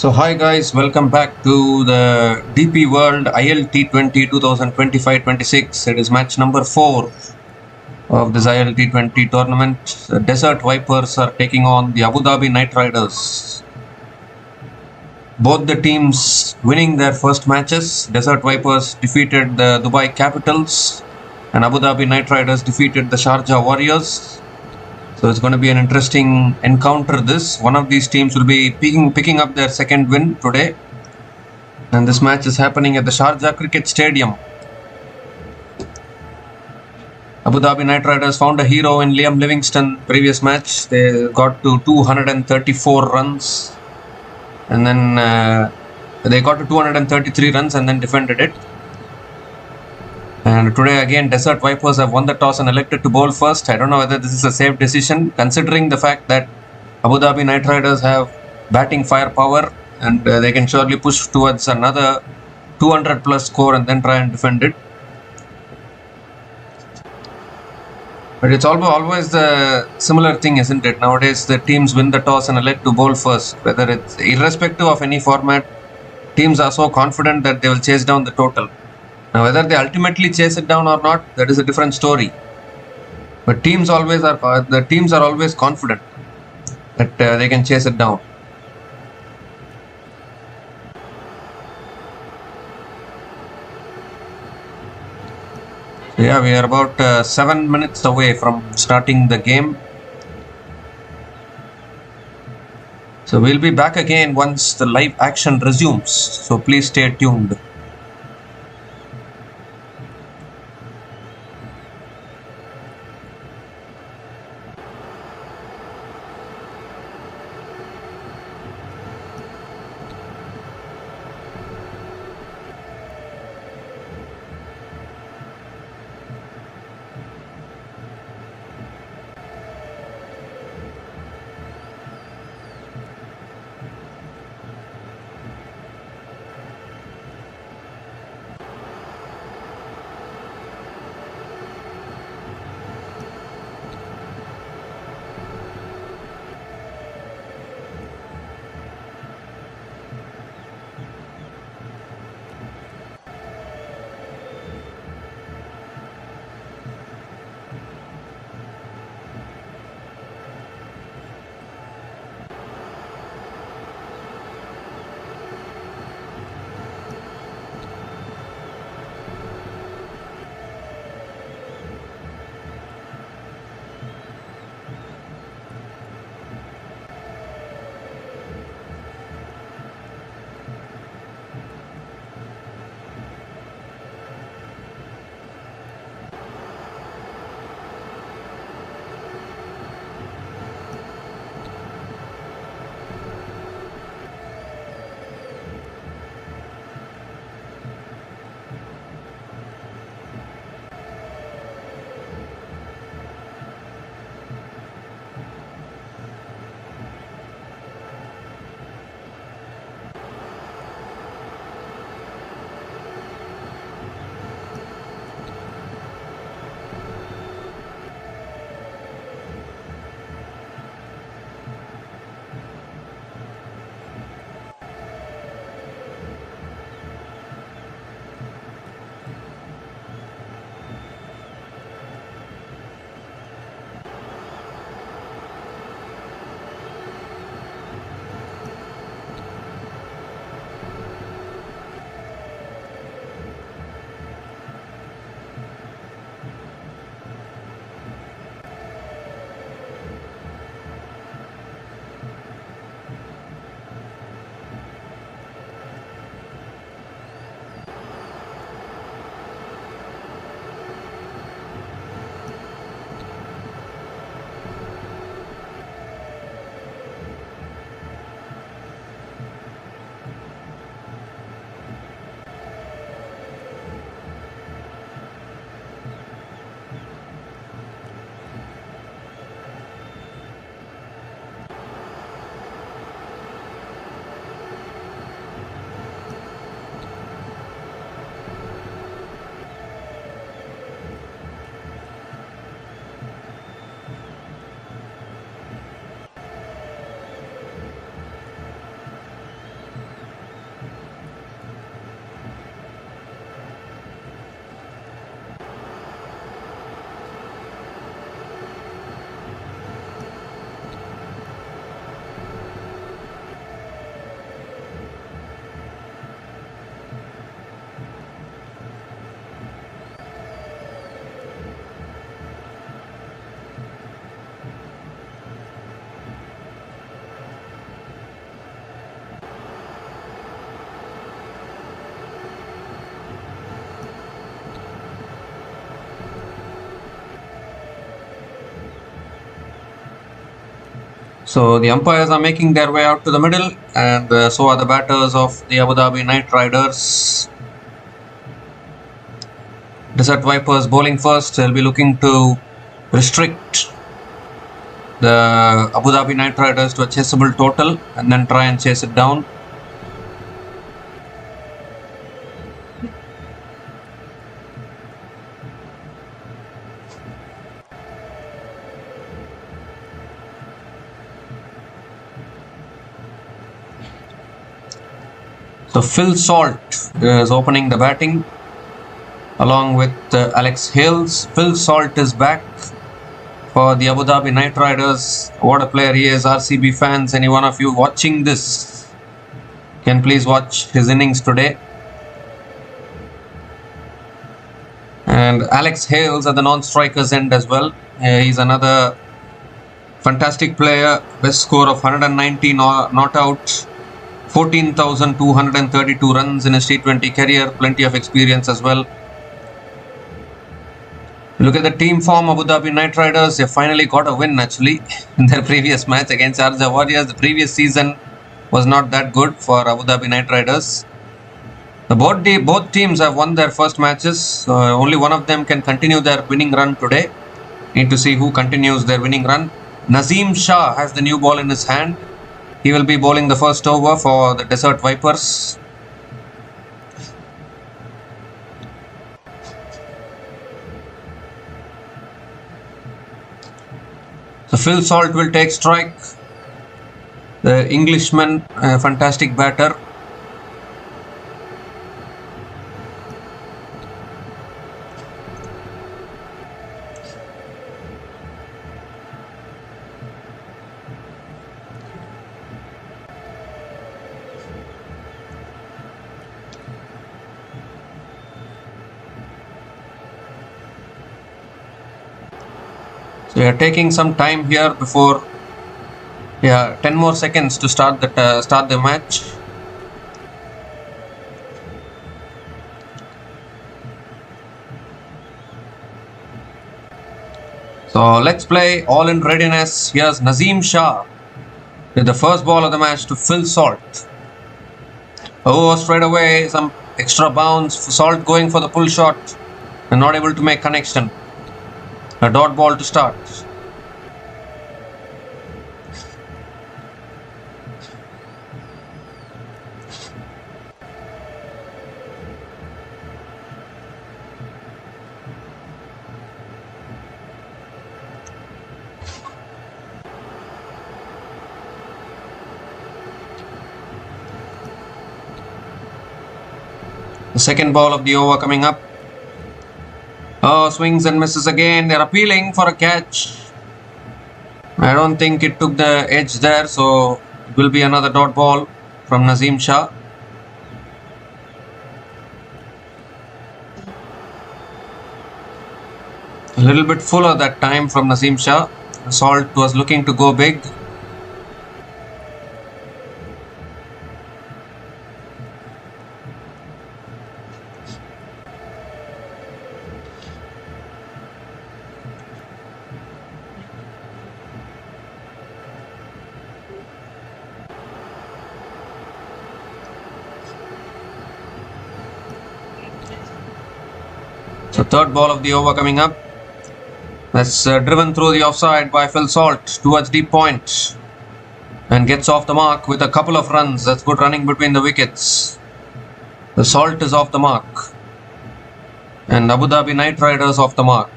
So hi guys, welcome back to the DP World ILT20 2025-26. It is match number 4 of this ILT20 tournament. The Desert Vipers are taking on the Abu Dhabi Knight Riders. Both the teams winning their first matches. Desert Vipers defeated the Dubai Capitals and Abu Dhabi Knight Riders defeated the Sharjah Warriors. So it's going to be an interesting encounter. One of these teams will be picking up their second win today. And this match is happening at the Sharjah Cricket Stadium. Abu Dhabi Knight Riders found a hero in Liam Livingston. Previous match, they got to 234 runs. And then they got to 233 runs and then defended it. And today again, Desert Vipers have won the toss and elected to bowl first. I don't know whether this is a safe decision, considering the fact that Abu Dhabi Knight Riders have batting firepower and they can surely push towards another 200 plus score and then try and defend it. But it's always the similar thing, isn't it? Nowadays, the teams win the toss and elect to bowl first. Whether it's irrespective of any format, teams are so confident that they will chase down the total. Now, whether they ultimately chase it down or not, that is a different story. But teams are always confident that they can chase it down. So yeah, we are about 7 minutes away from starting the game. So we'll be back again once the live action resumes. So please stay tuned. So the umpires are making their way out to the middle, and so are the batters of the Abu Dhabi Knight Riders. Desert Vipers bowling first. They'll be looking to restrict the Abu Dhabi Knight Riders to a chaseable total and then try and chase it down. So Phil Salt is opening the batting along with Alex Hales. Phil Salt is back for the Abu Dhabi Knight Riders. What a player he is. RCB fans, any one of you watching this can please watch his innings today. And Alex Hales at the non-strikers end as well. He's another fantastic player. Best score of 190 not out. 14,232 runs in his T20 career. Plenty of experience as well. Look at the team form. Abu Dhabi Knight Riders, they finally got a win actually in their previous match against Sharjah Warriors. The previous season was not that good for Abu Dhabi Knight Riders. Both teams have won their first matches. Only one of them can continue their winning run today. Need to see who continues their winning run. Nazim Shah has the new ball in his hand. He will be bowling the first over for the Desert Vipers. So Phil Salt will take strike. The Englishman, a fantastic batter. So we are taking some time here before 10 more seconds to start the match. So let's play all in readiness. Here's Nazim Shah with the first ball of the match to Phil Salt. Oh, straight away some extra bounce. Salt going for the pull shot and not able to make connection. A dot ball to start. The second ball of the over coming up. Oh, swings and misses again. They're appealing for a catch. I don't think it took the edge there, so it will be another dot ball from Nazim Shah. A little bit fuller that time from Nazim Shah. Salt was looking to go big. So third ball of the over coming up. That's driven through the offside by Phil Salt towards deep point and gets off the mark with a couple of runs. That's good running between the wickets. The Salt is off the mark and Abu Dhabi Knight Riders off the mark.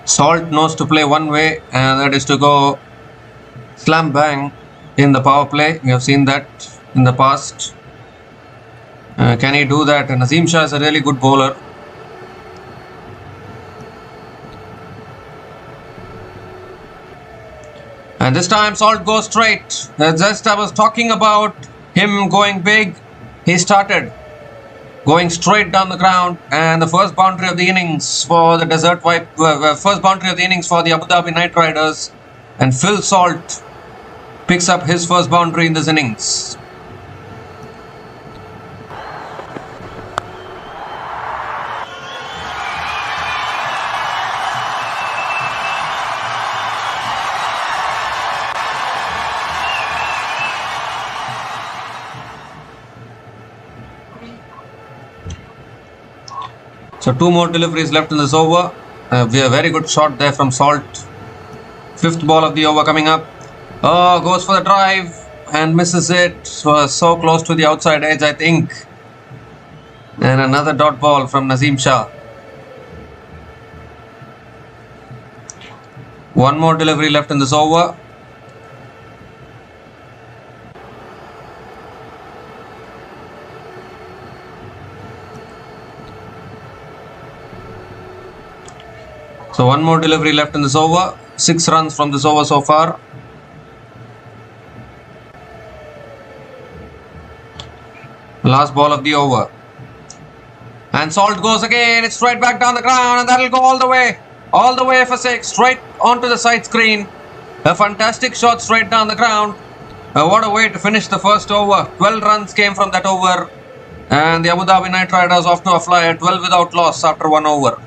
Salt knows to play one way, and that is to go slam bang in the power play. We have seen that in the past. Can he do that? And Nazim Shah is a really good bowler. And this time Salt goes straight. Just I was talking about him going big. He started going straight down the ground, and the first boundary of the innings for the first boundary of the innings for the Abu Dhabi Knight Riders, and Phil Salt picks up his first boundary in this innings. So 2 more deliveries left in this over. We have a very good shot there from Salt. 5th ball of the over coming up. Oh, goes for the drive and misses it. So close to the outside edge, I think. And another dot ball from Nazim Shah. 1 more delivery left in this over. So 1 more delivery left in this over. 6 runs from this over so far. Last ball of the over. And Salt goes again. It's straight back down the ground and that'll go all the way. All the way for 6. Straight onto the side screen. A fantastic shot straight down the ground. What a way to finish the first over. 12 runs came from that over. And the Abu Dhabi Knight Riders off to a flyer. 12 without loss after 1 over.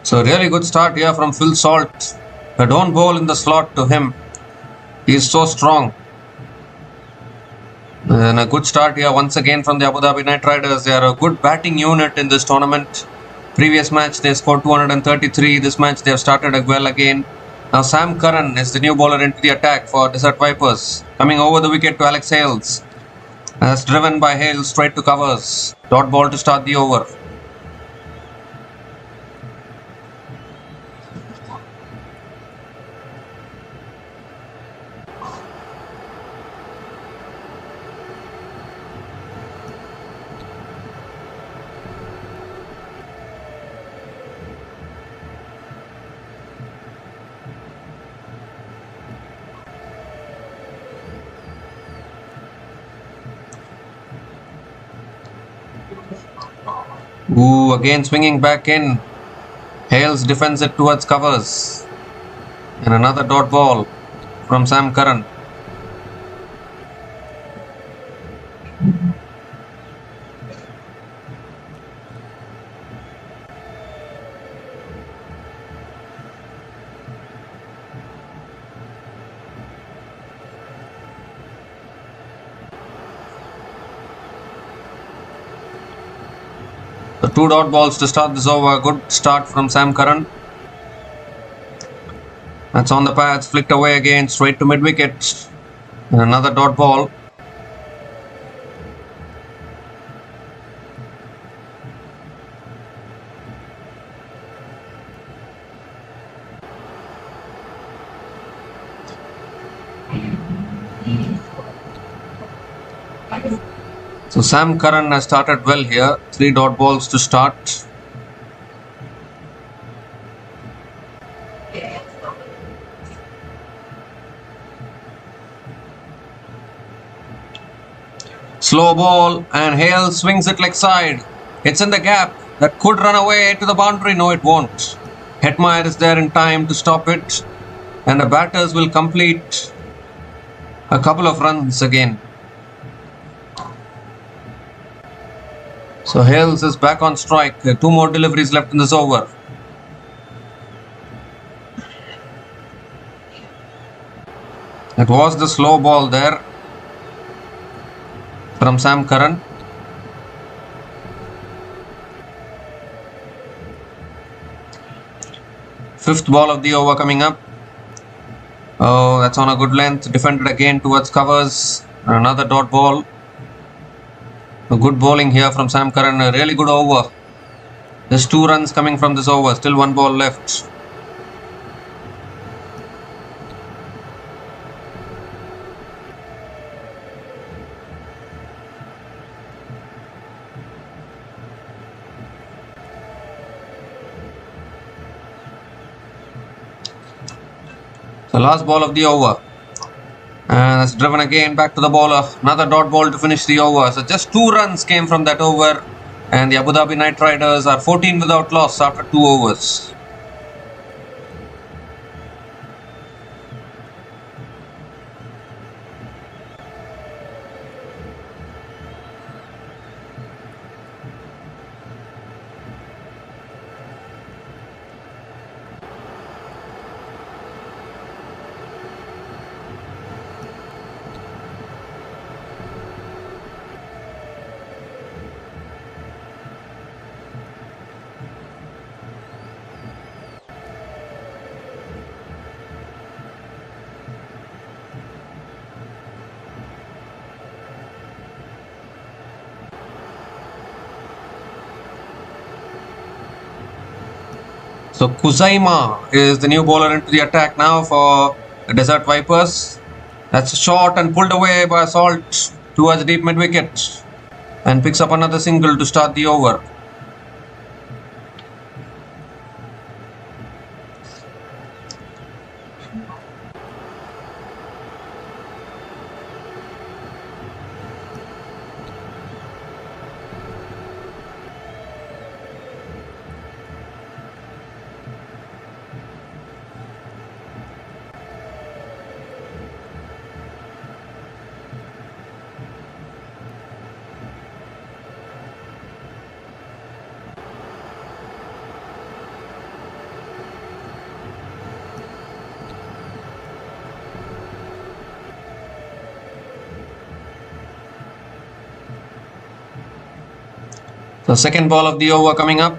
So really good start here from Phil Salt. A don't bowl in the slot to him. He is so strong. And a good start here once again from the Abu Dhabi Knight Riders. They are a good batting unit in this tournament. Previous match they scored 233. This match they have started well again. Now Sam Curran is the new bowler into the attack for Desert Vipers. Coming over the wicket to Alex Hales. That's driven by Hales straight to covers. Dot ball to start the over. Ooh, again swinging back in. Hales defends it towards covers. And another dot ball from Sam Curran. The 2 dot balls to start this over. Good start from Sam Curran. That's on the pads, flicked away again, straight to mid wicket. And another dot ball. So Sam Curran has started well here. 3 dot balls to start. Slow ball and Hale swings it leg side. It's in the gap. That could run away to the boundary. No, it won't. Hetmeyer is there in time to stop it. And the batters will complete a couple of runs again. So Hales is back on strike. 2 more deliveries left in this over. It was the slow ball there from Sam Curran. Fifth ball of the over coming up. Oh, that's on a good length. Defended again towards covers. Another dot ball. A good bowling here from Sam Curran. A really good over. There's 2 runs coming from this over. Still 1 ball left. The last ball of the over. And that's driven again back to the bowler. Another dot ball to finish the over. So just 2 runs came from that over. And the Abu Dhabi Knight Riders are 14 without loss after 2 overs. So Kuzaima is the new bowler into the attack now for the Desert Vipers. That's short and pulled away by Salt towards deep mid wicket and picks up another single to start the over. The second ball of the over coming up.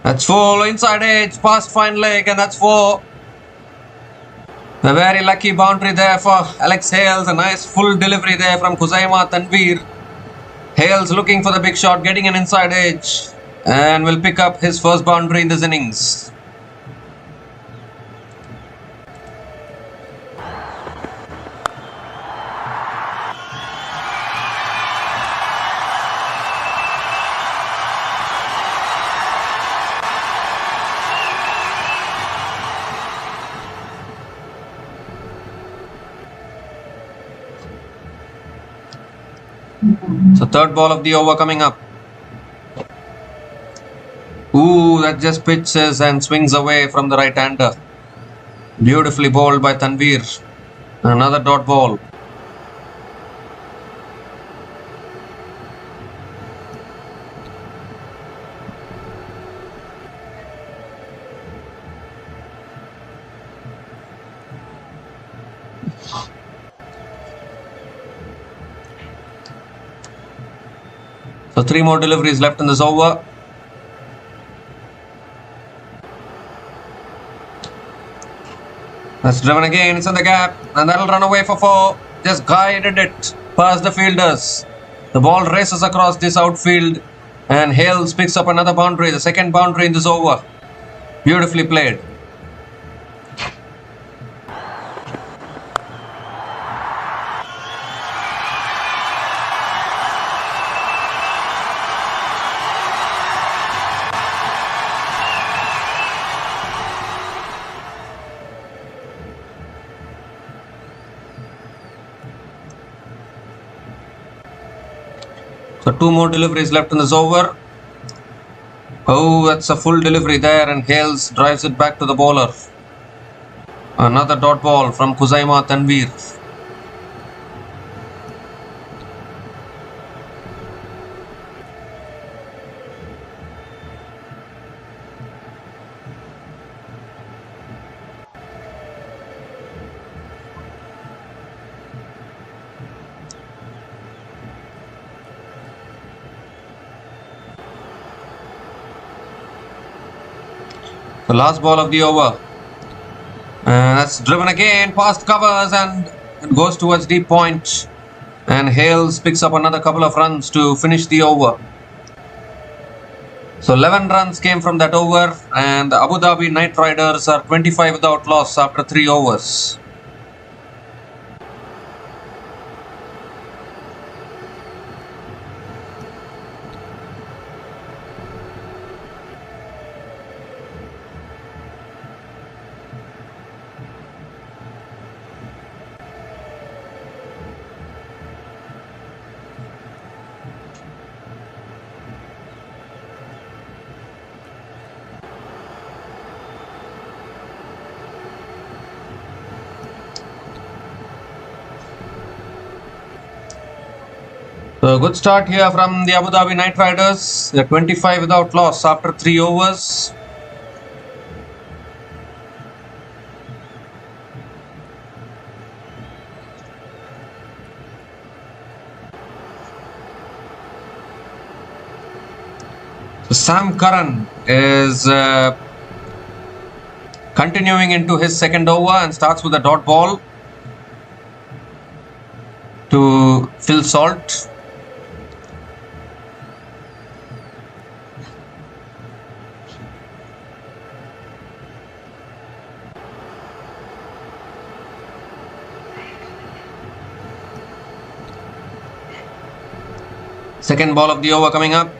That's full inside edge, past fine leg, and that's 4. A very lucky boundary there for Alex Hales. A nice full delivery there from Kuzaima Tanveer. Hales looking for the big shot, getting an inside edge, and will pick up his first boundary in this innings. So third ball of the over coming up. Ooh, that just pitches and swings away from the right-hander. Beautifully bowled by Tanveer. Another dot ball. So 3 more deliveries left in this over. That's driven again, it's in the gap, and that'll run away for 4. Just guided it past the fielders. The ball races across this outfield, and Hales picks up another boundary, the second boundary in this over. Beautifully played. So 2 more deliveries left in this over. Oh, that's a full delivery there, and Hales drives it back to the bowler. Another dot ball from Kuzaima Tanveer. The last ball of the over. And that's driven again past covers and it goes towards deep point. And Hales picks up another couple of runs to finish the over. So 11 runs came from that over, and the Abu Dhabi Knight Riders are 25 without loss after 3 overs. So a good start here from the Abu Dhabi Knight Riders. They're 25 without loss after 3 overs. So Sam Curran is continuing into his second over and starts with a dot ball to Phil Salt. Second ball of the over coming up.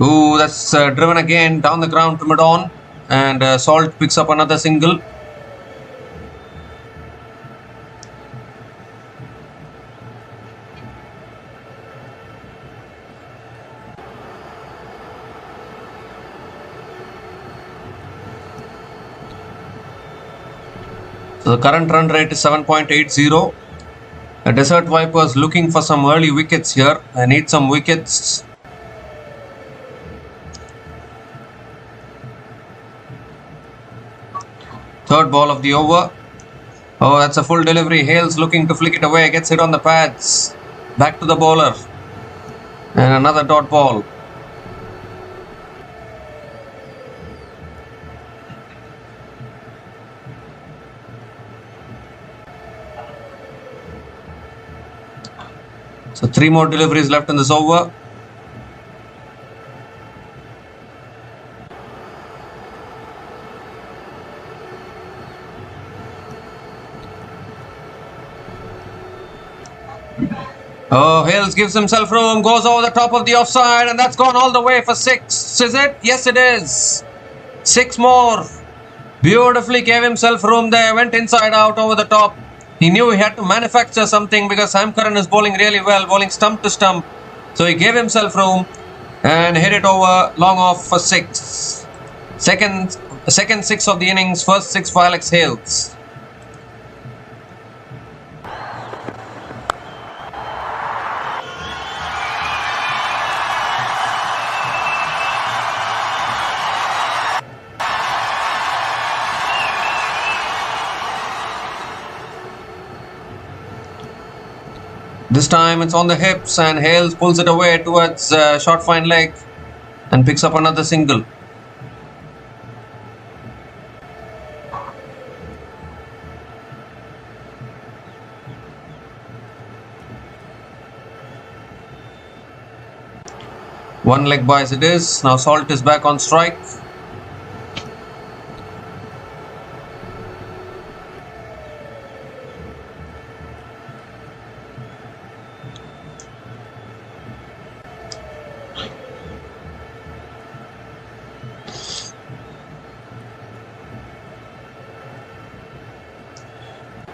Ooh, that's driven again down the ground to mid-on, and Salt picks up another single. So the current run rate is 7.80. The Desert Vipers looking for some early wickets here. They need some wickets. Third ball of the over. Oh, that's a full delivery. Hales looking to flick it away. Gets hit on the pads. Back to the bowler. And another dot ball. So 3 more deliveries left in this over. Oh, Hales gives himself room, goes over the top of the offside, and that's gone all the way for 6. Is it? Yes, it is. 6 more. Beautifully gave himself room there, went inside out over the top. He knew he had to manufacture something because Sam Curran is bowling really well, bowling stump to stump. So he gave himself room and hit it over long off for 6. Second 6 of the innings, first 6 for Alex Hales. This time it's on the hips and Hales pulls it away towards short fine leg and picks up another single. One leg by as it is. Now Salt is back on strike.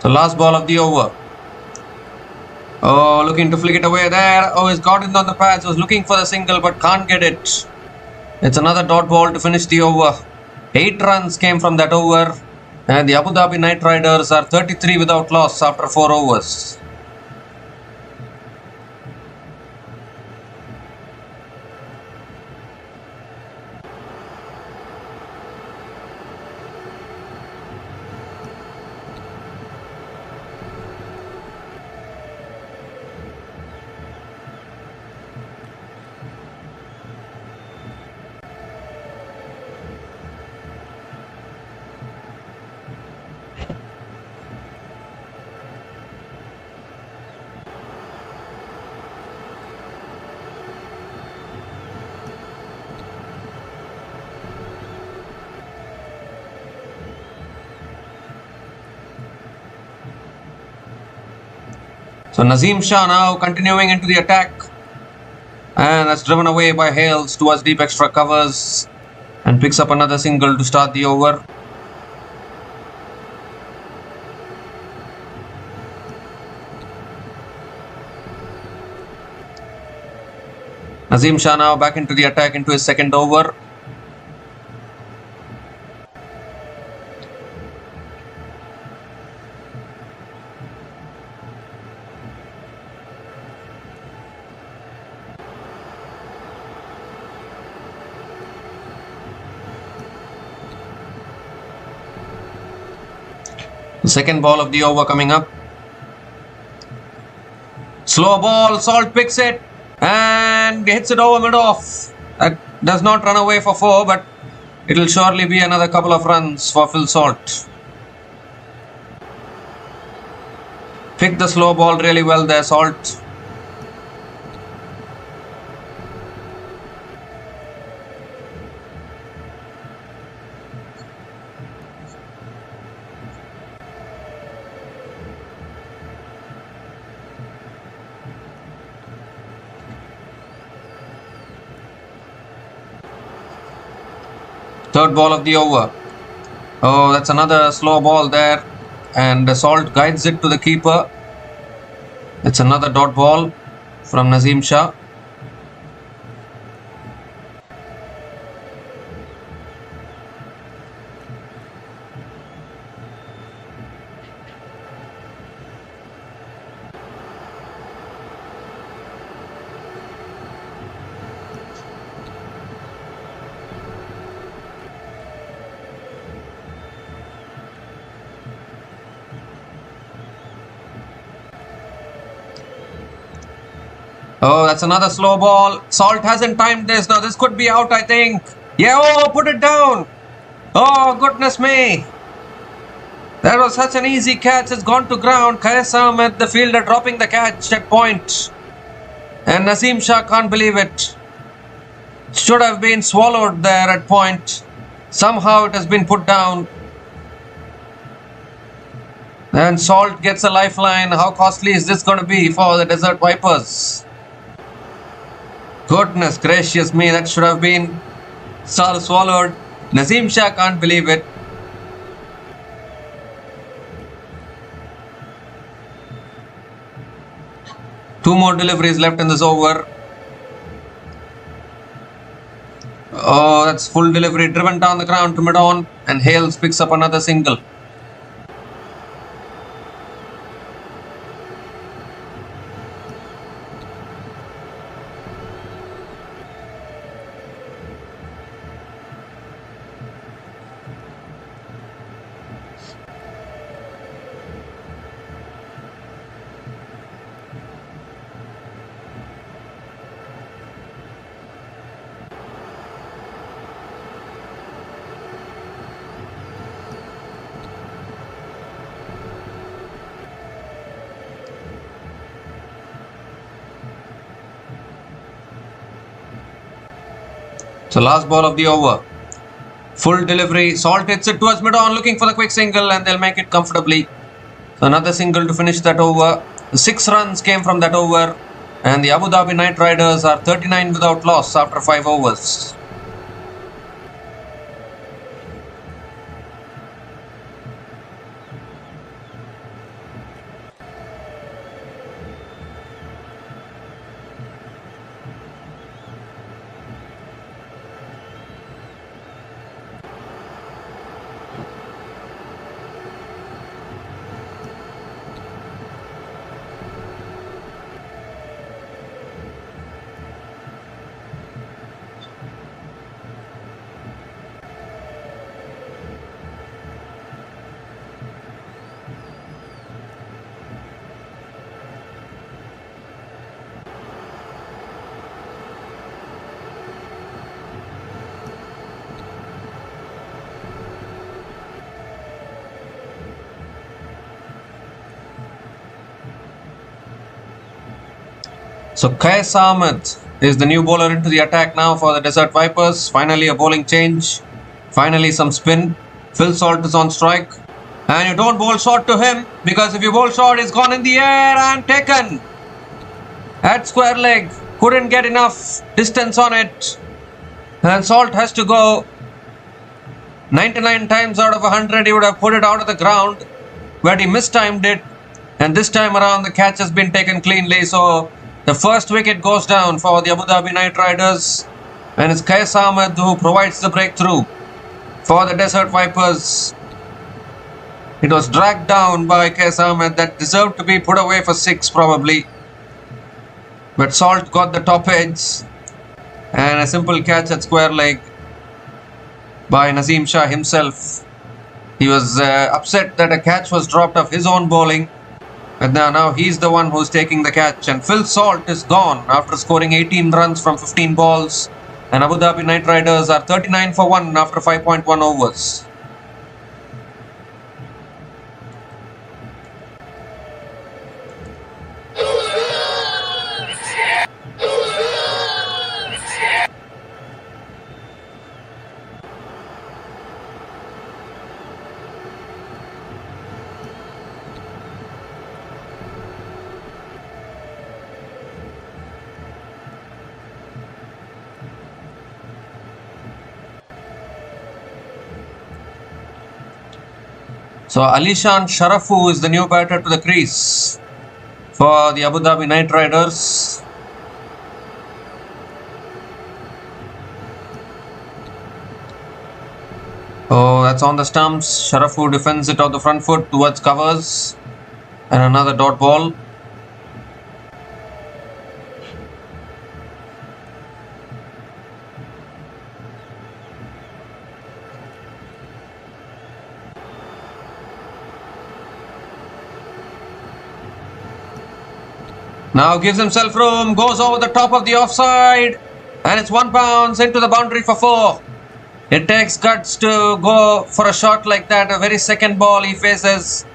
The last ball of the over. Oh, looking to flick it away there. Oh, he's got it on the pads. Was looking for the single but can't get it. It's another dot ball to finish the over. 8 runs came from that over. And the Abu Dhabi Knight Riders are 33 without loss after 4 overs. So Nazim Shah now continuing into the attack. And that's driven away by Hales towards deep extra covers. And picks up another single to start the over. Nazim Shah now back into the attack into his second over. The second ball of the over coming up. Slow ball, Salt picks it and hits it over mid-off. That does not run away for 4, but it will surely be another couple of runs for Phil Salt. Picked the slow ball really well there, Salt. Third ball of the over. Oh, that's another slow ball there. And Salt guides it to the keeper. It's another dot ball from Nazim Shah. Oh, that's another slow ball. Salt hasn't timed this. Now, this could be out, I think. Yeah, oh, put it down. Oh, goodness me. That was such an easy catch. It's gone to ground. Qais Ahmed, the fielder, dropping the catch at point. And Nazim Shah can't believe it. Should have been swallowed there at point. Somehow it has been put down. And Salt gets a lifeline. How costly is this going to be for the Desert Vipers? Goodness gracious me, that should have been swallowed. Nazim Shah can't believe it. Two more deliveries left in this over. Oh, that's full delivery driven down the ground to mid-on, and Hales picks up another single. So last ball of the over. Full delivery. Salt hits it towards mid-on, looking for the quick single, and they'll make it comfortably. So another single to finish that over. 6 runs came from that over, and the Abu Dhabi Knight Riders are 39 without loss after 5 overs. So Qais Ahmed is the new bowler into the attack now for the Desert Vipers. Finally a bowling change. Finally some spin. Phil Salt is on strike. And you don't bowl short to him, because if you bowl short, he's gone in the air and taken. At square leg, couldn't get enough distance on it. And Salt has to go. 99 times out of 100, he would have put it out of the ground, but he mistimed it. And this time around, the catch has been taken cleanly. So the first wicket goes down for the Abu Dhabi Knight Riders. And it's Qais Ahmed who provides the breakthrough for the Desert Vipers. It was dragged down by Qais Ahmed. That deserved to be put away for 6 probably. But Salt got the top edge. And a simple catch at square leg by Naseem Shah himself. He was upset that a catch was dropped off his own bowling. But now he's the one who's taking the catch. And Phil Salt is gone after scoring 18 runs from 15 balls. And Abu Dhabi Knight Riders are 39 for 1 after 5.1 overs. So Alishan Sharafu is the new batter to the crease for the Abu Dhabi Knight Riders. Oh, that's on the stumps. Sharafu defends it on the front foot towards covers. And another dot ball. Now gives himself room, goes over the top of the offside, and it's 1 bounce into the boundary for 4. It takes guts to go for a shot like that. A very second ball he faces.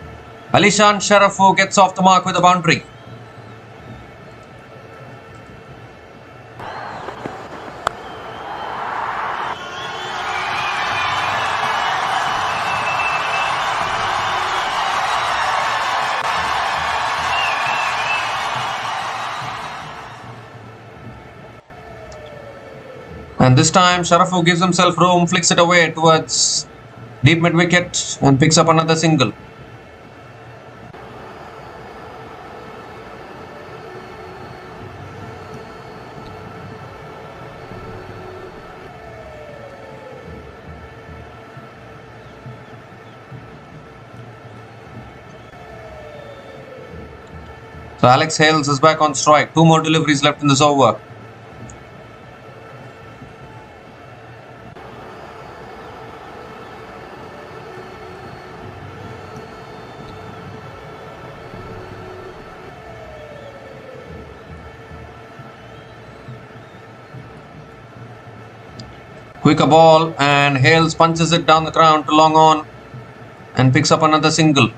Alishan Sharafu gets off the mark with a boundary. And this time Sharafu gives himself room, flicks it away towards deep mid wicket and picks up another single. So Alex Hales is back on strike. 2 more deliveries left in this over. Quicker ball, and Hales punches it down the ground to long on and picks up another single.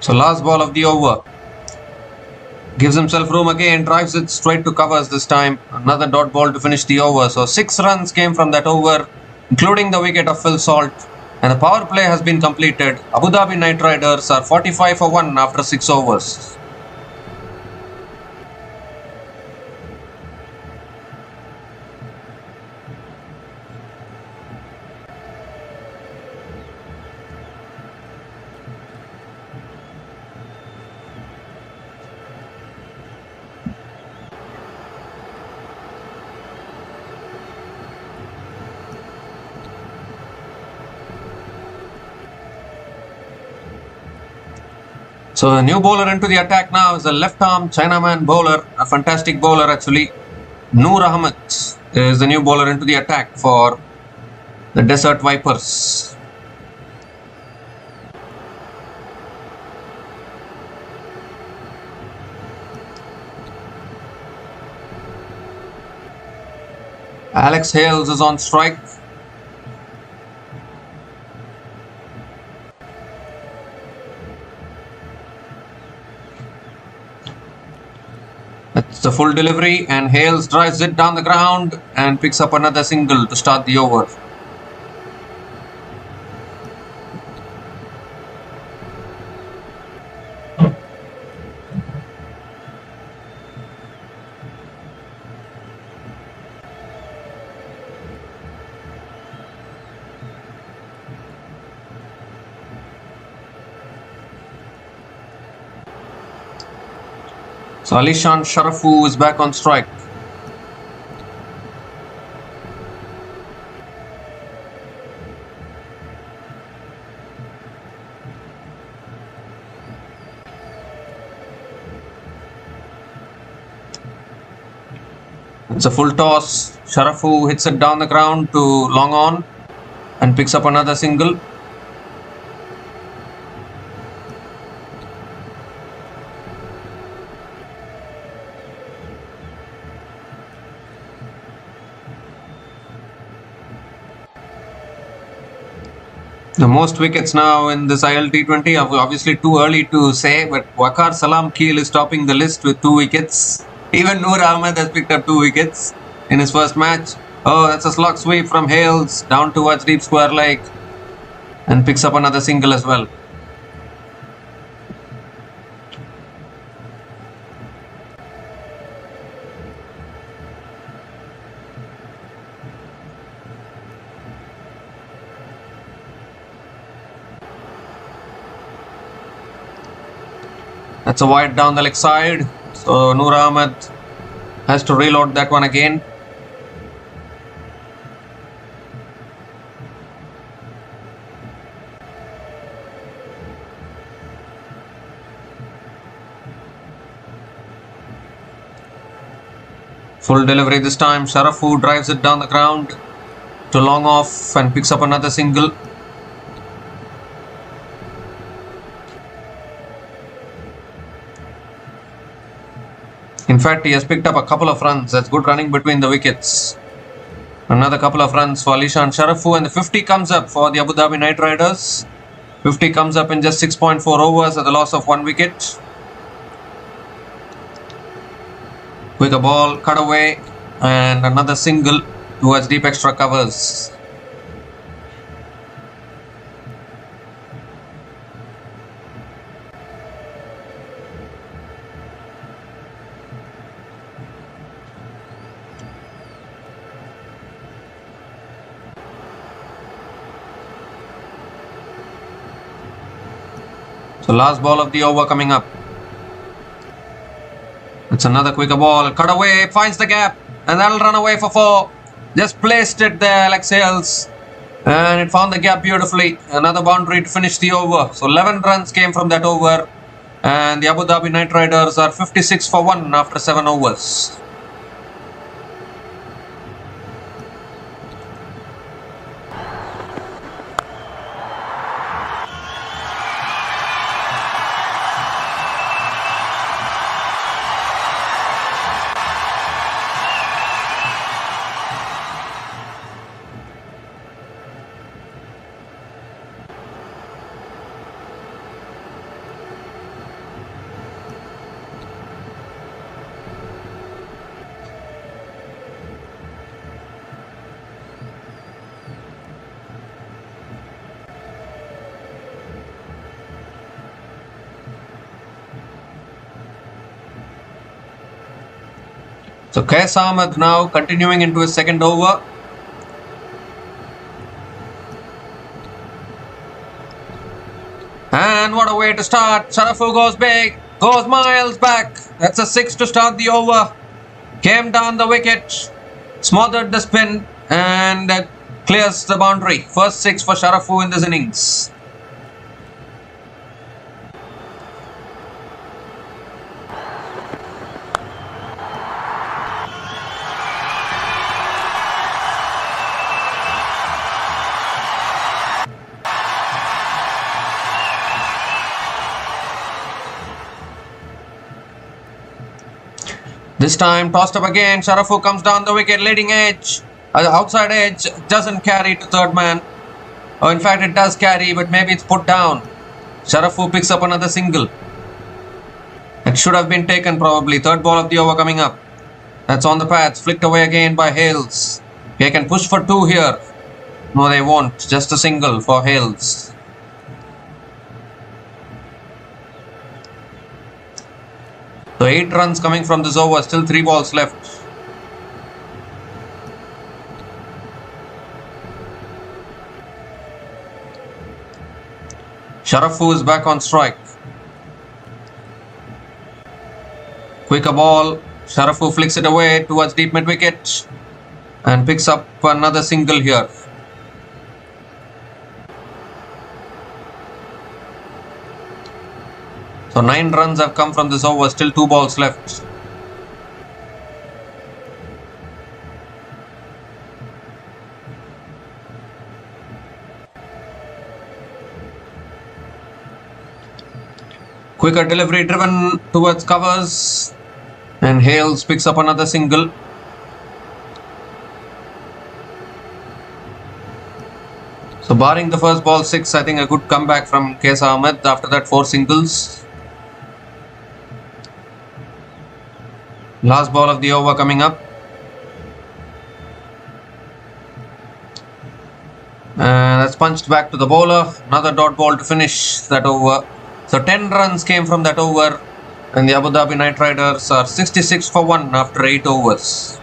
So last ball of the over. Gives himself room again, drives it straight to covers this time. Another dot ball to finish the over. So 6 runs came from that over, including the wicket of Phil Salt. And the power play has been completed. Abu Dhabi Knight Riders are 45 for 1 after 6 overs. So the new bowler into the attack now is a left-arm Chinaman bowler, a fantastic bowler actually. Noor Ahmed is the new bowler into the attack for the Desert Vipers. Alex Hales is on strike. It's a full delivery and Hales drives it down the ground and picks up another single to start the over. So Alishan Sharafu is back on strike. It's a full toss. Sharafu hits it down the ground to long on and picks up another single. The most wickets now in this IL T20, obviously too early to say, but Waqar Salam Keel is topping the list with 2 wickets. Even Noor Ahmed has picked up 2 wickets in his first match. Oh, that's a slog sweep from Hales down towards deep square leg and picks up another single as well. That's a wide down the leg side. So Noor Ahmed has to reload that one again. Full delivery this time. Sharafu drives it down the ground to long off and picks up another single. In fact, he has picked up a couple of runs. That's good running between the wickets. Another couple of runs for Alishan Sharafu, and the 50 comes up for the Abu Dhabi Knight Riders. 50 comes up in just 6.4 overs at the loss of 1 wicket. Quicker ball, cut away, and another single towards deep extra covers. So last ball of the over coming up. It's another quicker ball. Cut away, finds the gap, and that'll run away for 4. Just placed it there, Alex Hales. And it found the gap beautifully. Another boundary to finish the over. So 11 runs came from that over. And the Abu Dhabi Knight Riders are 56 for 1 after 7 overs. So Qais Ahmed now continuing into his second over. And what a way to start. Sharafu goes big, goes miles back. That's a 6 to start the over. Came down the wicket, smothered the spin and clears the boundary. First 6 for Sharafu in this innings. This time tossed up again. Sharafu comes down the wicket, leading edge. Outside edge doesn't carry to third man. Oh, in fact, it does carry, but maybe it's put down. Sharafu picks up another single. A That should have been taken probably. Third ball of the over coming up. That's on the pads. Flicked away again by Hales. They can push for 2 here. No, they won't. Just a single for Hales. So 8 runs coming from this over. Still 3 balls left. Sharafu is back on strike. Quicker ball. Sharafu flicks it away towards deep mid wicket and picks up another single here. So 9 runs have come from this over. Still 2 balls left. Quicker delivery driven towards covers, and Hales picks up another single. So barring the first ball 6, I think a good comeback from Kesa Ahmed. After that 4 singles. Last ball of the over coming up. And that's punched back to the bowler. Another dot ball to finish that over. So 10 runs came from that over, and the Abu Dhabi Knight Riders are 66 for 1 after 8 overs.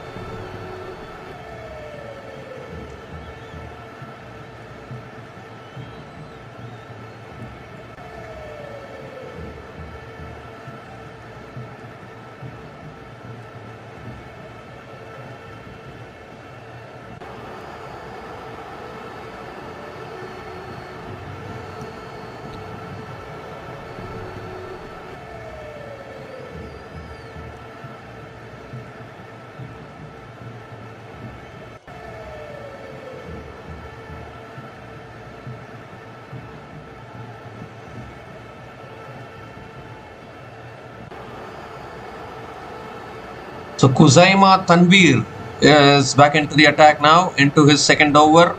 So Khuzaima Tanveer is back into the attack now, into his second over.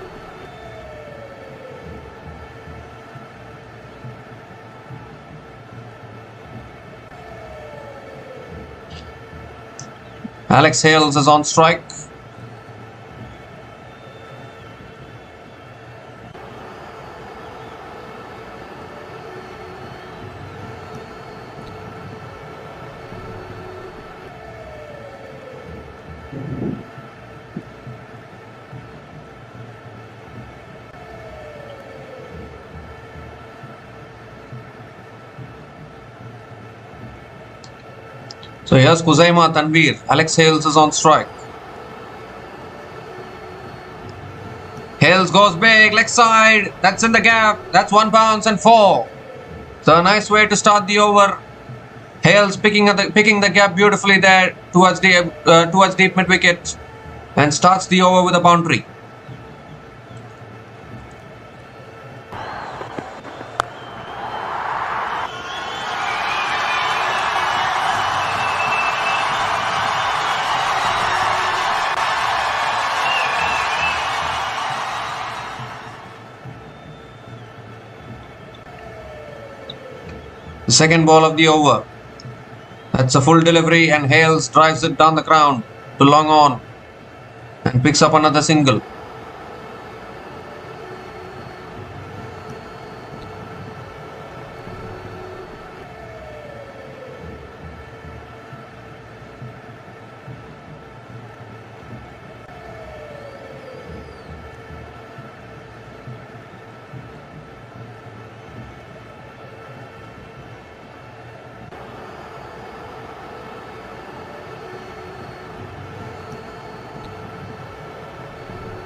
Alex Hales is on strike. So here's Khuzaima Tanveer. Alex Hales is on strike. Hales goes big, leg side. That's in the gap. That's 1 bounce and 4. So a nice way to start the over. Hales picking the gap beautifully there towards deep mid wicket, and starts the over with a boundary. The second ball of the over. That's a full delivery, and Hales drives it down the ground to long on and picks up another single.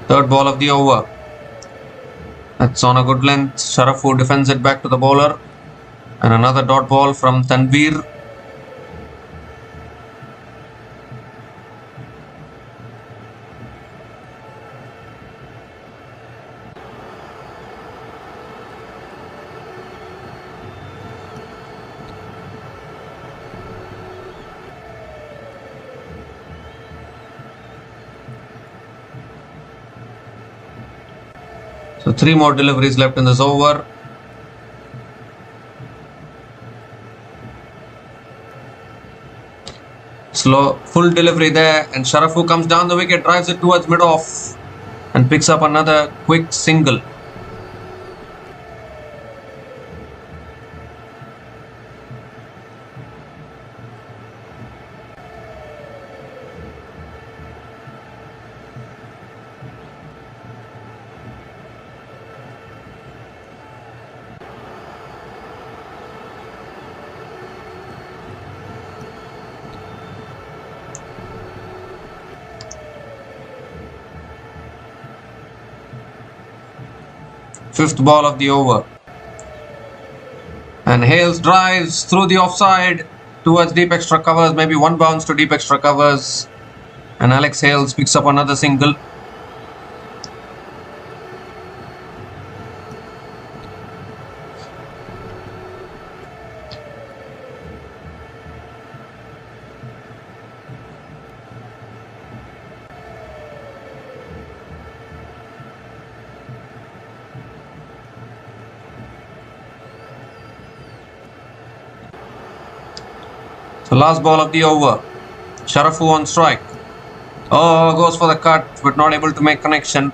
Third ball of the over. That's on a good length. Sharafu defends it back to the bowler. And another dot ball from Tanveer. So 3 more deliveries left in this over. Slow, full delivery there, and Sharafu comes down the wicket, drives it towards mid-off, and picks up another quick single. Fifth ball of the over. And Hales drives through the offside towards deep extra covers, maybe one bounce to deep extra covers. And Alex Hales picks up another single. The last ball of the over. Sharafu on strike. Oh, goes for the cut, but not able to make connection.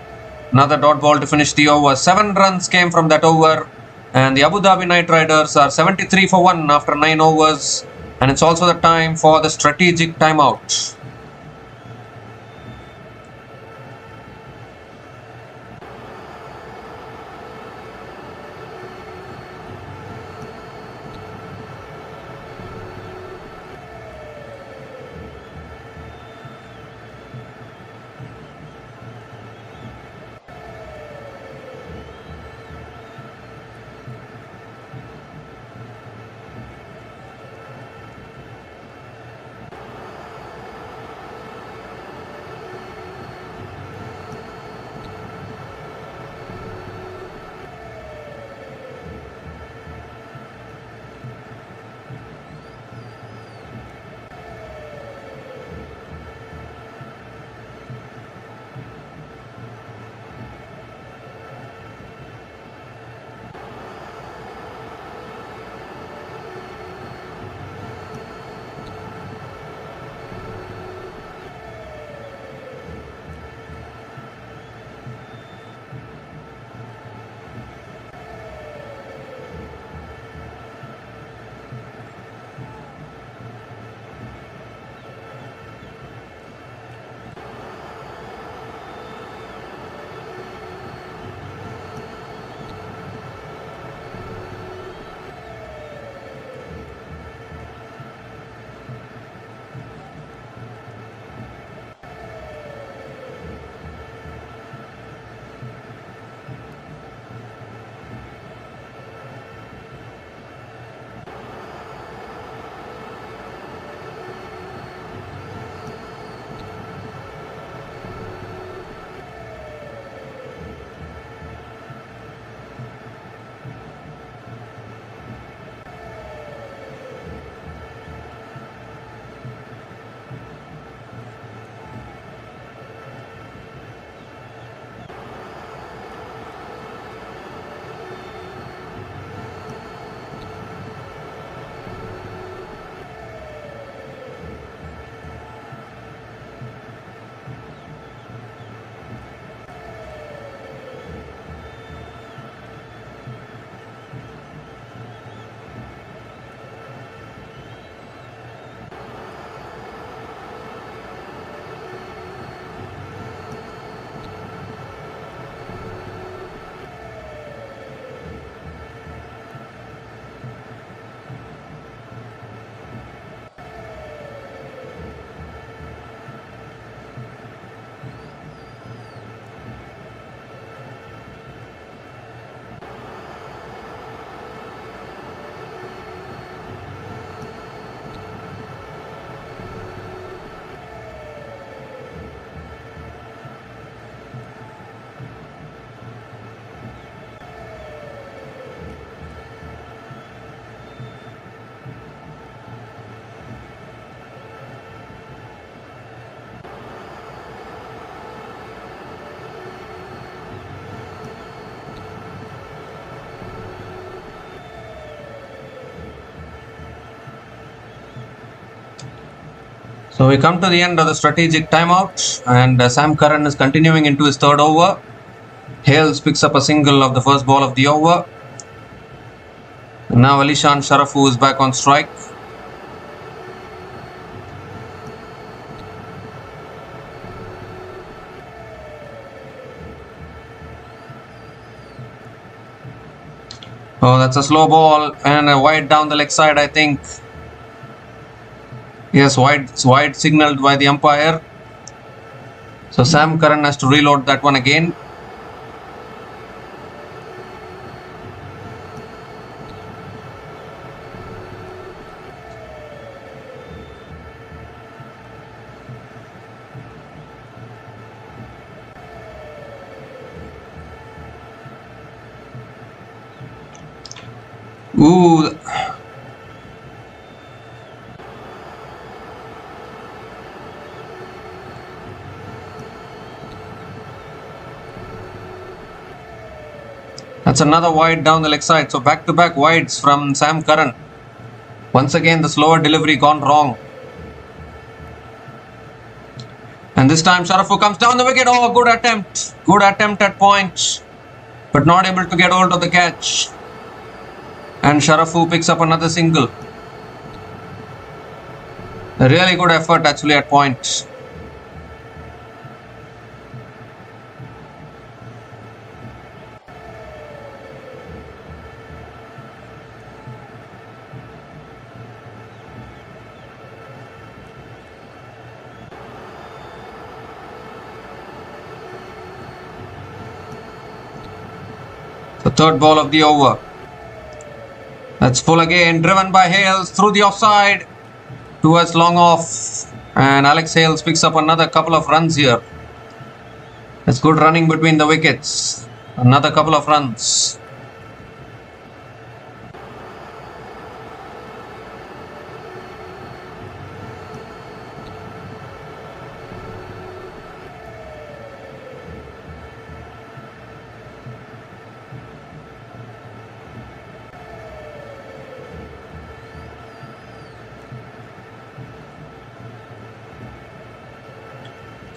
Another dot ball to finish the over. 7 runs came from that over. And the Abu Dhabi Knight Riders are 73 for 1 after 9 overs. And it's also the time for the strategic timeout. So we come to the end of the strategic timeout, and Sam Curran is continuing into his third over. Hales picks up a single of the first ball of the over. And now Alishan Sharafu is back on strike. Oh, that's a slow ball and a wide down the leg side, I think. Yes, wide signaled by the umpire. So Sam Curran has to reload that one again. Ooh. That's another wide down the leg side. So back-to-back wides from Sam Curran. Once again, the slower delivery gone wrong. And this time Sharafu comes down the wicket. Oh, good attempt. Good attempt at point. But not able to get hold of the catch. And Sharafu picks up another single. A really good effort actually at point. The third ball of the over. That's full again, driven by Hales through the offside towards long off, and Alex Hales picks up another couple of runs here. That's good running between the wickets. Another couple of runs.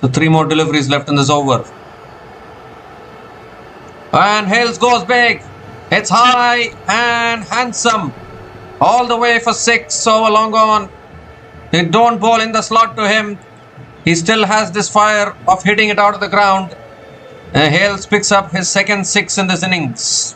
So 3 more deliveries left in this over. And Hales goes big. It's high and handsome. All the way for 6. So long on. They don't ball in the slot to him. He still has this fire of hitting it out of the ground. Hales picks up his second 6 in this innings.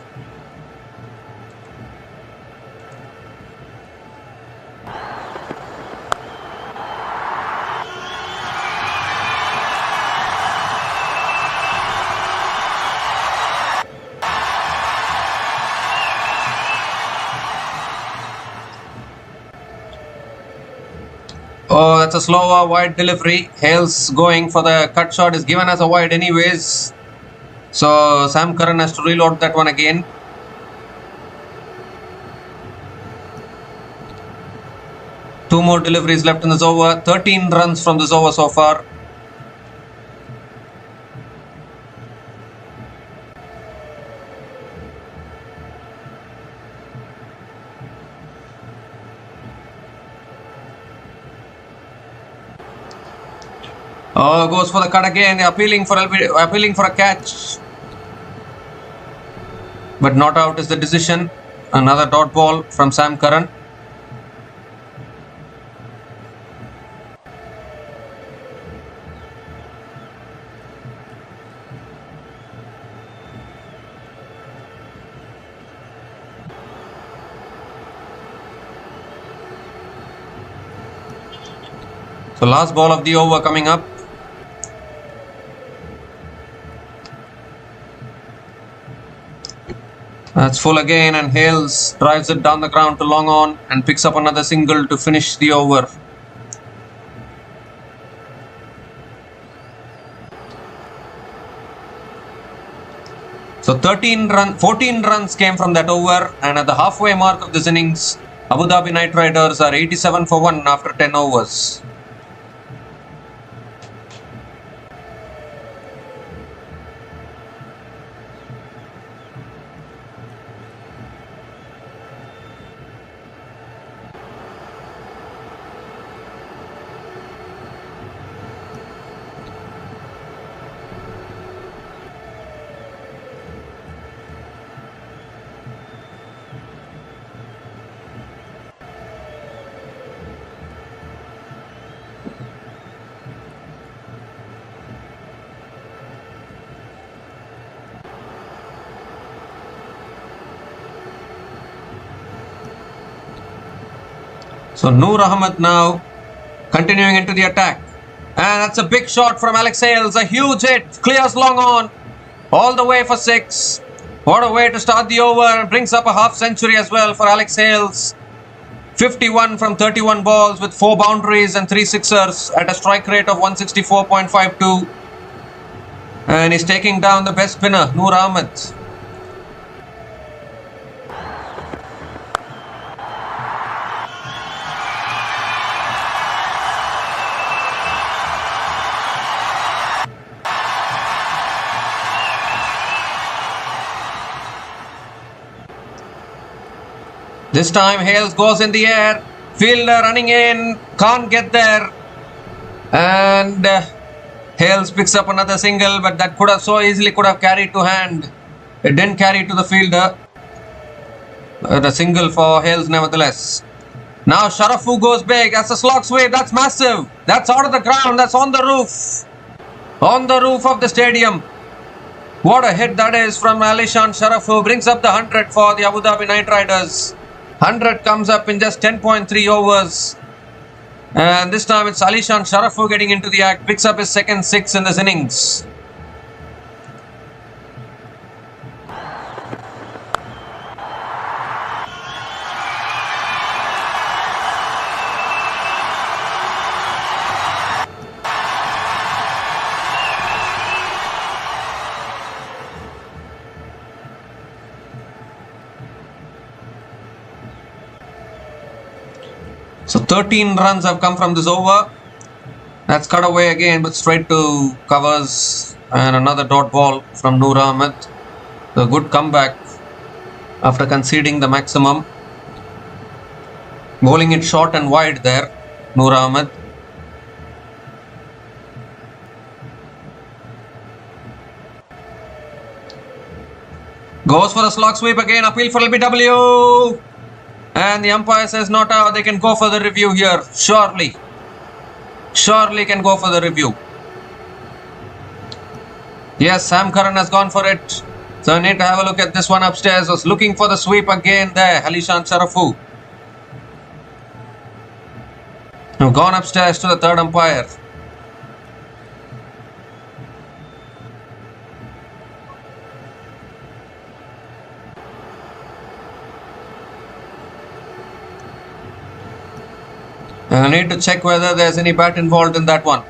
Oh, that's a slower wide delivery. Hales going for the cut shot is given as a wide anyways. So Sam Curran has to reload that one again. Two more deliveries left in this over. 13 runs from this over so far. Oh, goes for the cut again, appealing for a catch. But not out is the decision. Another dot ball from Sam Curran. So last ball of the over coming up. That's full again, and Hales drives it down the ground to long on and picks up another single to finish the over. So 14 runs came from that over, and at the halfway mark of this innings, Abu Dhabi Knight Riders are 87 for 1 after 10 overs. So Noor Ahmed now continuing into the attack. And that's a big shot from Alex Hales. A huge hit. Clears long on. All the way for 6. What a way to start the over. Brings up a half century as well for Alex Hales. 51 from 31 balls with 4 boundaries and 3 sixers at a strike rate of 164.52. And he's taking down the best spinner, Noor Ahmed. This time Hales goes in the air. Fielder running in. Can't get there. And Hales picks up another single, but that could have so easily carried to hand. It didn't carry to the fielder. The single for Hales nevertheless. Now Sharafu goes big. That's a slog sweep. That's massive. That's out of the ground. That's on the roof. On the roof of the stadium. What a hit that is from Alishan Sharafu. Brings up the 100 for the Abu Dhabi Knight Riders. 100 comes up in just 10.3 overs. And this time it's Alishan Sharafu getting into the act. Picks up his second 6 in this innings. So 13 runs have come from this over. That's cut away again, but straight to covers. And another dot ball from Noor Ahmed. A good comeback after conceding the maximum. Bowling it short and wide there, Noor Ahmed. Goes for a slog sweep again. Appeal for LBW. And the umpire says not out. They can go for the review here. Surely. Surely can go for the review. Yes, Sam Curran has gone for it. So I need to have a look at this one upstairs. Was looking for the sweep again there. Alishan Sharafu. Now gone upstairs to the third umpire. I need to check whether there's any bat involved in that one.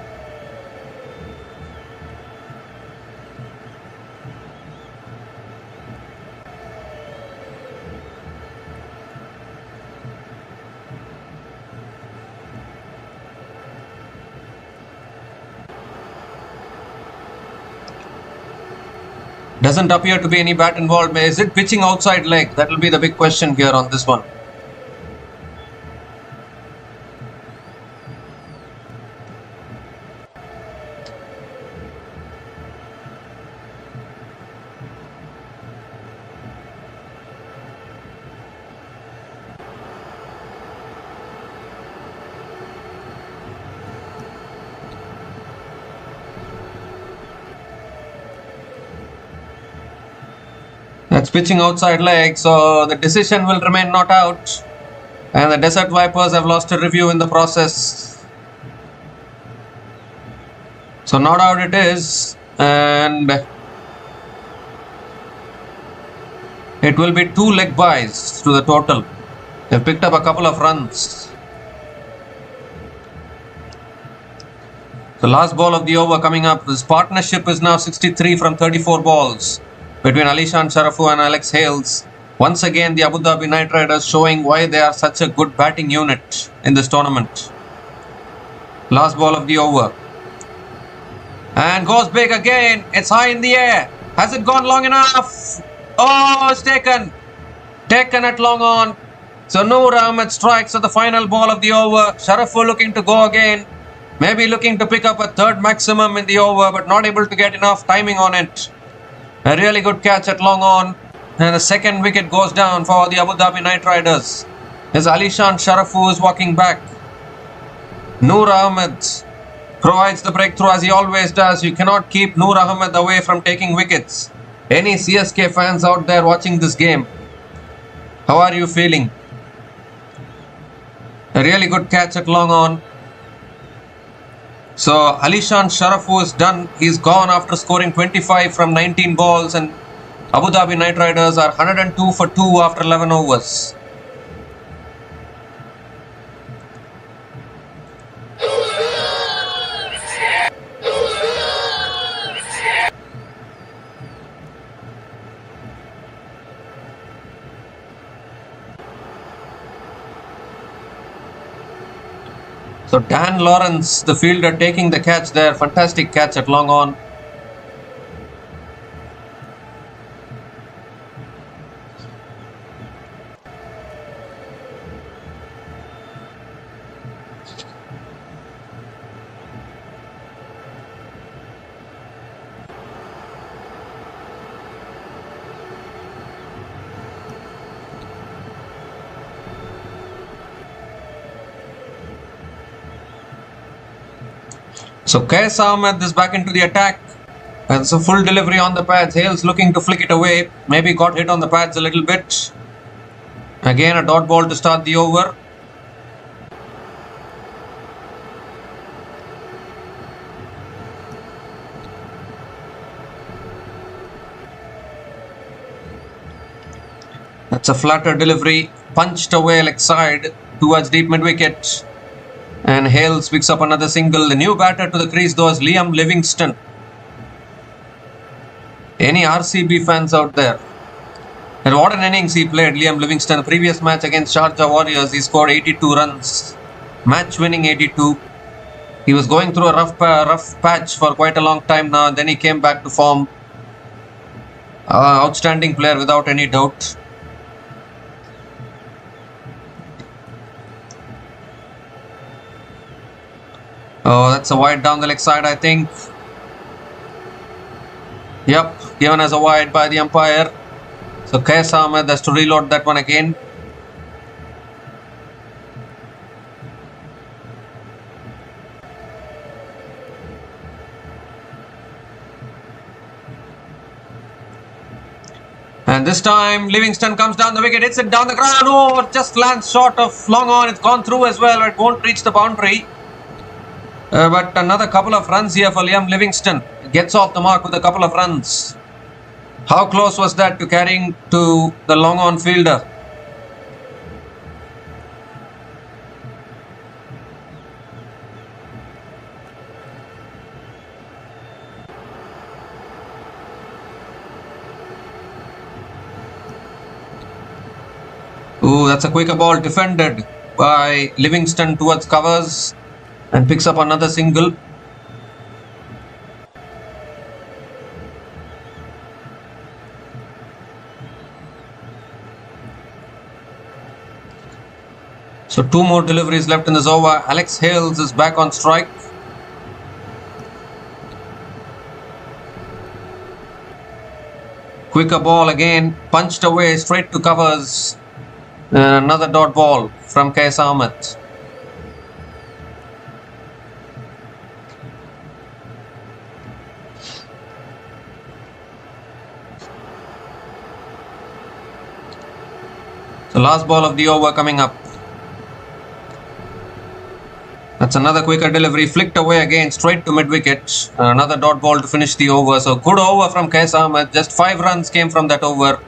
Doesn't appear to be any bat involved. Is it pitching outside leg? That will be the big question here on this one. That's pitching outside leg, so the decision will remain not out. And the Desert Vipers have lost a review in the process. So not out it is. And it will be 2 leg byes to the total. They've picked up a couple of runs. The last ball of the over coming up. This partnership is now 63 from 34 balls. Between Alishan Sharafu and Alex Hales. Once again the Abu Dhabi Knight Riders showing why they are such a good batting unit in this tournament. Last ball of the over. And goes big again. It's high in the air. Has it gone long enough? Oh, it's taken. Taken at long on. So Noor Ahmed strikes at the final ball of the over. Sharafu looking to go again. Maybe looking to pick up a third maximum in the over, but not able to get enough timing on it. A really good catch at long on. And the second wicket goes down for the Abu Dhabi Knight Riders. As Alishan Sharafu is walking back. Noor Ahmed provides the breakthrough as he always does. You cannot keep Noor Ahmed away from taking wickets. Any CSK fans out there watching this game, how are you feeling? A really good catch at long on. So Alishan Sharafu is done. He's gone after scoring 25 from 19 balls, and Abu Dhabi Knight Riders are 102 for 2 after 11 overs. So Dan Lawrence, the fielder, taking the catch there. Fantastic catch at long on. So KS Ahmed is back into the attack. And it's a full delivery on the pads. Hales looking to flick it away. Maybe got hit on the pads a little bit. Again a dot ball to start the over. That's a flatter delivery. Punched away leg side towards deep mid wicket. And Hales picks up another single. The new batter to the crease though is Liam Livingstone. Any RCB fans out there? And what an innings he played, Liam Livingstone. The previous match against Sharjah Warriors, he scored 82 runs. Match winning 82. He was going through a rough patch for quite a long time now. And then he came back to form. Outstanding player without any doubt. Oh, that's a wide down the leg side, I think. Yep, given as a wide by the umpire. So KS Ahmed has to reload that one again. And this time Livingstone comes down the wicket, hits it down the ground. Oh, just lands short of long on. It's gone through as well. It won't reach the boundary. But another couple of runs here for Liam Livingstone. Gets off the mark with a couple of runs. How close was that to carrying to the long on fielder? Ooh, that's a quicker ball defended by Livingstone towards covers and picks up another single. So 2 more deliveries left in this over. Alex Hales is back on strike. Quicker ball again, punched away straight to covers. And another dot ball from KS Ahmed. So last ball of the over coming up. That's another quicker delivery, flicked away again, straight to mid-wicket. Another dot ball to finish the over. So good over from KS Ahmed. Just 5 runs came from that over.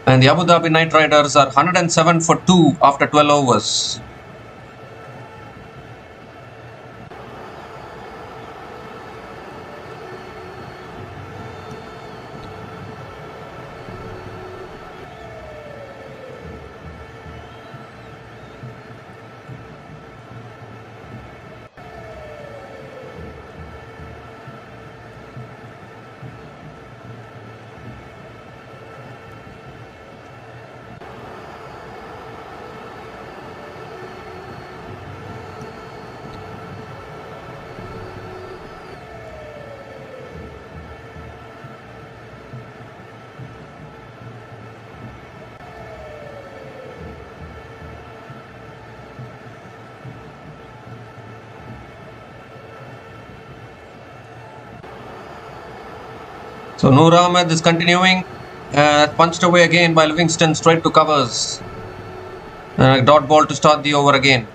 And the Abu Dhabi Knight Riders are 107 for 2 after 12 overs. So Noor Ahmed is continuing. Punched away again by Livingstone straight to covers. Dot ball to start the over again.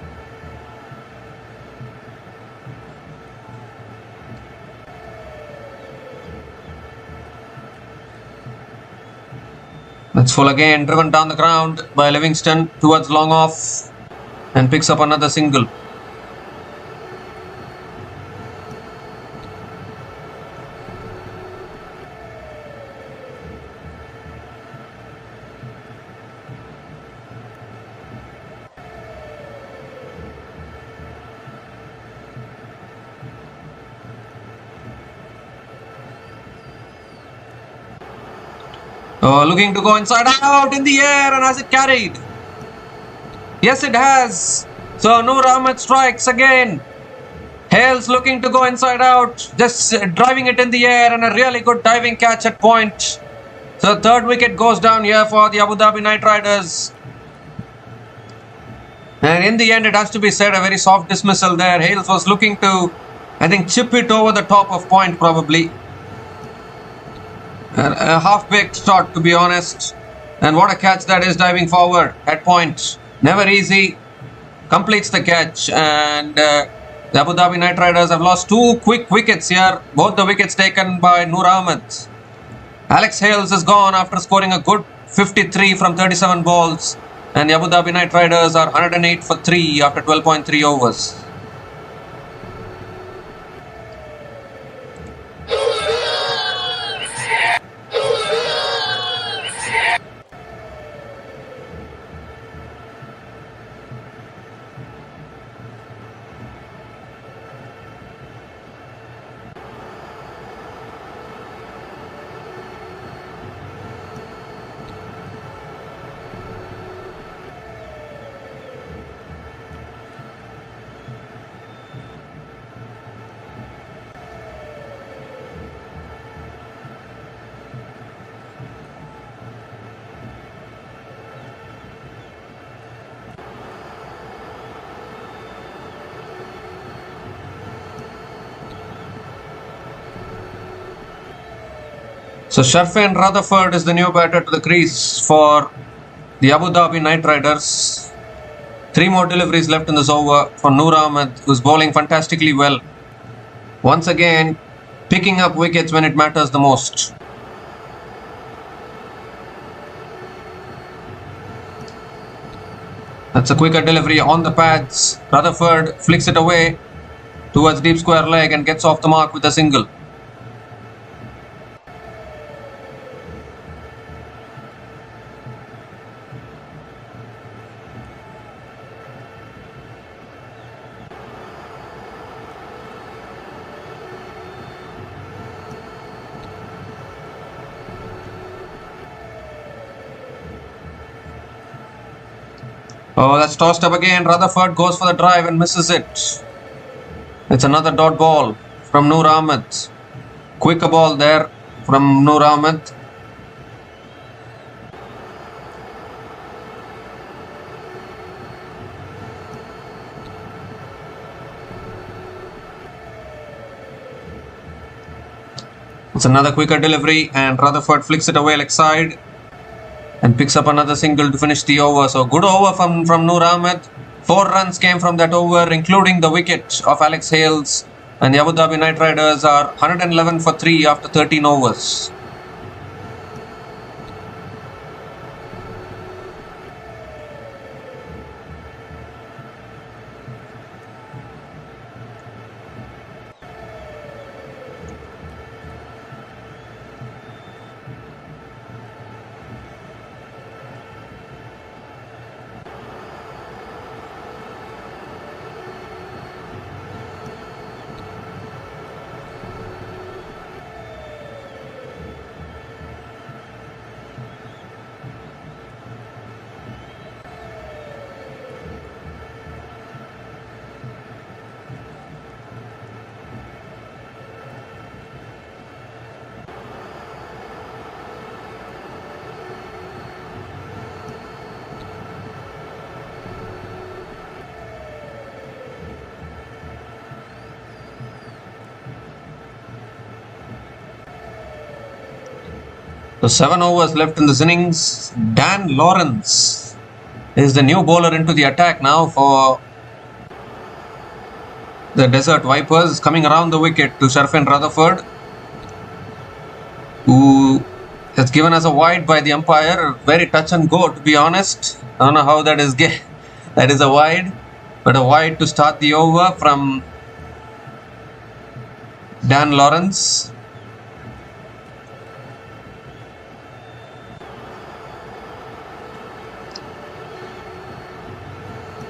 It's full again, driven down the ground by Livingston towards long off and picks up another single. Looking to go inside out in the air, and has it carried? Yes, it has. So Noor Ahmed strikes again. Hales looking to go inside out, just driving it in the air, and a really good diving catch at point. So the third wicket goes down here for the Abu Dhabi Knight Riders. And in the end, it has to be said, a very soft dismissal there. Hales was looking to, I think, chip it over the top of point probably. A half-baked shot, to be honest. And what a catch that is, diving forward at point. Never easy. Completes the catch. And the Abu Dhabi Knight Riders have lost 2 quick wickets here. Both the wickets taken by Noor Ahmed. Alex Hales is gone after scoring a good 53 from 37 balls. And the Abu Dhabi Knight Riders are 108 for 3 after 12.3 overs. So Sharfin Rutherford is the new batter to the crease for the Abu Dhabi Knight Riders. 3 more deliveries left in this over for Noor Ahmed, who's bowling fantastically well. Once again, picking up wickets when it matters the most. That's a quicker delivery on the pads. Rutherford flicks it away towards deep square leg and gets off the mark with a single. Oh, that's tossed up again. Rutherford goes for the drive and misses it. It's another dot ball from Noor Ahmed. Quicker ball there from Noor Ahmed. It's another quicker delivery and Rutherford flicks it away leg side and picks up another single to finish the over. So good over from Noor Ahmed. 4 runs came from that over, including the wicket of Alex Hales. And the Abu Dhabi Knight Riders are 111 for 3 after 13 overs. So 7 overs left in this innings. Dan Lawrence is the new bowler into the attack now for the Desert Vipers, coming around the wicket to Sharfin Rutherford, who It's given as a wide by the umpire. Very touch and go, to be honest. I don't know how that is. That is a wide, but a wide to start the over from Dan Lawrence.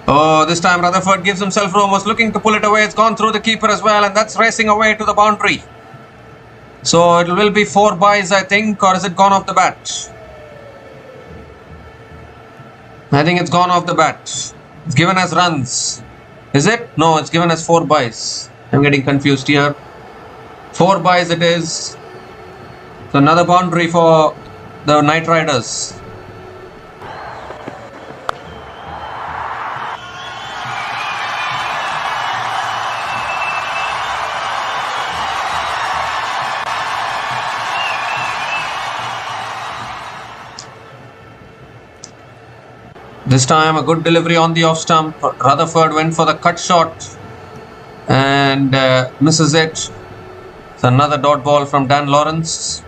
Oh, this time Rutherford gives himself room, was looking to pull it away. It's gone through the keeper as well, and that's racing away to the boundary. So it will be 4 byes, I think, or is it gone off the bat? I think it's gone off the bat. It's given as runs. Is it? No, it's given as 4 byes. I'm getting confused here. 4 byes it is. So another boundary for the Knight Riders. This time a good delivery on the off stump. Rutherford went for the cut shot and misses it. It's another dot ball from Dan Lawrence.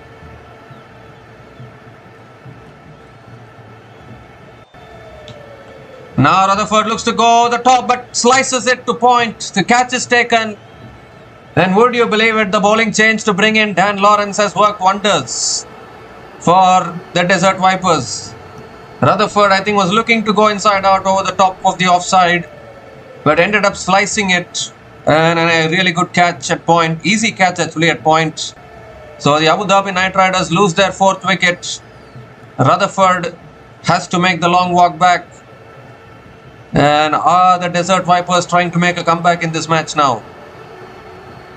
Now Rutherford looks to go the top but slices it to point. The catch is taken. And would you believe it, the bowling change to bring in Dan Lawrence has worked wonders for the Desert Vipers. Rutherford, I think, was looking to go inside out over the top of the offside, but ended up slicing it, and a really good catch at point. Easy catch actually at point. So the Abu Dhabi Knight Riders lose their 4th wicket. Rutherford has to make the long walk back, and are the Desert Vipers trying to make a comeback in this match now?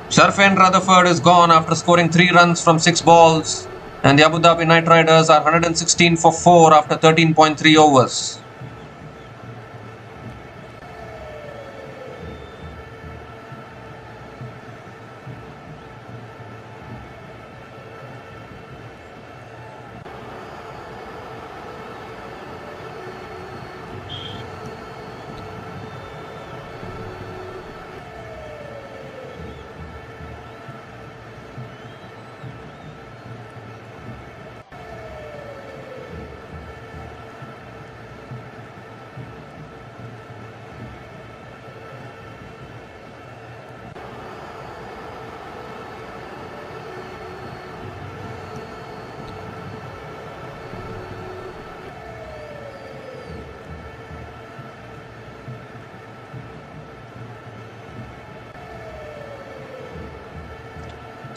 Sharfain Rutherford is gone after scoring 3 runs from 6 balls. And the Abu Dhabi Knight Riders are 116 for 4 after 13.3 overs.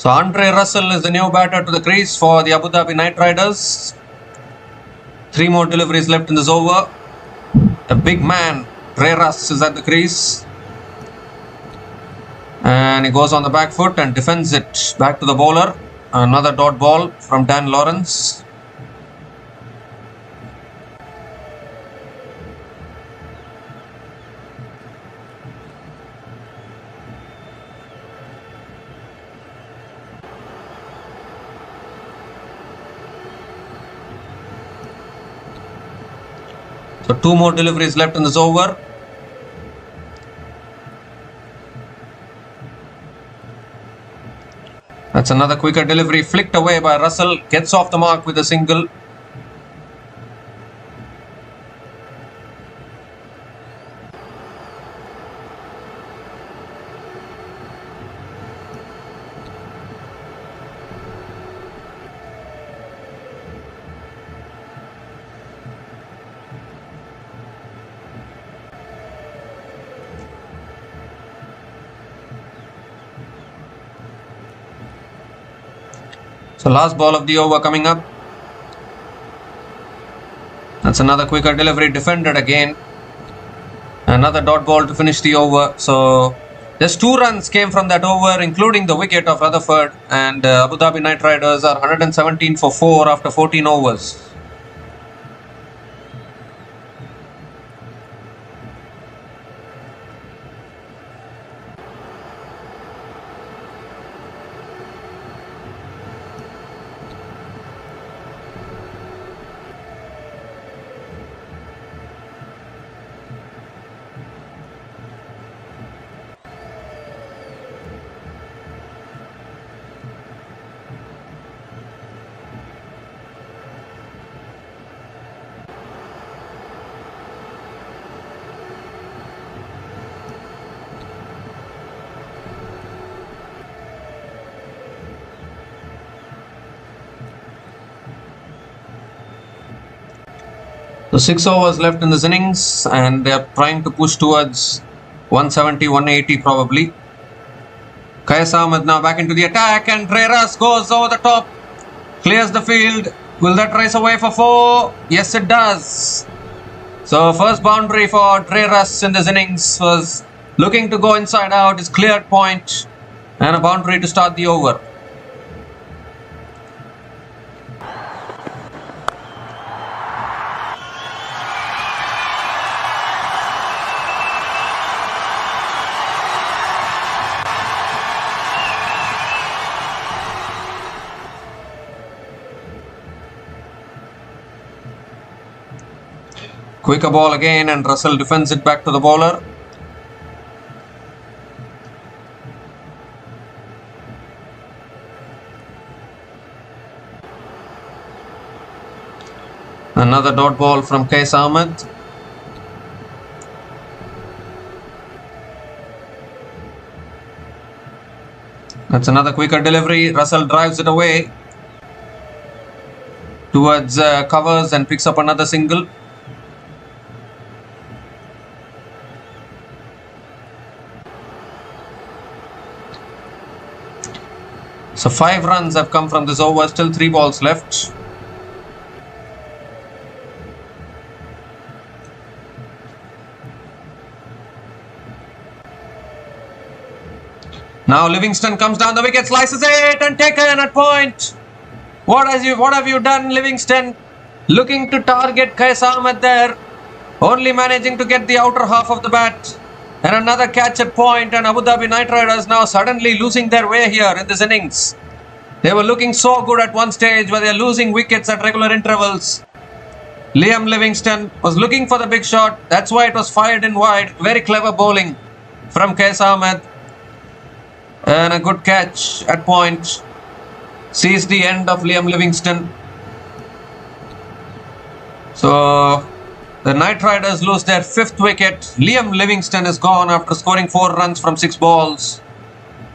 So Andre Russell is the new batter to the crease for the Abu Dhabi Knight Riders. 3 more deliveries left in this over. A big man, Ray Russ, is at the crease. And he goes on the back foot and defends it back to the bowler. Another dot ball from Dan Lawrence. So 2 more deliveries left in this over. That's another quicker delivery flicked away by Russell. Gets off the mark with a single. So last ball of the over coming up. That's another quicker delivery defended again. Another dot ball to finish the over. So just 2 runs came from that over, including the wicket of Rutherford. And Abu Dhabi Knight Riders are 117 for 4 after 14 overs. So 6 overs left in this innings, and they are trying to push towards 170, 180 probably. Qais Ahmed now back into the attack, and Dreras goes over the top, clears the field. Will that race away for 4? Yes, it does. So first boundary for Dreras in this innings was looking to go inside out, his cleared point, and a boundary to start the over. Quicker ball again, and Russell defends it back to the bowler. Another dot ball from Qais Ahmed. That's another quicker delivery. Russell drives it away towards covers and picks up another single. So 5 runs have come from this over, still 3 balls left. Now Livingston comes down the wicket, slices it and taken at point. What have you done, Livingston? Looking to target Qais Ahmed there, only managing to get the outer half of the bat. And another catch at point, and Abu Dhabi Knight Riders now suddenly losing their way here in this innings. They were looking so good at one stage, where they are losing wickets at regular intervals. Liam Livingstone was looking for the big shot. That's why it was fired in wide. Very clever bowling from Qais Ahmed. And a good catch at point. Sees the end of Liam Livingstone. So the Knight Riders lose their 5th wicket. Liam Livingstone is gone after scoring 4 runs from 6 balls.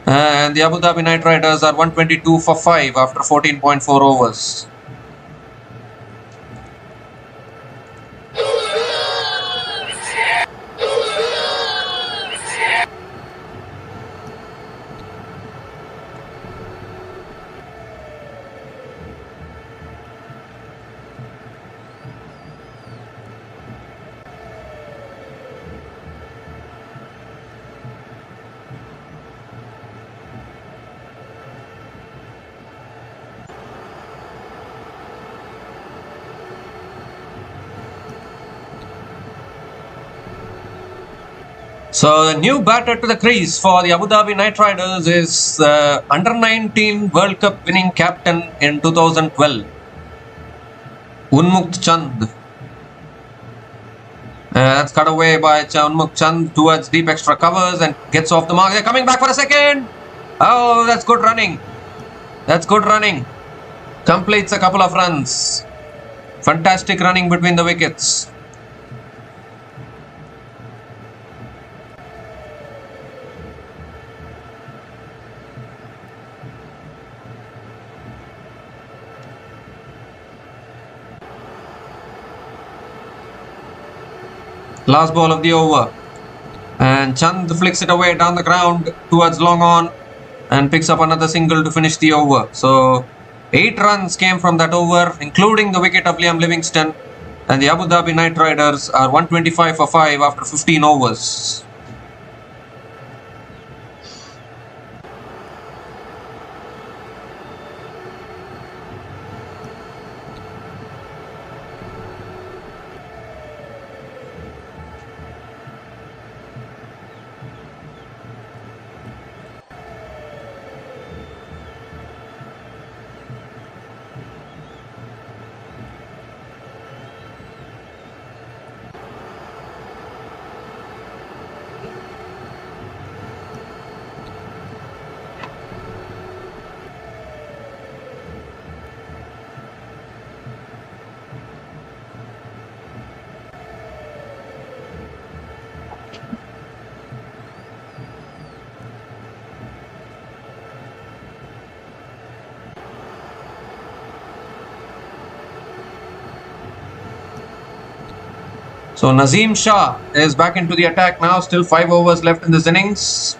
And the Abu Dhabi Knight Riders are 122 for 5 after 14.4 overs. So the new batter to the crease for the Abu Dhabi Knight Riders is under-19 World Cup winning captain in 2012, Unmukt Chand. That's cut away by Unmukt Chand towards deep extra covers and gets off the mark. They're coming back for a second. Oh, that's good running. That's good running. Completes a couple of runs. Fantastic running between the wickets. Last ball of the over, and Chand flicks it away down the ground towards long on and picks up another single to finish the over. So 8 runs came from that over, including the wicket of Liam Livingstone, and the Abu Dhabi Knight Riders are 125 for 5 after 15 overs. So Nazim Shah is back into the attack now. Still 5 overs left in this innings.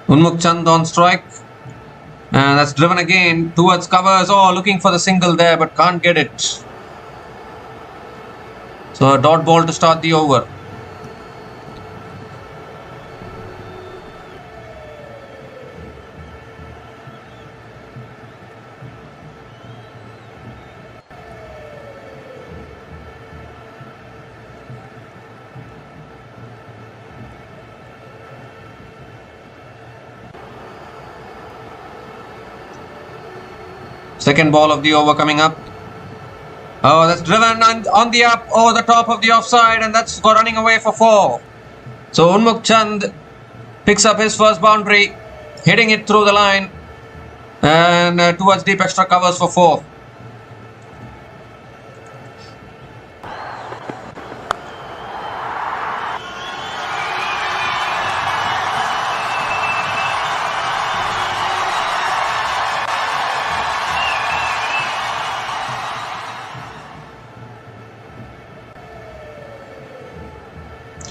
Unmukh Chand on strike. And that's driven again towards covers. Oh, looking for the single there, but can't get it. So a dot ball to start the over. Second ball of the over coming up. Oh, that's driven and on the up over the top of the offside, and that's running away for 4. So Unmukh Chand picks up his first boundary, hitting it through the line and towards deep extra covers for 4.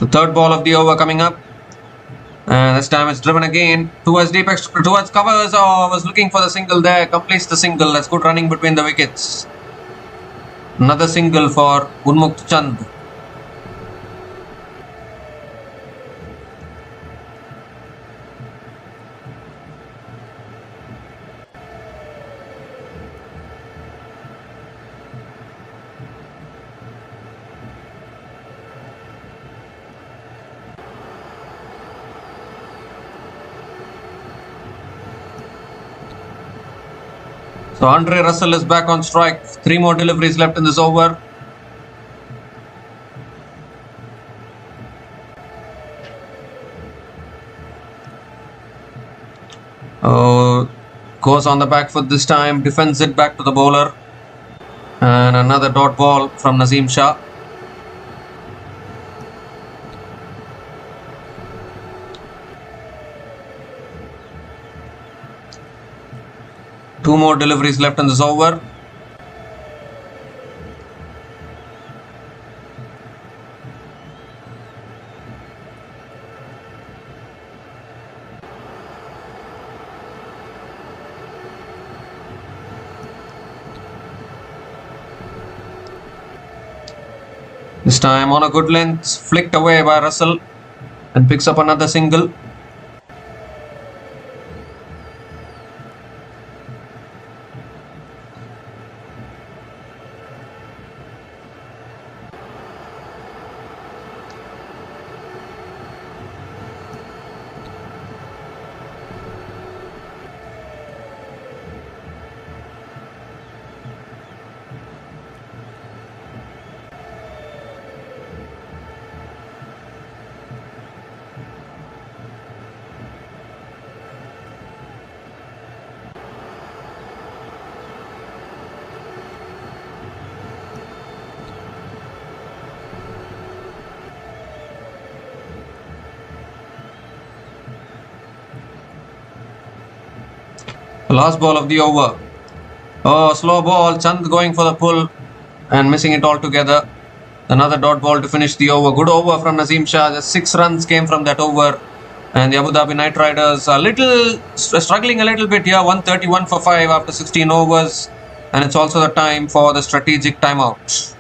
So third ball of the over coming up, and this time it's driven again towards deep extra, towards covers. Oh, I was looking for the single there, completes the single. That's good running between the wickets. Another single for Unmukh Chand. So Andre Russell is back on strike. 3 more deliveries left in this over. Goes on the back foot this time. Defends it back to the bowler. And another dot ball from Nazim Shah. Two more deliveries left in this over. This time on a good length, flicked away by Russell and picks up another single. The last ball of the over. Oh, slow ball. Chand going for the pull and missing it altogether. Another dot ball to finish the over. Good over from Nazim Shah. Just 6 runs came from that over. And the Abu Dhabi Knight Riders are struggling a little bit here. 131 for 5 after 16 overs. And it's also the time for the strategic timeout.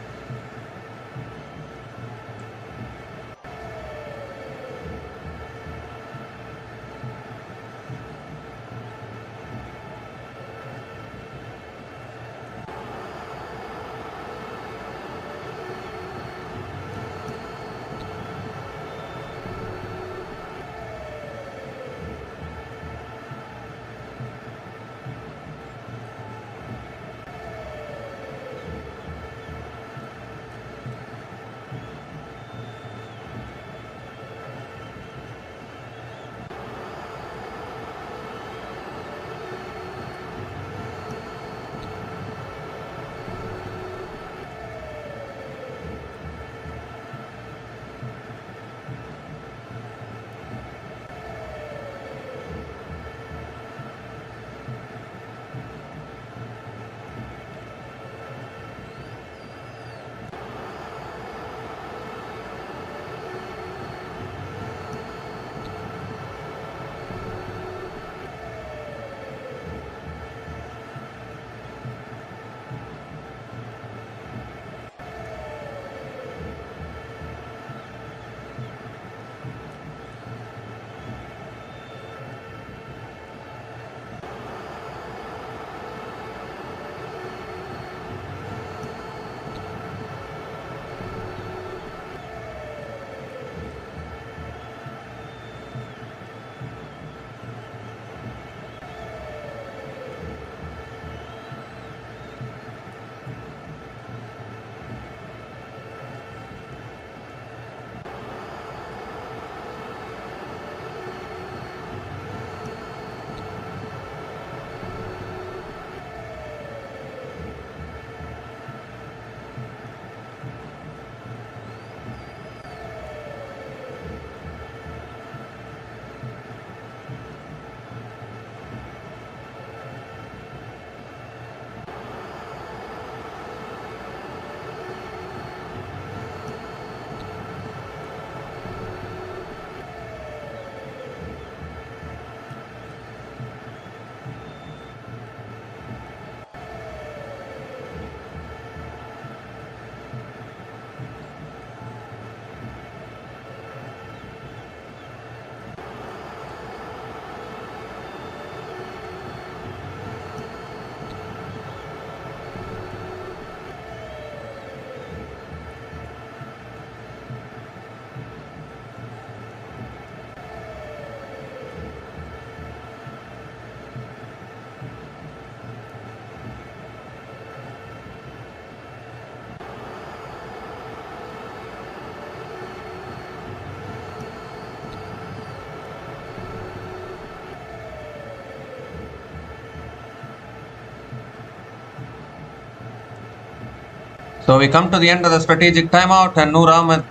So we come to the end of the strategic timeout, and Noor Ahmed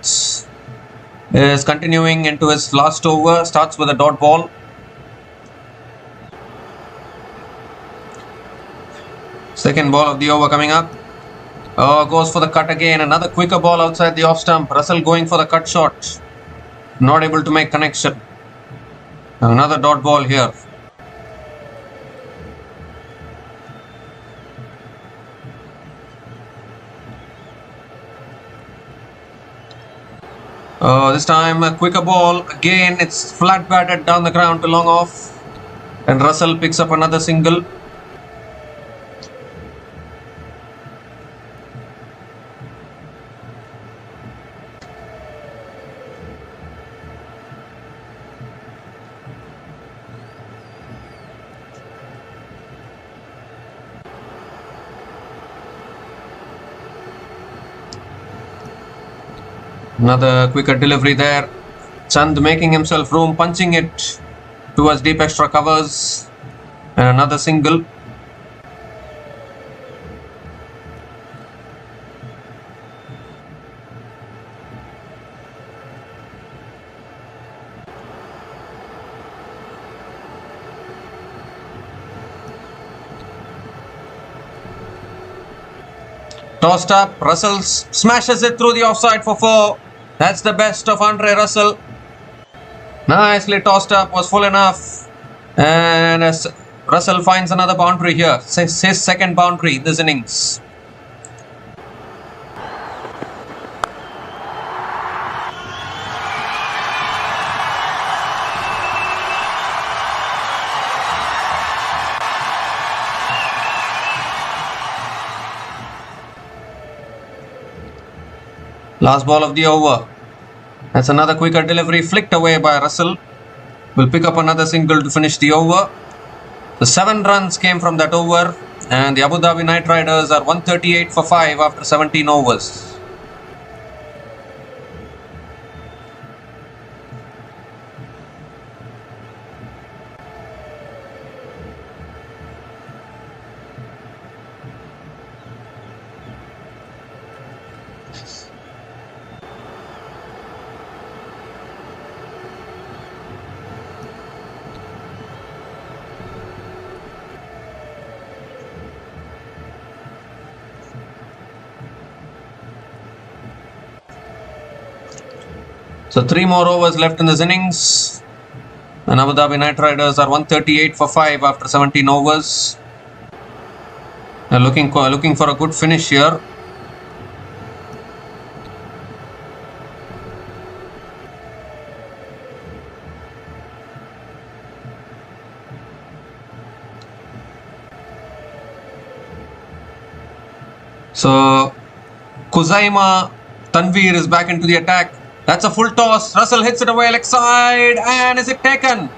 is continuing into his last over. Starts with a dot ball. Second ball of the over coming up. Oh, goes for the cut again. Another quicker ball outside the off stump. Russell going for the cut shot. Not able to make connection. Another dot ball here. This time a quicker ball. Again, it's flat batted down the ground to long off. And Russell picks up another single. Another quicker delivery there. Chand making himself room, punching it towards deep extra covers. And another single. Tossed up, Russell smashes it through the offside for 4. That's the best of Andre Russell. Nicely tossed up, was full enough. And as Russell finds another boundary here. His second boundary this innings. Last ball of the over. That's another quicker delivery flicked away by Russell. Will pick up another single to finish the over. The 7 runs came from that over, and the Abu Dhabi Knight Riders are 138 for 5 after 17 overs. So 3 more overs left in this innings, and Abu Dhabi Knight Riders are 138 for 5 after 17 overs. They're looking for a good finish here. So Khuzaima Tanveer is back into the attack. That's a full toss. Russell hits it away leg side, and is it taken?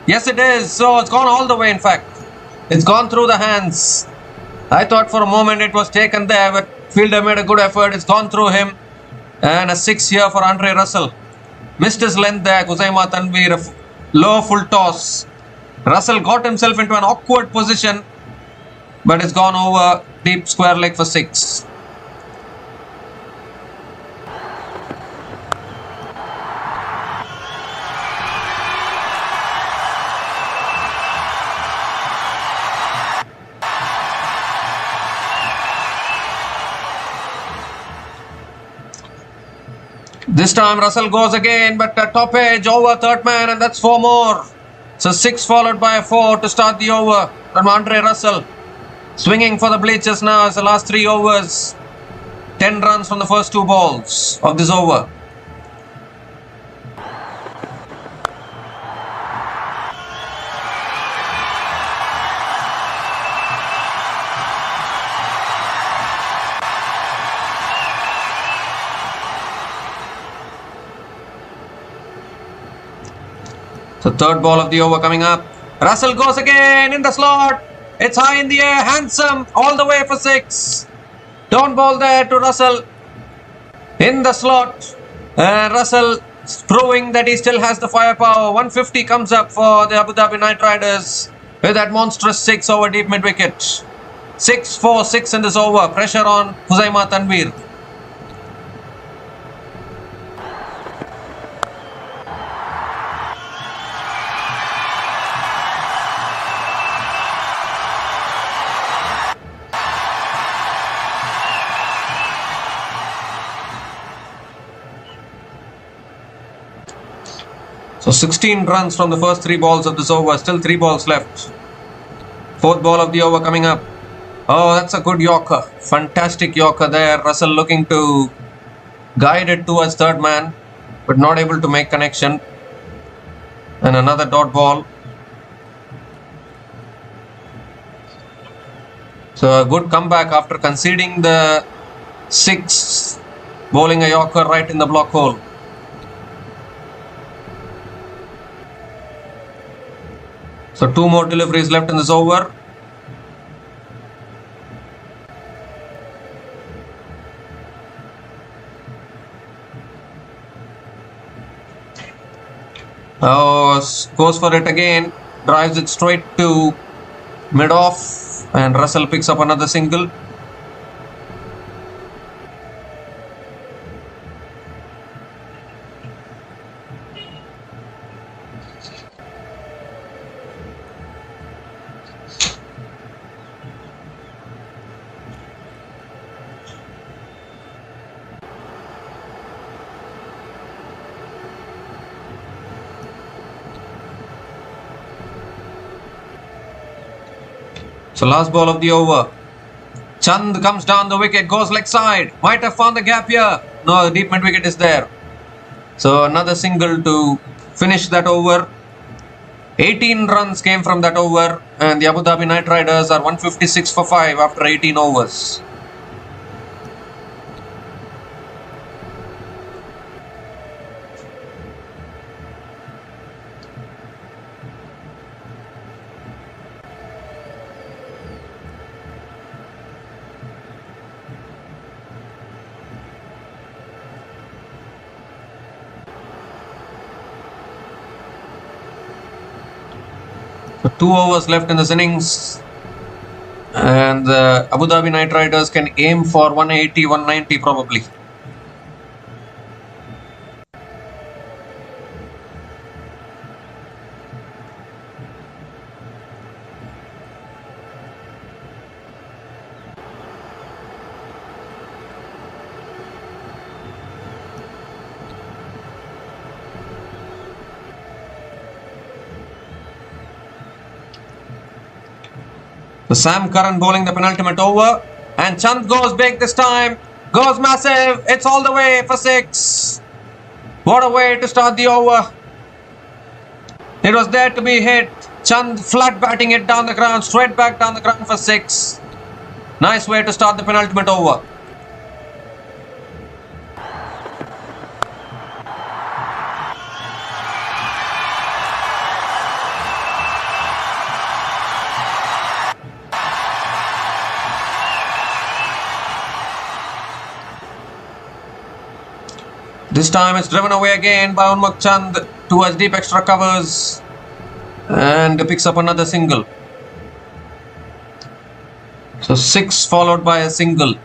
Yes, it is. So it's gone all the way. In fact, it's gone through the hands. I thought for a moment it was taken there, but fielder made a good effort. It's gone through him, and a 6 here for Andre Russell. Missed his length there. Khuzaima Tanveer, a low full toss. Russell got himself into an awkward position, but it's gone over deep square leg for 6. This time Russell goes again, but top edge over third man, and that's 4 more. So 6 followed by a 4 to start the over from Andre Russell. Swinging for the bleachers now as the last 3 overs. 10 runs from the first 2 balls of this over. The third ball of the over coming up. Russell goes again in the slot. It's high in the air, handsome, all the way for 6. Don't ball there to Russell. In the slot. Russell proving that he still has the firepower. 150 comes up for the Abu Dhabi Knight Riders with that monstrous 6 over deep mid wicket. 6-4-6 in this over. Pressure on Khuzaima Tanveer. So 16 runs from the first 3 balls of this over. Still 3 balls left. 4th ball of the over coming up. Oh, that's a good Yorker. Fantastic Yorker there. Russell looking to guide it towards third man, but not able to make connection. And another dot ball. So a good comeback after conceding the 6, bowling a Yorker right in the block hole. So 2 more deliveries left in this over. Oh, goes for it again, drives it straight to mid-off, and Russell picks up another single. So last ball of the over. Chand comes down the wicket, goes leg side. Might have found the gap here. No, the deep mid wicket is there. So another single to finish that over. 18 runs came from that over, and the Abu Dhabi Knight Riders are 156 for 5 after 18 overs. So 2 overs left in this innings, and the Abu Dhabi Knight Riders can aim for 180, 190 probably. So Sam Curran bowling the penultimate over, and Chand goes big this time, goes massive, it's all the way for 6. What a way to start the over. It was there to be hit. Chand flat batting it down the ground, straight back down the ground for 6. Nice way to start the penultimate over. This time it's driven away again by Unmukt Chand towards deep extra covers, and picks up another single. So 6 followed by a single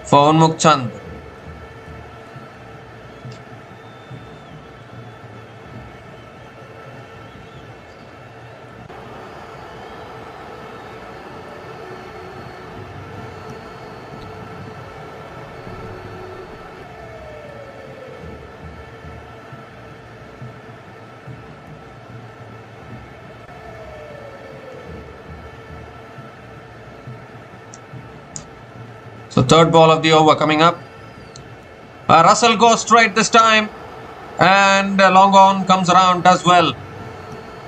for Unmukt Chand. So 3rd ball of the over coming up. Russell goes straight this time, and long on comes around, does well.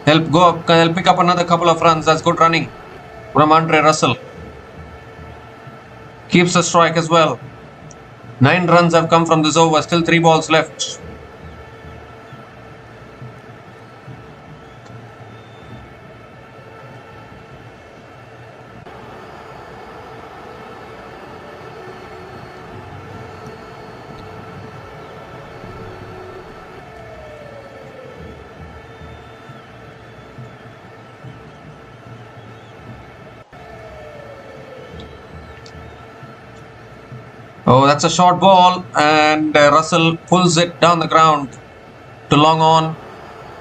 He'll pick up another couple of runs. That's good running from Andre Russell. Keeps the strike as well. 9 runs have come from this over. Still 3 balls left. Oh, that's a short ball, and Russell pulls it down the ground to long on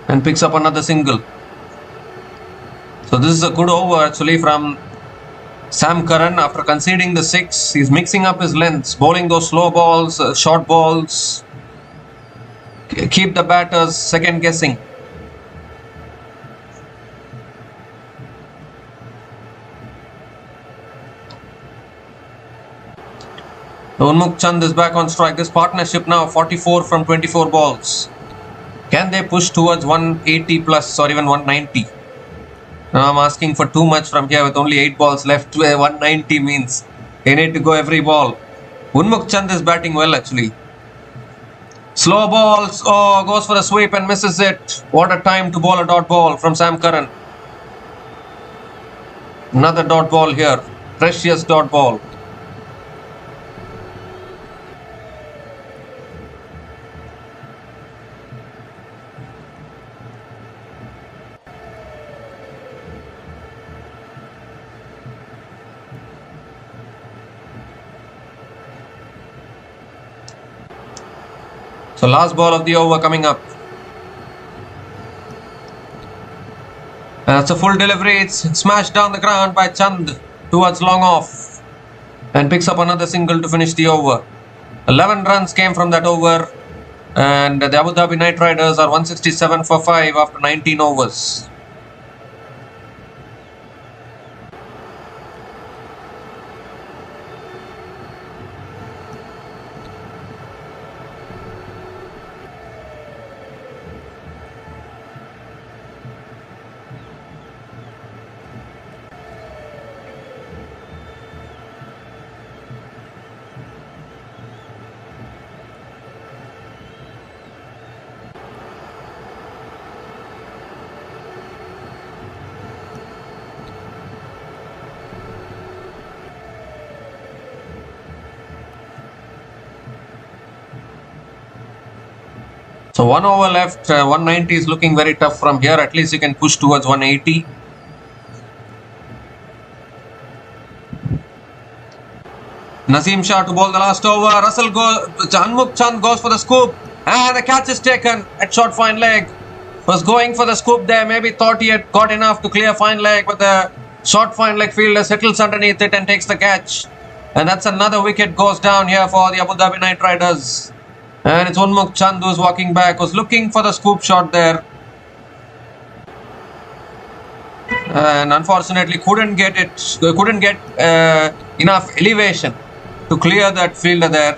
and picks up another single. So this is a good over actually from Sam Curran. After conceding the 6, he's mixing up his lengths, bowling those slow balls, short balls, keep the batters second guessing. Unmukt Chand is back on strike. This partnership now 44 from 24 balls. Can they push towards 180 plus or even 190? Now I'm asking for too much from here with only 8 balls left. Where 190 means they need to go every ball. Unmukt Chand is batting well actually. Slow balls. Oh, goes for the sweep and misses it. What a time to bowl a dot ball from Sam Curran. Another dot ball here. Precious dot ball. So last ball of the over coming up. That's a full delivery. It's smashed down the ground by Chand towards long off. And picks up another single to finish the over. 11 runs came from that over. And the Abu Dhabi Knight Riders are 167 for 5 after 19 overs. So 1 over left, 190 is looking very tough from here. At least you can push towards 180. Naseem Shah to bowl the last over. Unmukt Chand goes for the scoop. And the catch is taken at short fine leg. Was going for the scoop there. Maybe thought he had got enough to clear fine leg. But the short fine leg fielder settles underneath it and takes the catch. And that's another wicket goes down here for the Abu Dhabi Knight Riders. And it's Unmukt Chand who's walking back. Was looking for the scoop shot there. And unfortunately couldn't get enough elevation to clear that fielder there.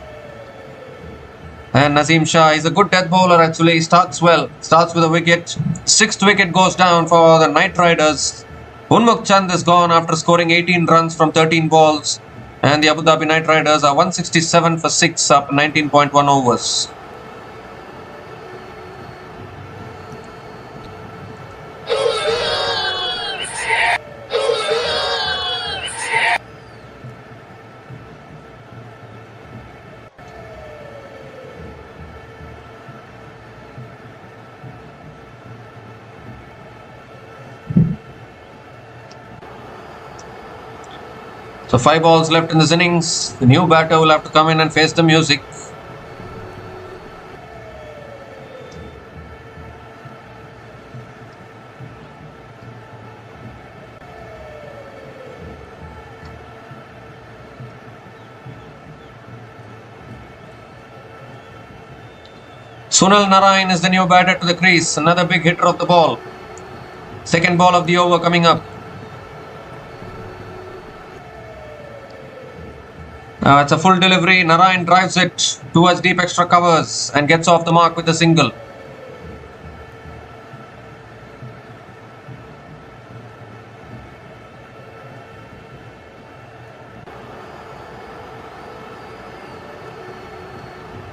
And Naseem Shah is a good death bowler actually. He starts well. Starts with a wicket. 6th wicket goes down for the Knight Riders. Unmukt Chand is gone after scoring 18 runs from 13 balls. And the Abu Dhabi Knight Riders are 167 for 6 after 19.1 overs. So 5 balls left in this innings. The new batter will have to come in and face the music. Sunil Narine is the new batter to the crease. Another big hitter of the ball. Second ball of the over coming up. It's a full delivery. Narine drives it towards deep extra covers and gets off the mark with a single.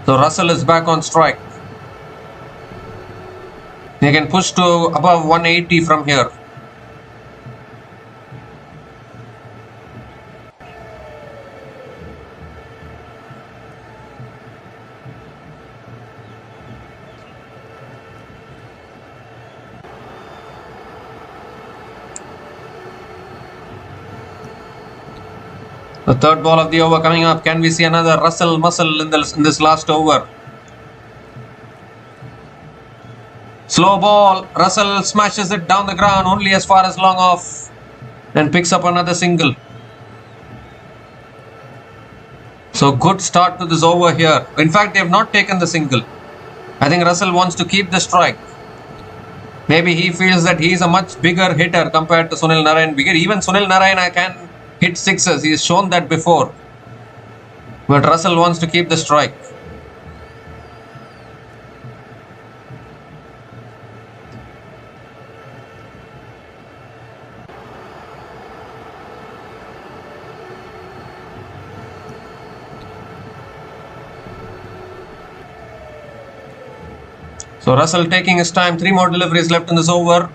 So Russell is back on strike. They can push to above 180 from here. The third ball of the over coming up. Can we see another Russell muscle in this last over? Slow ball. Russell smashes it down the ground only as far as long off and picks up another single. So good start to this over here. In fact, they have not taken the single. I think Russell wants to keep the strike. Maybe he feels that he is a much bigger hitter compared to Sunil Narayan. Even Sunil Narayan can hit sixes. He has shown that before. But Russell wants to keep the strike. So Russell taking his time. 3 more deliveries left in this over.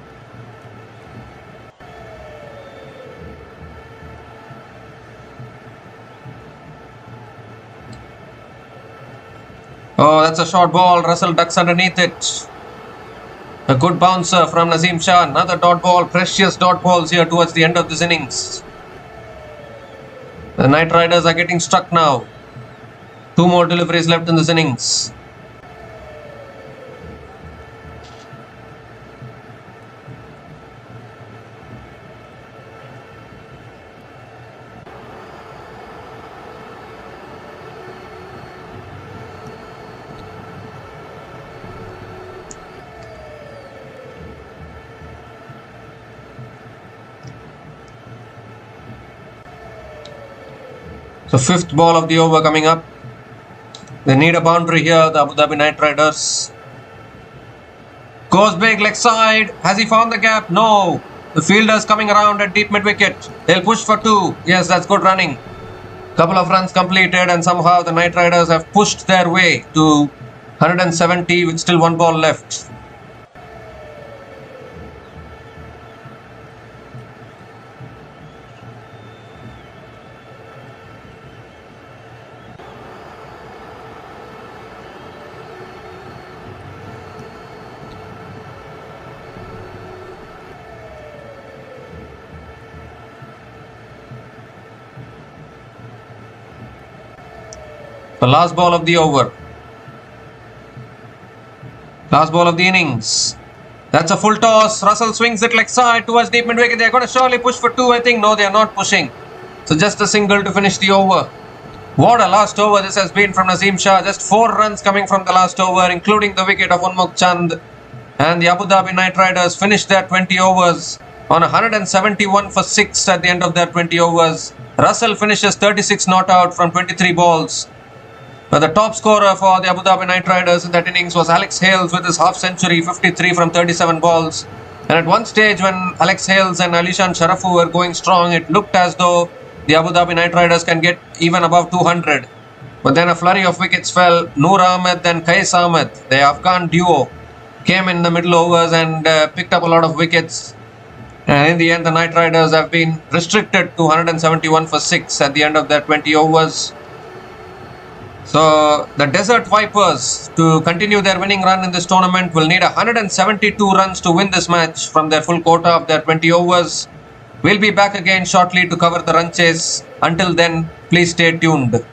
Oh, that's a short ball. Russell ducks underneath it. A good bouncer from Nazim Shah. Another dot ball. Precious dot balls here towards the end of this innings. The Knight Riders are getting struck now. 2 more deliveries left in this innings. So 5th ball of the over coming up. They need a boundary here, the Abu Dhabi Knight Riders. Goes big, leg side. Has he found the gap? No. The fielder's coming around at deep mid-wicket. They'll push for 2. Yes, that's good running. Couple of runs completed and somehow the Knight Riders have pushed their way to 170 with still 1 ball left. The last ball of the over. Last ball of the innings. That's a full toss. Russell swings it leg side towards deep mid-wicket. They're going to surely push for 2, I think. No, they're not pushing. So just a single to finish the over. What a last over this has been from Nazim Shah. Just 4 runs coming from the last over, including the wicket of Unmukt Chand. And the Abu Dhabi Knight Riders finished their 20 overs on 171 for 6 at the end of their 20 overs. Russell finishes 36 not out from 23 balls. But the top scorer for the Abu Dhabi Knight Riders in that innings was Alex Hales with his half century, 53 from 37 balls. And at one stage when Alex Hales and Alishan Sharafu were going strong, it looked as though the Abu Dhabi Knight Riders can get even above 200. But then a flurry of wickets fell. Noor Ahmed and Qais Ahmed, the Afghan duo, came in the middle overs and picked up a lot of wickets. And in the end, the Knight Riders have been restricted to 171 for 6 at the end of their 20 overs. So the Desert Vipers, to continue their winning run in this tournament, will need 172 runs to win this match from their full quota of their 20 overs. We'll be back again shortly to cover the run chase. Until then, please stay tuned.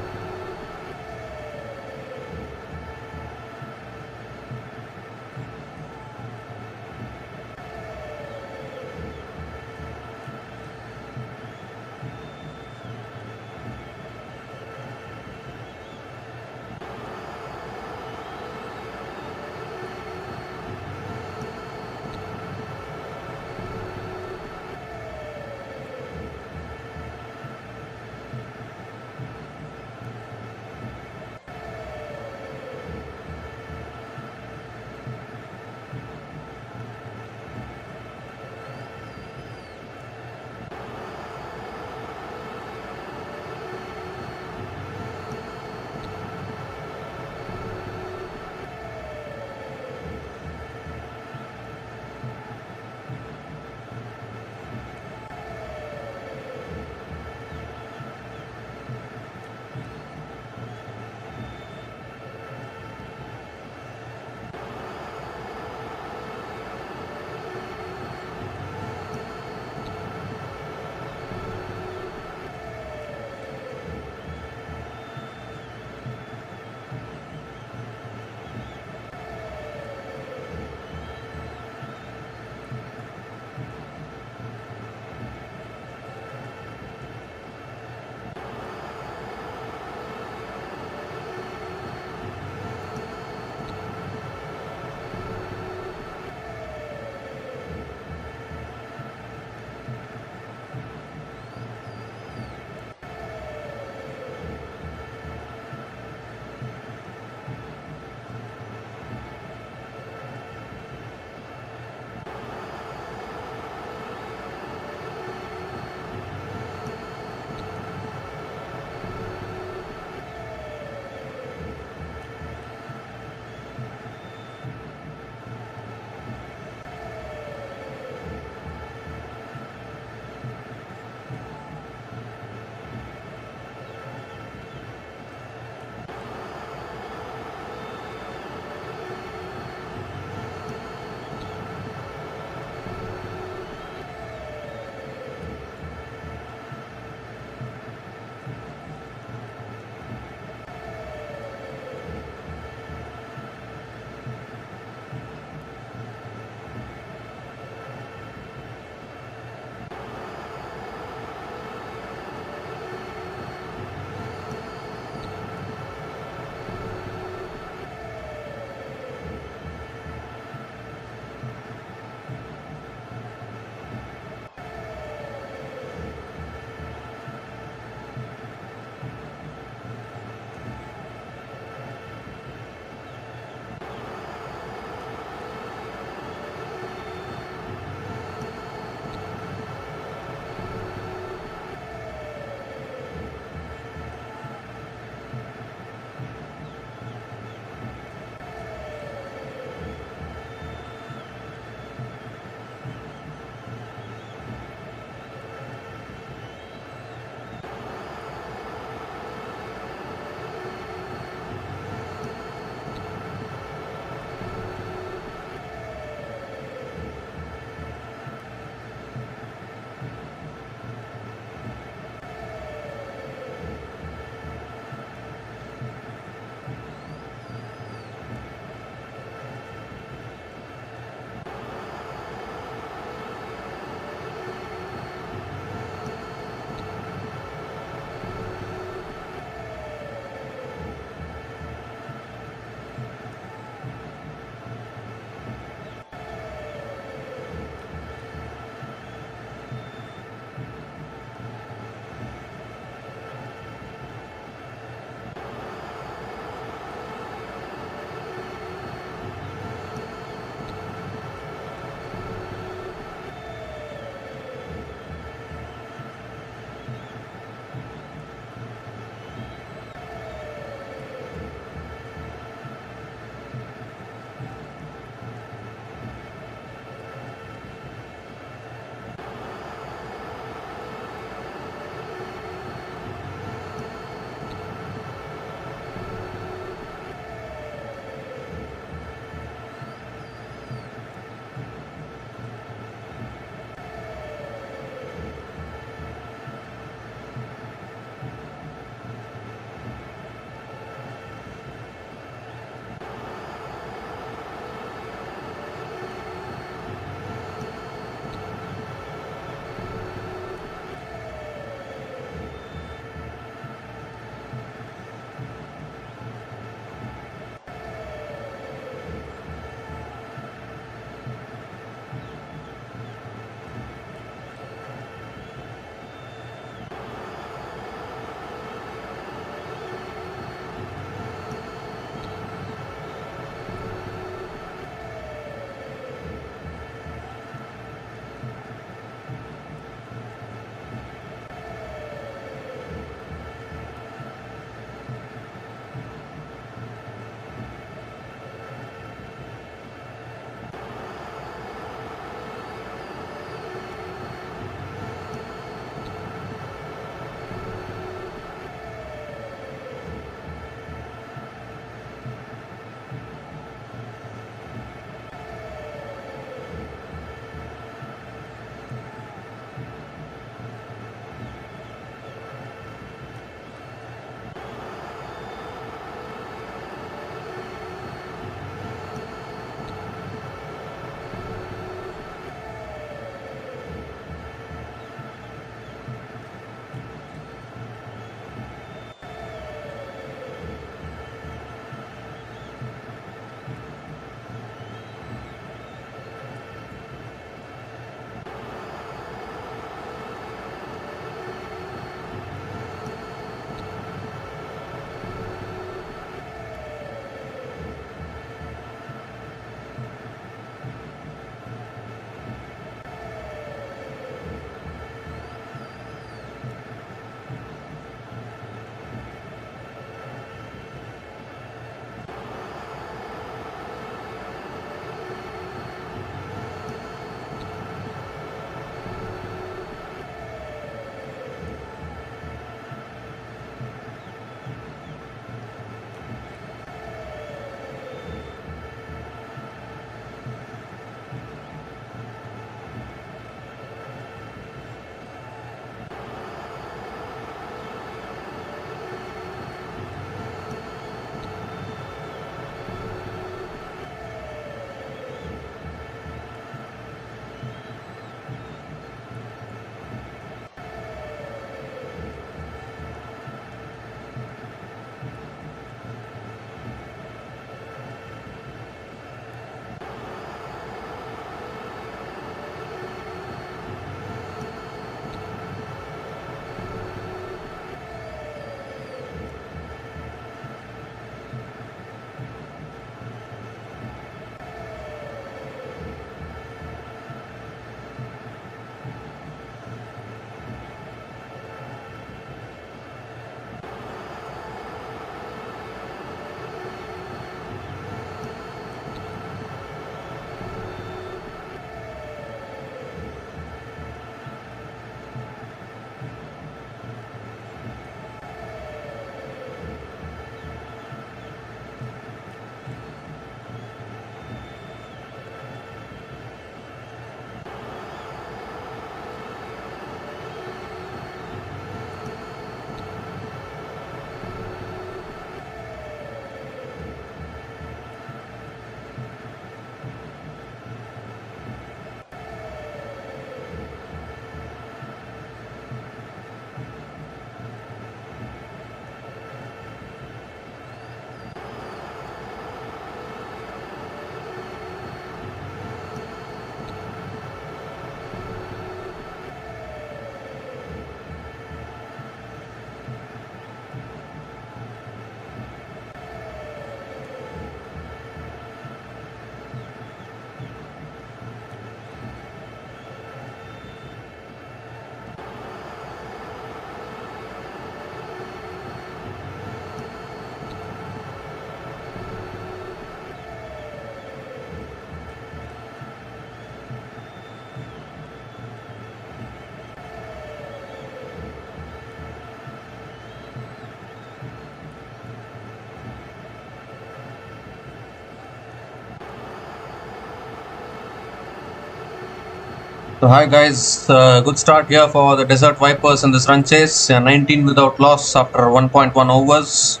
So hi guys, good start here for the Desert Vipers in this run chase. 19 without loss after 1.1 overs.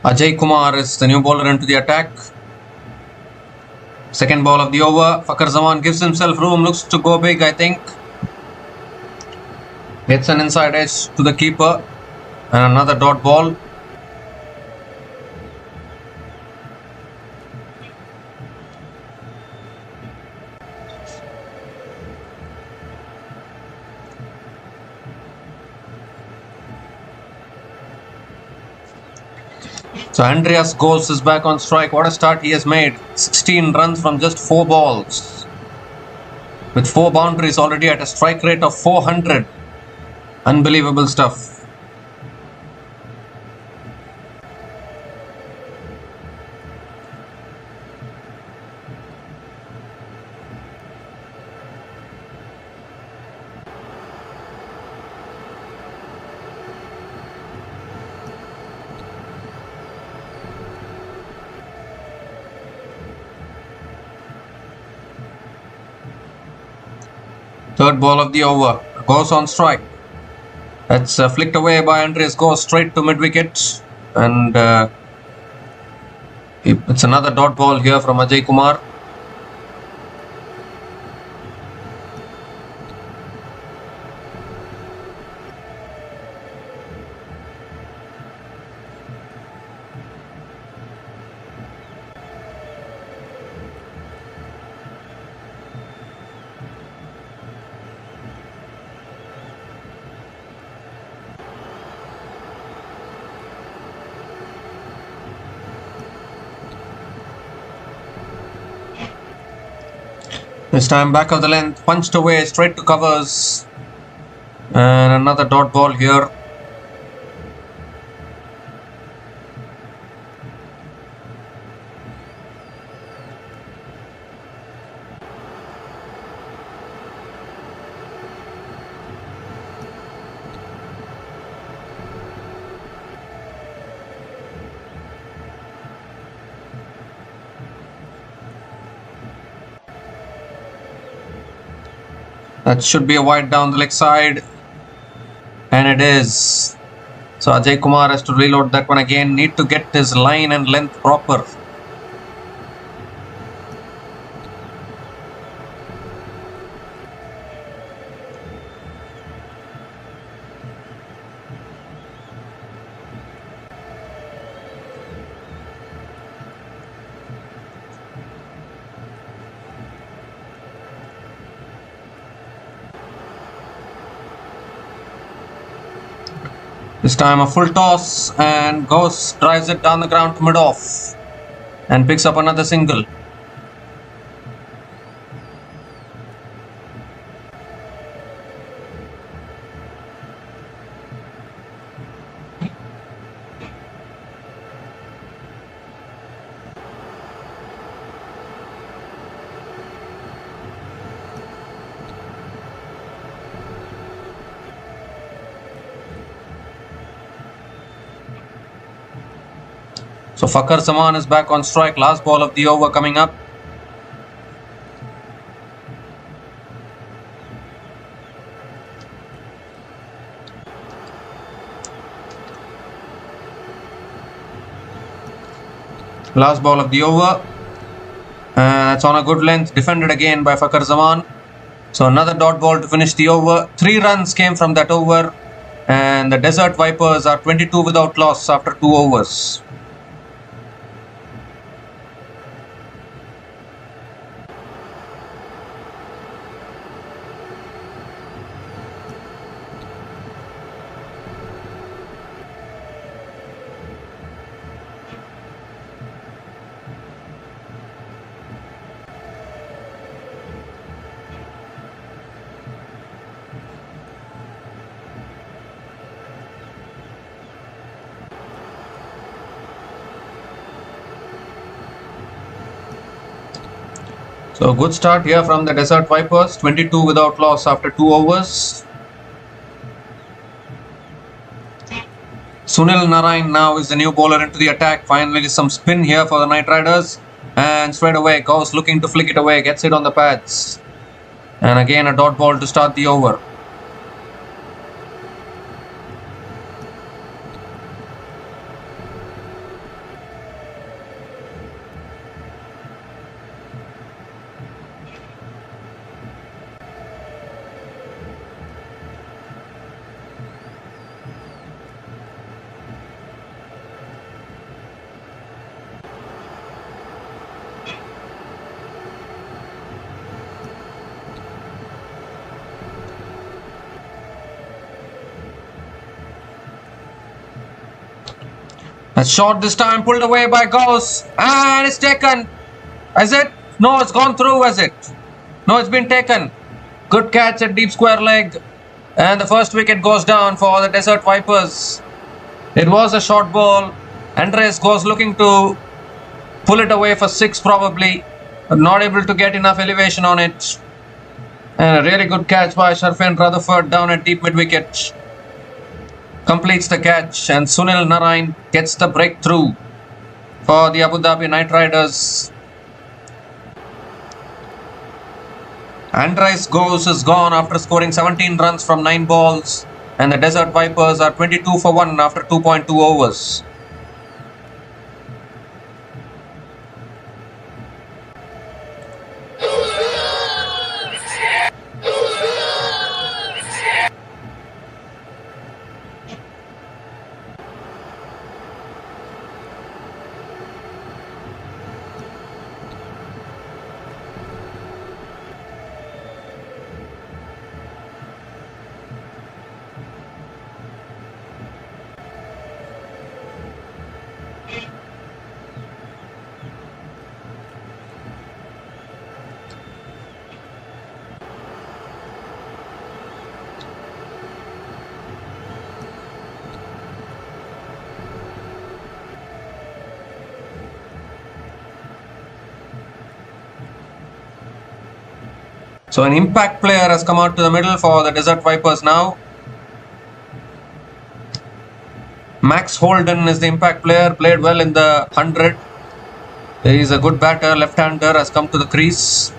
Ajay Kumar is the new bowler into the attack. Second ball of the over. Fakhar Zaman gives himself room, looks to go big, I think. Gets an inside edge to the keeper and another dot ball. So Andreas Goals is back on strike. What a start he has made. 16 runs from just 4 balls. With 4 boundaries already at a strike rate of 400. Unbelievable stuff. Third ball of the over. Goes on strike. That's flicked away by Andreas. Goes straight to mid-wicket. And it's another dot ball here from Ajay Kumar. This time back of the length, punched away straight to covers. And another dot ball here. That should be a wide down the leg side. And it is. So Ajay Kumar has to reload that one again. Need to get his line and length proper. This time a full toss and goes, drives it down the ground to mid-off and picks up another single. So Fakhar Zaman is back on strike. Last ball of the over coming up. Last ball of the over. It's on a good length. Defended again by Fakhar Zaman. So another dot ball to finish the over. 3 runs came from that over. And the Desert Vipers are 22 without loss after 2 overs. So good start here from the Desert Vipers, 22 without loss after 2 overs. Sunil Narayan now is the new bowler into the attack. Finally some spin here for the Knight Riders. And straight away, Gauss looking to flick it away, gets it on the pads. And again a dot ball to start the over. A shot this time pulled away by Gauss, and it's taken. Is it? No, it's gone through, has it? No, it's been taken. Good catch at deep square leg, and the first wicket goes down for the Desert Vipers. It was a short ball. Andres goes looking to pull it away for 6 probably, but not able to get enough elevation on it. And a really good catch by Sharfin Rutherford down at deep mid wicket. Completes the catch, and Sunil Narayan gets the breakthrough for the Abu Dhabi Knight Riders. Andres Ghosh is gone after scoring 17 runs from 9 balls, and the Desert Vipers are 22 for 1 after 2.2 overs. So an impact player has come out to the middle for the Desert Vipers now. Max Holden is the impact player, played well in the 100. He is a good batter, left-hander, has come to the crease.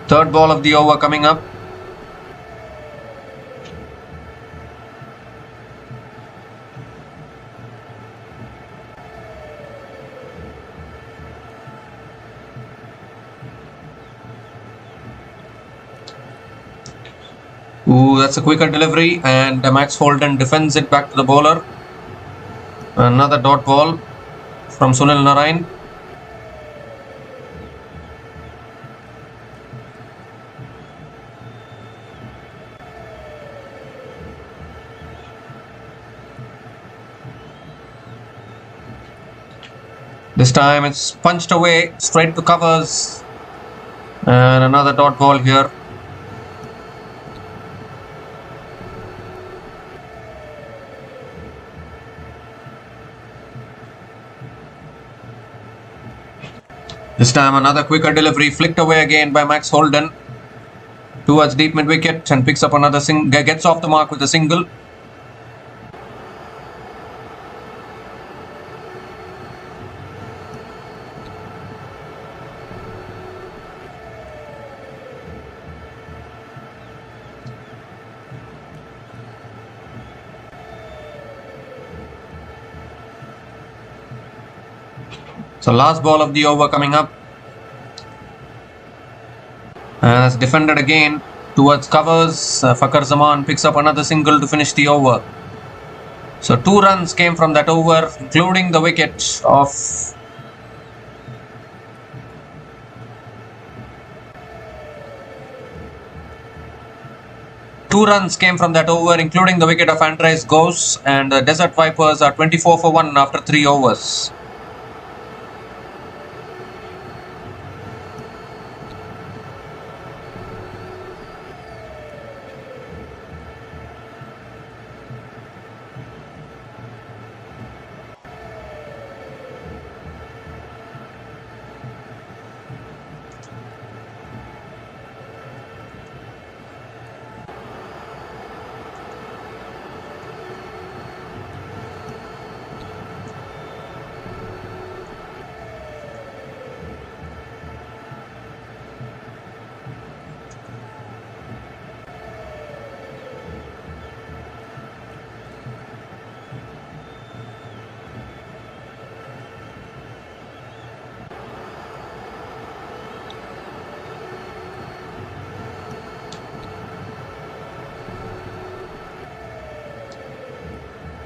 Third ball of the over coming up. Ooh, that's a quicker delivery, and Max Holden defends it back to the bowler. Another dot ball from Sunil Narayan. This time it's punched away straight to covers, and another dot ball here. This time another quicker delivery, flicked away again by Max Holden towards deep mid wicket, and picks up another gets off the mark with a single. So last ball of the over coming up, and it's defended again towards covers. Fakhar Zaman picks up another single to finish the over. So 2 runs came from that over, including the wicket of Andres Ghosh, and the Desert Vipers are 24 for 1 after 3 overs.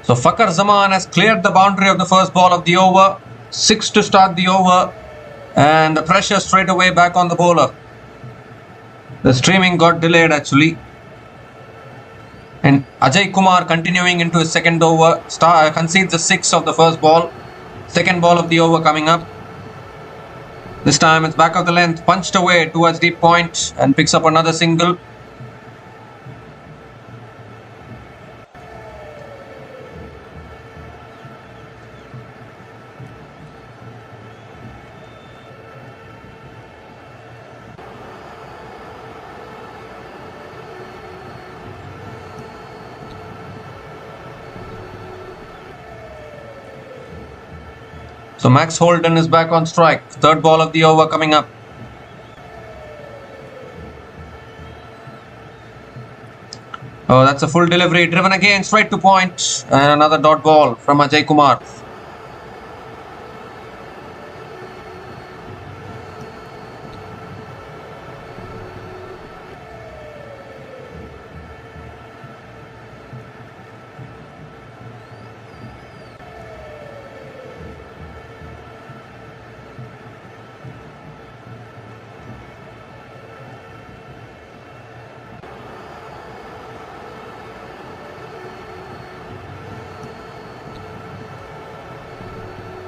So Fakhar Zaman has cleared the boundary of the first ball of the over. 6 to start the over. And the pressure straight away back on the bowler. The streaming got delayed actually. And Ajay Kumar continuing into his second over. Concedes the 6 of the first ball. Second ball of the over coming up. This time it's back of the length, punched away towards deep point and picks up another single. So Max Holden is back on strike. Third ball of the over coming up. Oh, that's a full delivery. Driven again, straight to point. And another dot ball from Ajay Kumar.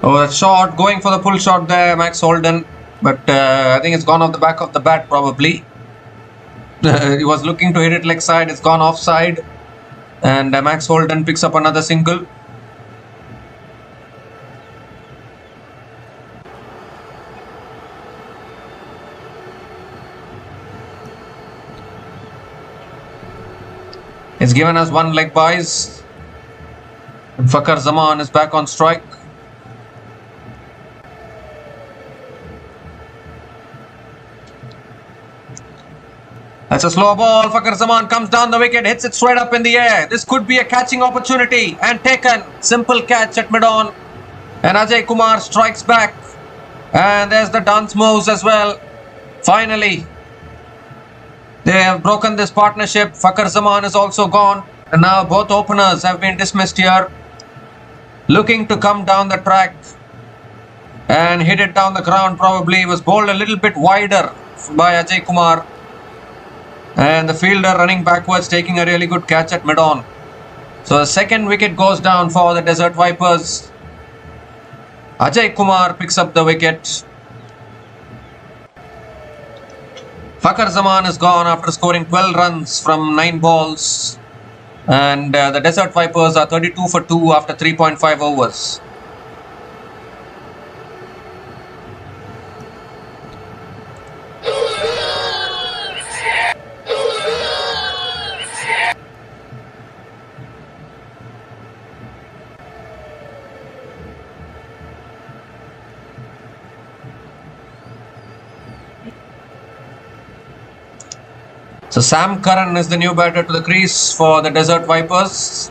Oh, that shot, going for the pull shot there, Max Holden. But I think it's gone off the back of the bat probably. He was looking to hit it leg side, it's gone offside. And Max Holden picks up another single. It's given us one leg buys. And Fakhar Zaman is back on strike. That's a slow ball. Fakhar Zaman comes down the wicket, hits it straight up in the air. This could be a catching opportunity and taken. Simple catch at mid-on. And Ajay Kumar strikes back. And there's the dance moves as well. Finally, they have broken this partnership. Fakhar Zaman is also gone. And now both openers have been dismissed here. Looking to come down the track and hit it down the ground probably. It was bowled a little bit wider by Ajay Kumar. And the fielder running backwards, taking a really good catch at mid-on. So the second wicket goes down for the Desert Vipers. Ajay Kumar picks up the wicket. Fakhar Zaman is gone after scoring 12 runs from 9 balls. And the Desert Vipers are 32 for 2 after 3.5 overs. So Sam Curran is the new batter to the crease for the Desert Vipers.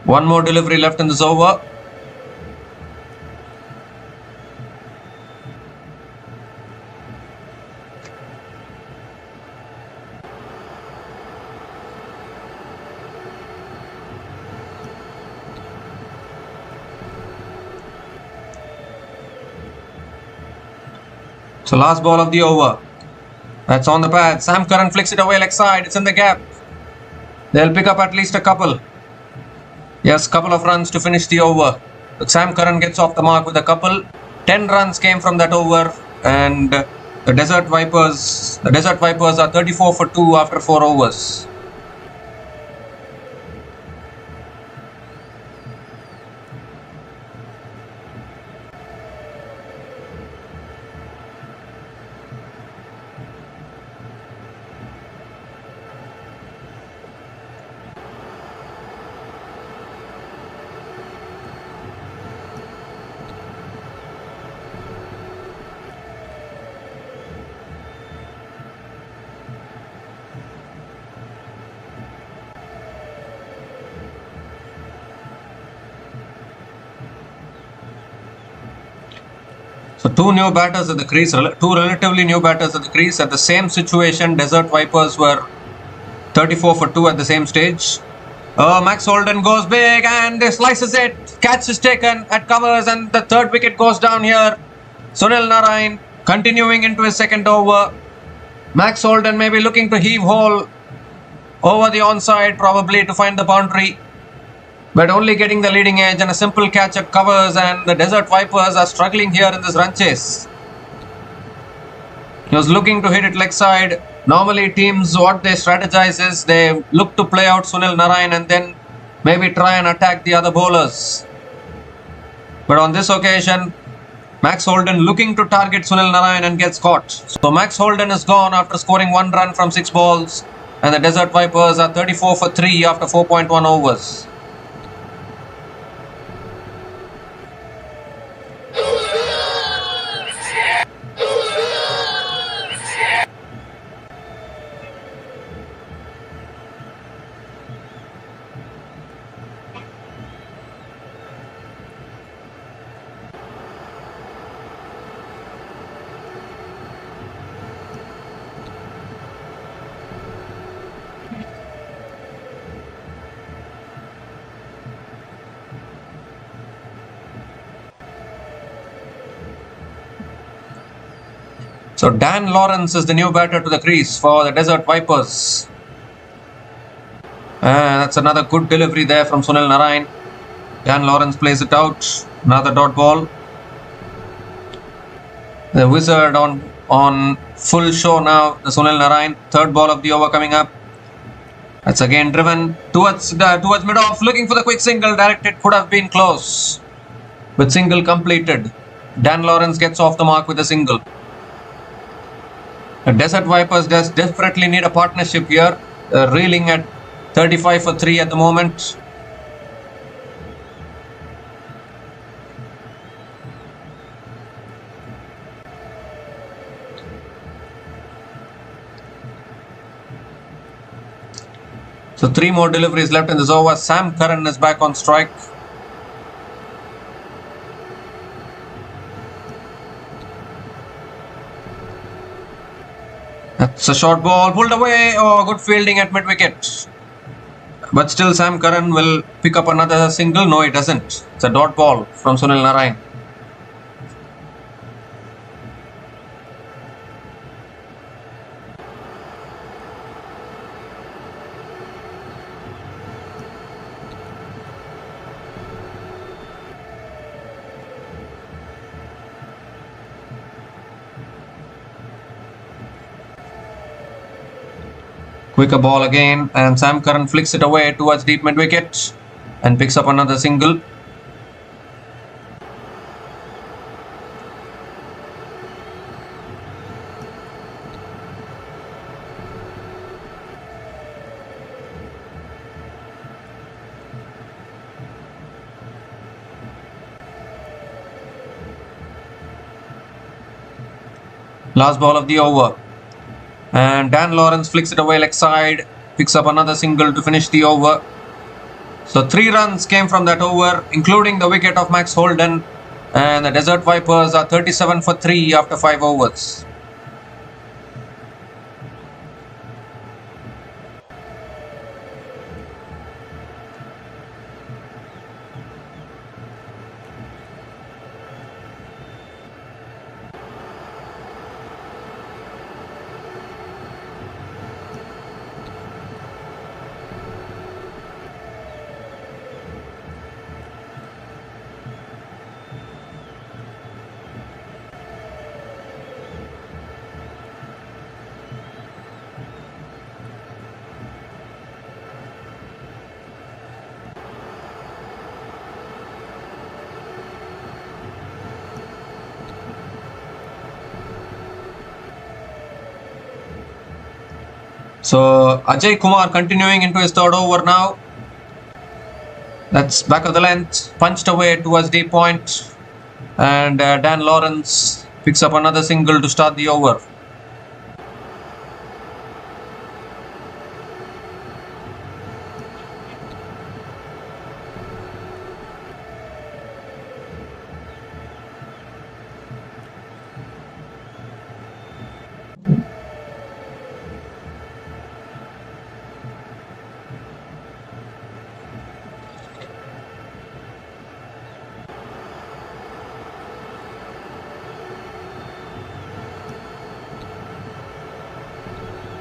One more delivery left in this over. So last ball of the over. That's on the pad. Sam Curran flicks it away leg side. It's in the gap. They'll pick up at least a couple. Yes, couple of runs to finish the over. But Sam Curran gets off the mark with a couple. 10 runs came from that over. And the Desert Vipers are 34 for 2 after 4 overs. So two new batters at the crease, two relatively new batters at the crease. At the same situation, Desert Vipers were 34 for 2 at the same stage. Max Holden goes big and slices it. Catch is taken at covers and the third wicket goes down here. Sunil Narine continuing into his second over. Max Holden may be looking to heave hole over the onside probably to find the boundary, but only getting the leading edge and a simple catch at covers, and the Desert Vipers are struggling here in this run chase. He was looking to hit it leg side. Normally teams, what they strategize is they look to play out Sunil Narine and then maybe try and attack the other bowlers. But on this occasion, Max Holden looking to target Sunil Narine and gets caught. So Max Holden is gone after scoring 1 run from 6 balls, and the Desert Vipers are 34 for 3 after 4.1 overs. So Dan Lawrence is the new batter to the crease for the Desert Vipers. And that's another good delivery there from Sunil Narine. Dan Lawrence plays it out. Another dot ball. The Wizard on full show now. The Sunil Narine. Third ball of the over coming up. That's again driven towards mid-off. Looking for the quick single. Directed, could have been close. With single completed. Dan Lawrence gets off the mark with a single. The Desert Vipers desperately need a partnership here. Reeling at 35 for 3 at the moment. So 3 more deliveries left in this over. Sam Curran is back on strike. That's a short ball, pulled away. Oh, good fielding at mid-wicket. But still Sam Curran will pick up another single. No, he doesn't. It's a dot ball from Sunil Narine. Quicker ball again, and Sam Curran flicks it away towards deep mid-wicket and picks up another single. Last ball of the over. And Dan Lawrence flicks it away leg side, picks up another single to finish the over. So 3 runs came from that over, including the wicket of Max Holden. And the Desert Vipers are 37 for 3 after 5 overs. So Ajay Kumar continuing into his third over now. That's back of the length, punched away towards deep point, and Dan Lawrence picks up another single to start the over.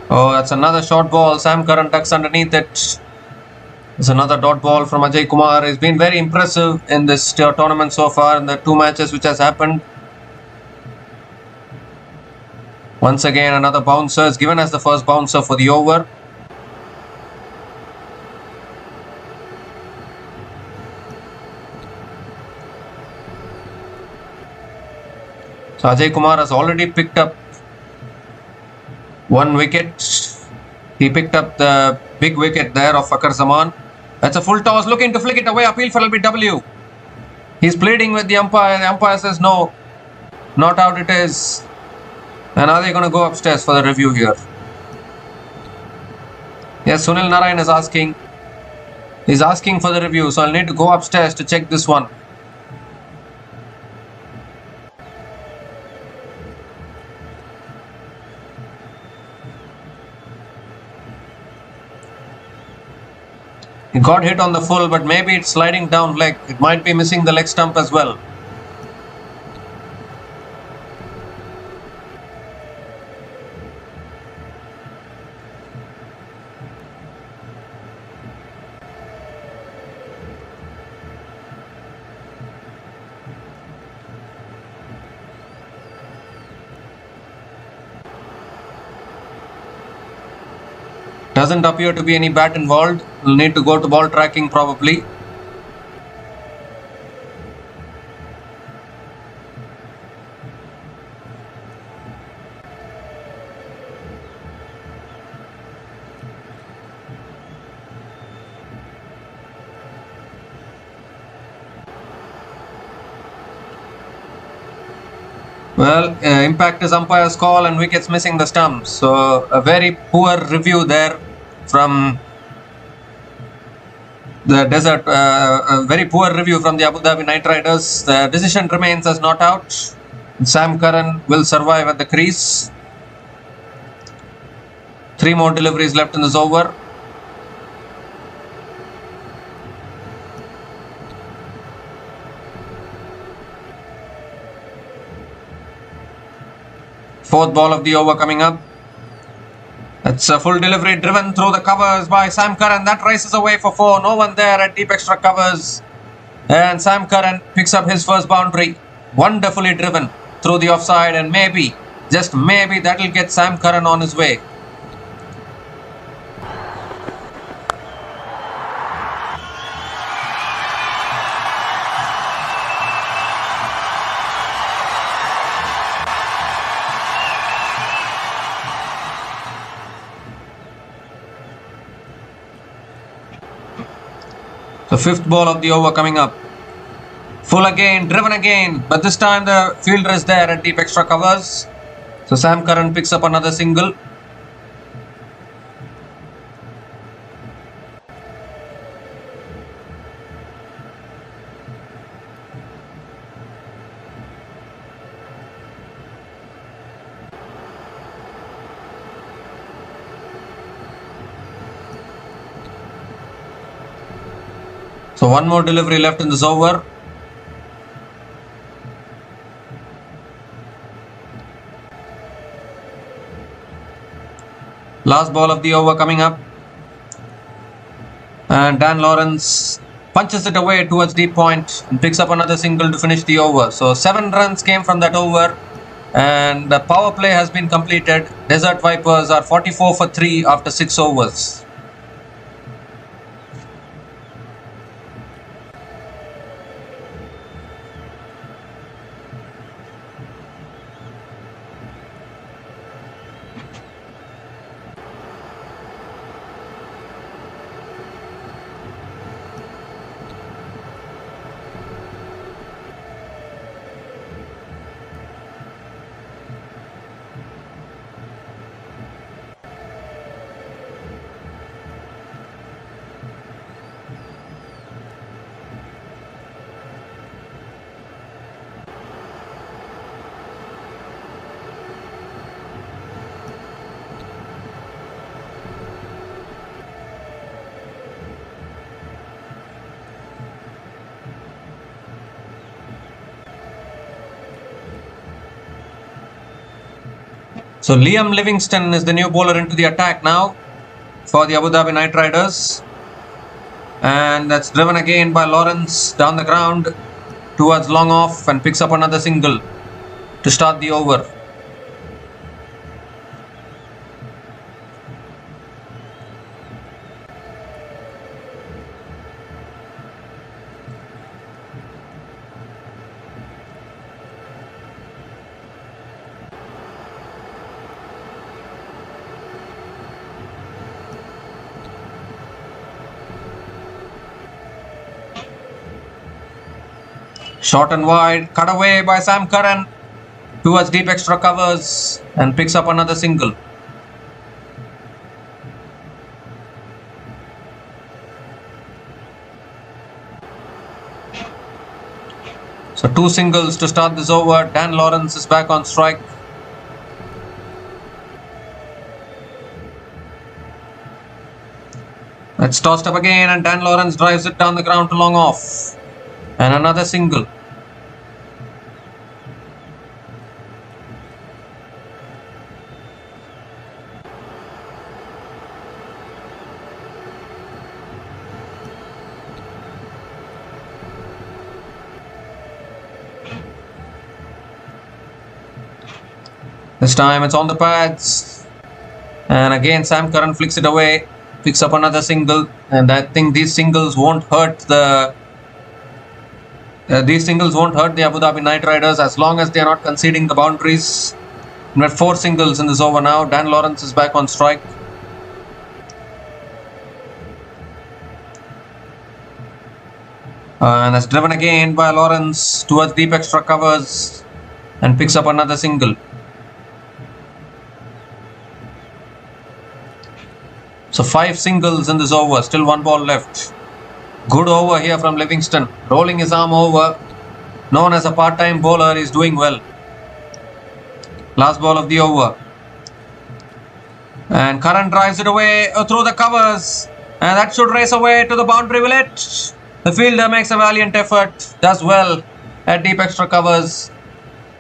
Oh, that's another short ball. Sam Curran ducks underneath it. It's another dot ball from Ajay Kumar. He's been very impressive in this tournament so far in the 2 matches which has happened. Once again, another bouncer is given as the first bouncer for the over. So Ajay Kumar has already picked up 1 wicket. He picked up the big wicket there of Fakhar Zaman. That's a full toss, looking to flick it away. Appeal for LBW. He's pleading with the umpire. The umpire says no. Not out it is. And are they going to go upstairs for the review here? Yes, Sunil Narayan is asking. He's asking for the review. So I'll need to go upstairs to check this one. He got hit on the full, but maybe it's sliding down leg. It might be missing the leg stump as well. Doesn't appear to be any bat involved. We'll need to go to ball tracking probably. Well, impact is umpire's call and wickets missing the stumps. So a very poor review there from the desert. A very poor review from the Abu Dhabi Knight Riders. The decision remains as not out. Sam Curran will survive at the crease. 3 more deliveries left in this over. Fourth ball of the over coming up. It's a full delivery driven through the covers by Sam Curran. That races away for 4. No one there at deep extra covers. And Sam Curran picks up his first boundary. Wonderfully driven through the offside, and maybe, just maybe, that will get Sam Curran on his way. The 5th ball of the over coming up. Full again, driven again, but this time the fielder is there at deep extra covers. So Sam Curran picks up another single. So 1 more delivery left in this over. Last ball of the over coming up. And Dan Lawrence punches it away towards deep point and picks up another single to finish the over. So 7 runs came from that over. And the power play has been completed. Desert Vipers are 44 for 3 after 6 overs. So Liam Livingston is the new bowler into the attack now for the Abu Dhabi Knight Riders. And that's driven again by Lawrence down the ground towards long off and picks up another single to start the over. Short and wide, cut away by Sam Curran towards deep extra covers and picks up another single. So 2 singles to start this over. Dan Lawrence is back on strike. It's tossed up again and Dan Lawrence drives it down the ground to long off. And another single. This time it's on the pads. And again Sam Curran flicks it away. Picks up another single. And I think these singles won't hurt the Abu Dhabi Knight Riders as long as they are not conceding the boundaries. We have 4 singles in this over now. Dan Lawrence is back on strike. And that's driven again by Lawrence towards deep extra covers and picks up another single. So 5 singles in this over. Still 1 ball left. Good over here from Livingston. Rolling his arm over. Known as a part-time bowler, he's doing well. Last ball of the over. And Curran drives it away through the covers. And that should race away to the boundary, will it? The fielder makes a valiant effort. Does well at deep extra covers.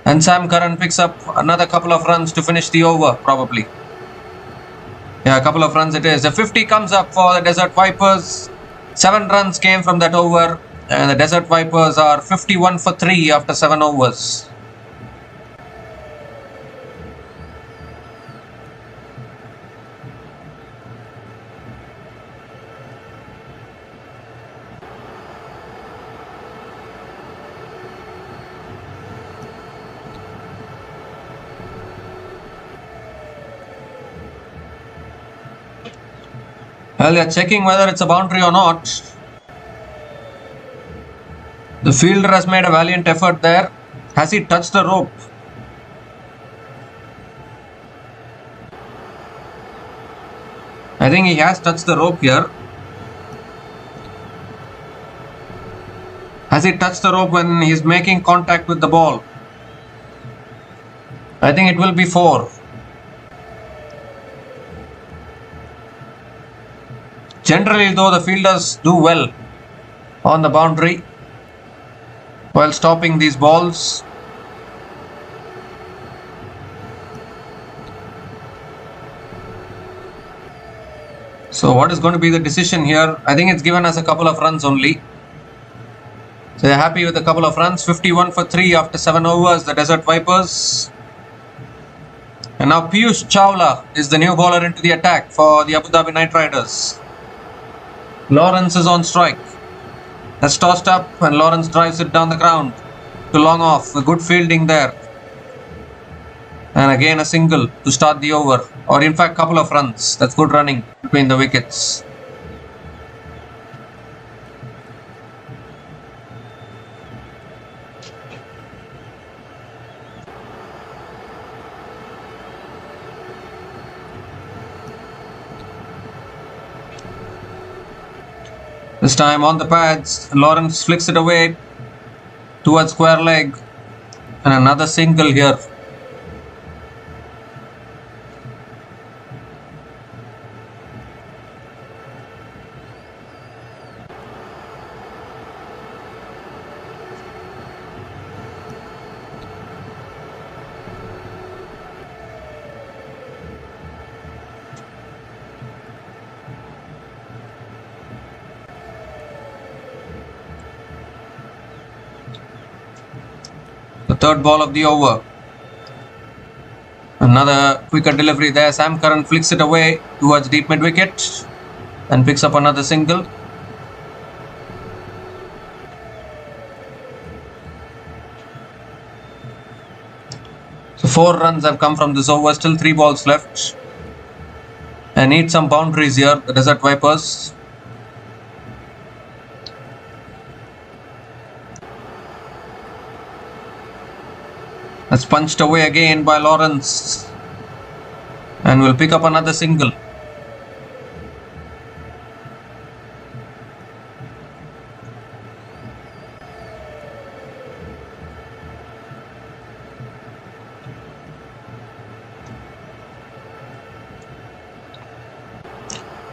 And Sam Curran picks up another couple of runs to finish the over, probably. Yeah, a couple of runs it is. The 50 comes up for the Desert Vipers. 7 runs came from that over, and the Desert Vipers are 51 for 3 after 7 overs. Well, they're checking whether it's a boundary or not. The fielder has made a valiant effort there. Has he touched the rope? I think he has touched the rope here. Has he touched the rope when he's making contact with the ball? I think it will be 4. Generally, though, the fielders do well on the boundary while stopping these balls. So what is going to be the decision here? I think it's given us a couple of runs only. So they're happy with a couple of runs. 51 for 3 after 7 overs, the Desert Vipers. And now Piyush Chawla is the new bowler into the attack for the Abu Dhabi Knight Riders. Lawrence is on strike. That's tossed up and Lawrence drives it down the ground to long off. A good fielding there. And again a single to start the over. Or in fact couple of runs. That's good running between the wickets. This time on the pads, Lawrence flicks it away towards square leg. And another single here. Third ball of the over. Another quicker delivery there. Sam Curran flicks it away towards deep mid wicket and picks up another single. So 4 runs have come from this over. Still 3 balls left. And need some boundaries here, the Desert Vipers. That's punched away again by Lawrence. And will pick up another single.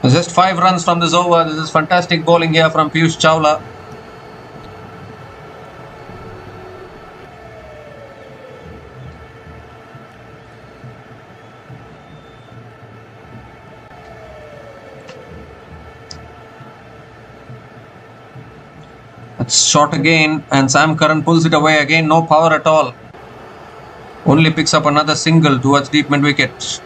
Just 5 runs from this over. This is fantastic bowling here from Piyush Chawla. That's short again, and Sam Curran pulls it away again. No power at all. Only picks up another single towards deep mid wicket.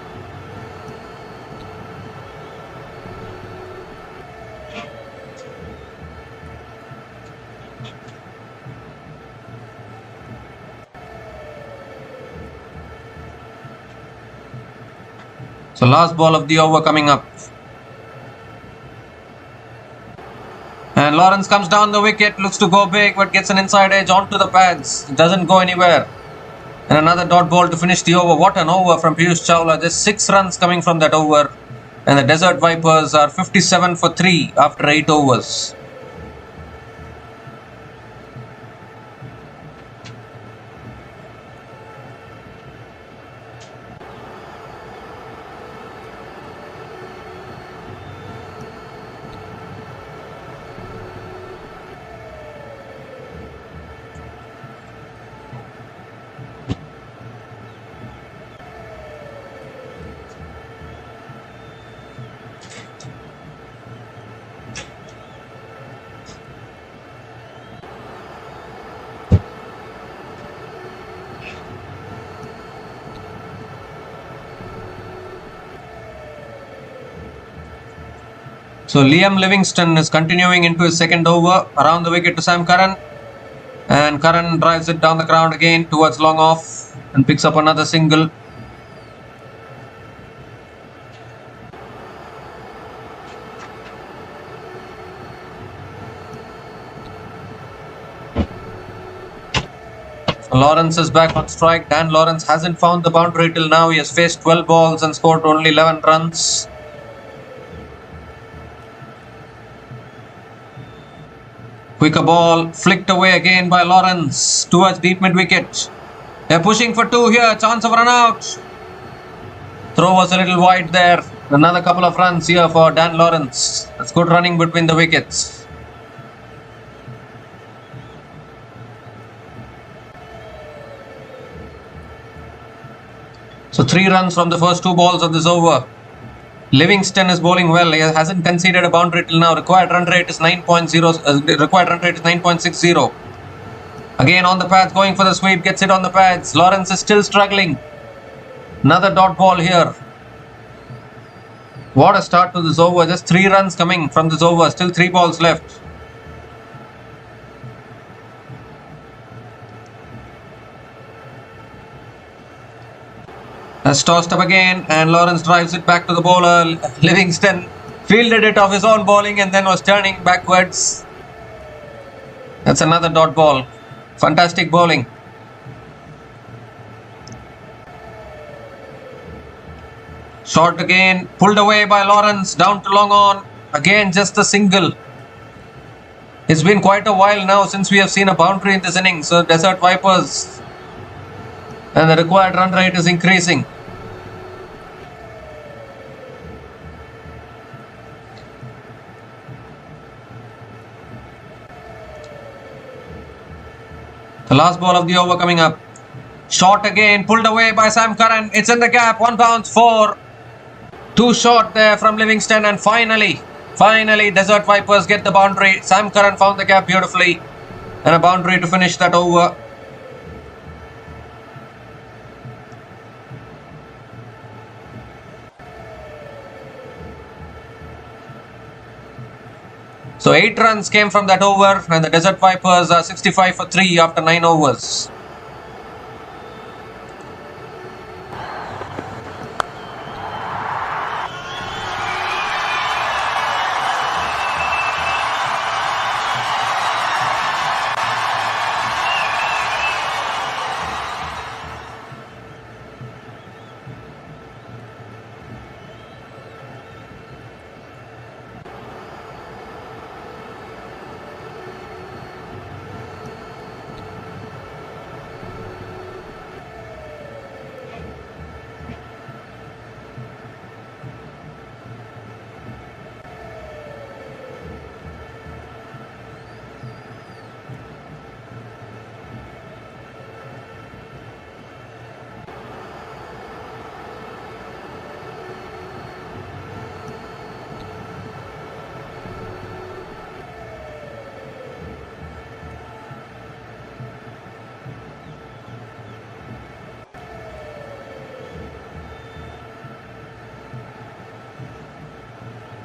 So last ball of the over coming up. And Lawrence comes down the wicket, looks to go big, but gets an inside edge onto the pads. Doesn't go anywhere. And another dot ball to finish the over. What an over from Piyush Chawla. Just 6 runs coming from that over. And the Desert Vipers are 57 for 3 after 8 overs. So Liam Livingstone is continuing into his second over. Around the wicket to Sam Curran. And Curran drives it down the ground again towards long off and picks up another single. Lawrence is back on strike. Dan Lawrence hasn't found the boundary till now. He has faced 12 balls and scored only 11 runs. Quicker ball flicked away again by Lawrence towards deep mid wicket. They're pushing for 2 here. Chance of run out. Throw was a little wide there. Another couple of runs here for Dan Lawrence. That's good running between the wickets. So 3 runs from the first 2 balls of this over. Livingstone is bowling well. He hasn't conceded a boundary till now. Required run rate is 9.60. Again on the pads, going for the sweep. Gets it on the pads. Lawrence is still struggling. Another dot ball here. What a start to this over. Just 3 runs coming from this over. Still 3 balls left. That's tossed up again, and Lawrence drives it back to the bowler. Livingstone fielded it off his own bowling and then was turning backwards. That's another dot ball. Fantastic bowling. Short again, pulled away by Lawrence, down to long on. Again, just a single. It's been quite a while now since we have seen a boundary in this innings. So Desert Vipers, and the required run rate is increasing. The last ball of the over coming up. Short again, pulled away by Sam Curran. It's in the gap, 1 bounce, 4. Too short there from Livingstone, and finally Desert Vipers get the boundary. Sam Curran found the gap beautifully, and a boundary to finish that over. So 8 runs came from that over, and the Desert Vipers are 65 for 3 after 9 overs.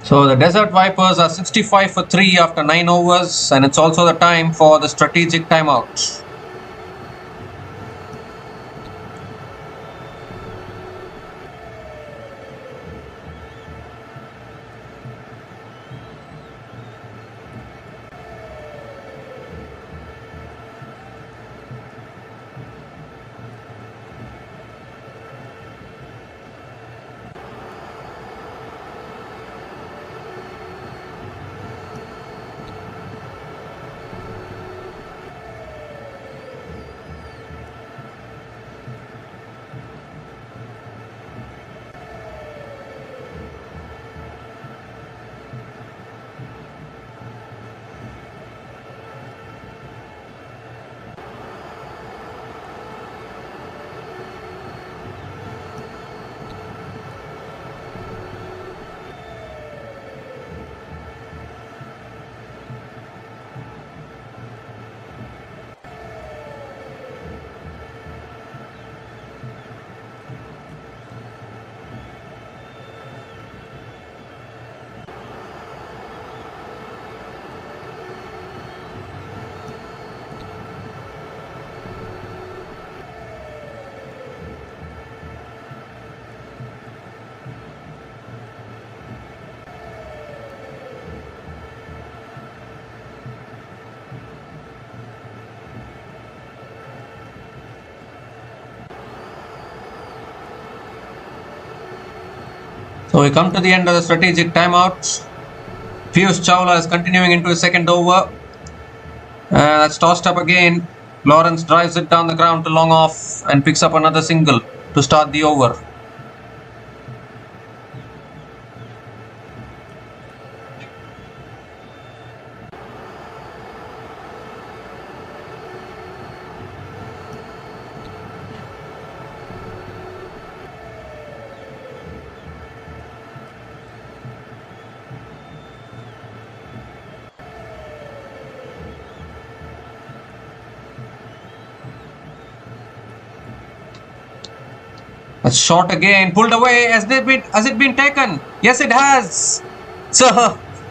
So the Desert Vipers are 65 for 3 after 9 overs, and it's also the time for the strategic timeout. So we come to the end of the strategic timeout. Piyush Chawla is continuing into his second over. That's tossed up again. Lawrence drives it down the ground to long off and picks up another single to start the over. That's short again, pulled away. Has it been taken? Yes, it has. So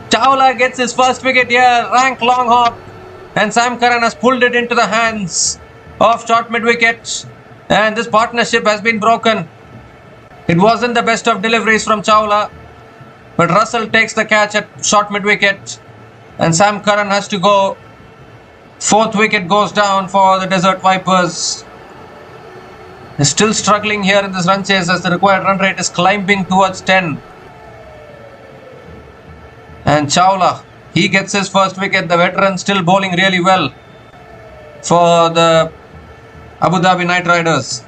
Chawla gets his first wicket here. Rank long hop, and Sam Curran has pulled it into the hands of short mid wicket, and this partnership has been broken. It wasn't the best of deliveries from Chawla, but Russell takes the catch at short mid wicket, and Sam Curran has to go. Fourth wicket goes down for the Desert Vipers. They're still struggling here in this run chase as the required run rate is climbing towards 10. And Chawla, he gets his first wicket. The veteran still bowling really well for the Abu Dhabi Knight Riders.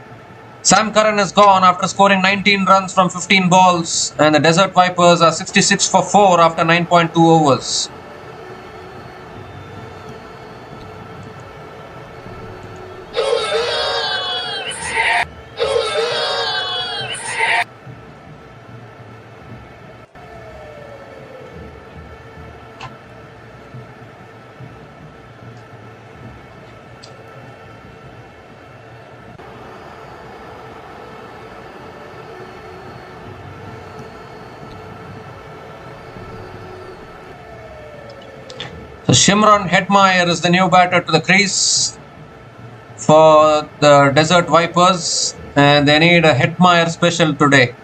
Sam Curran is gone after scoring 19 runs from 15 balls, and the Desert Vipers are 66 for 4 after 9.2 overs. So Shimron Hetmeyer is the new batter to the crease for the Desert Vipers, and they need a Hetmeyer special today.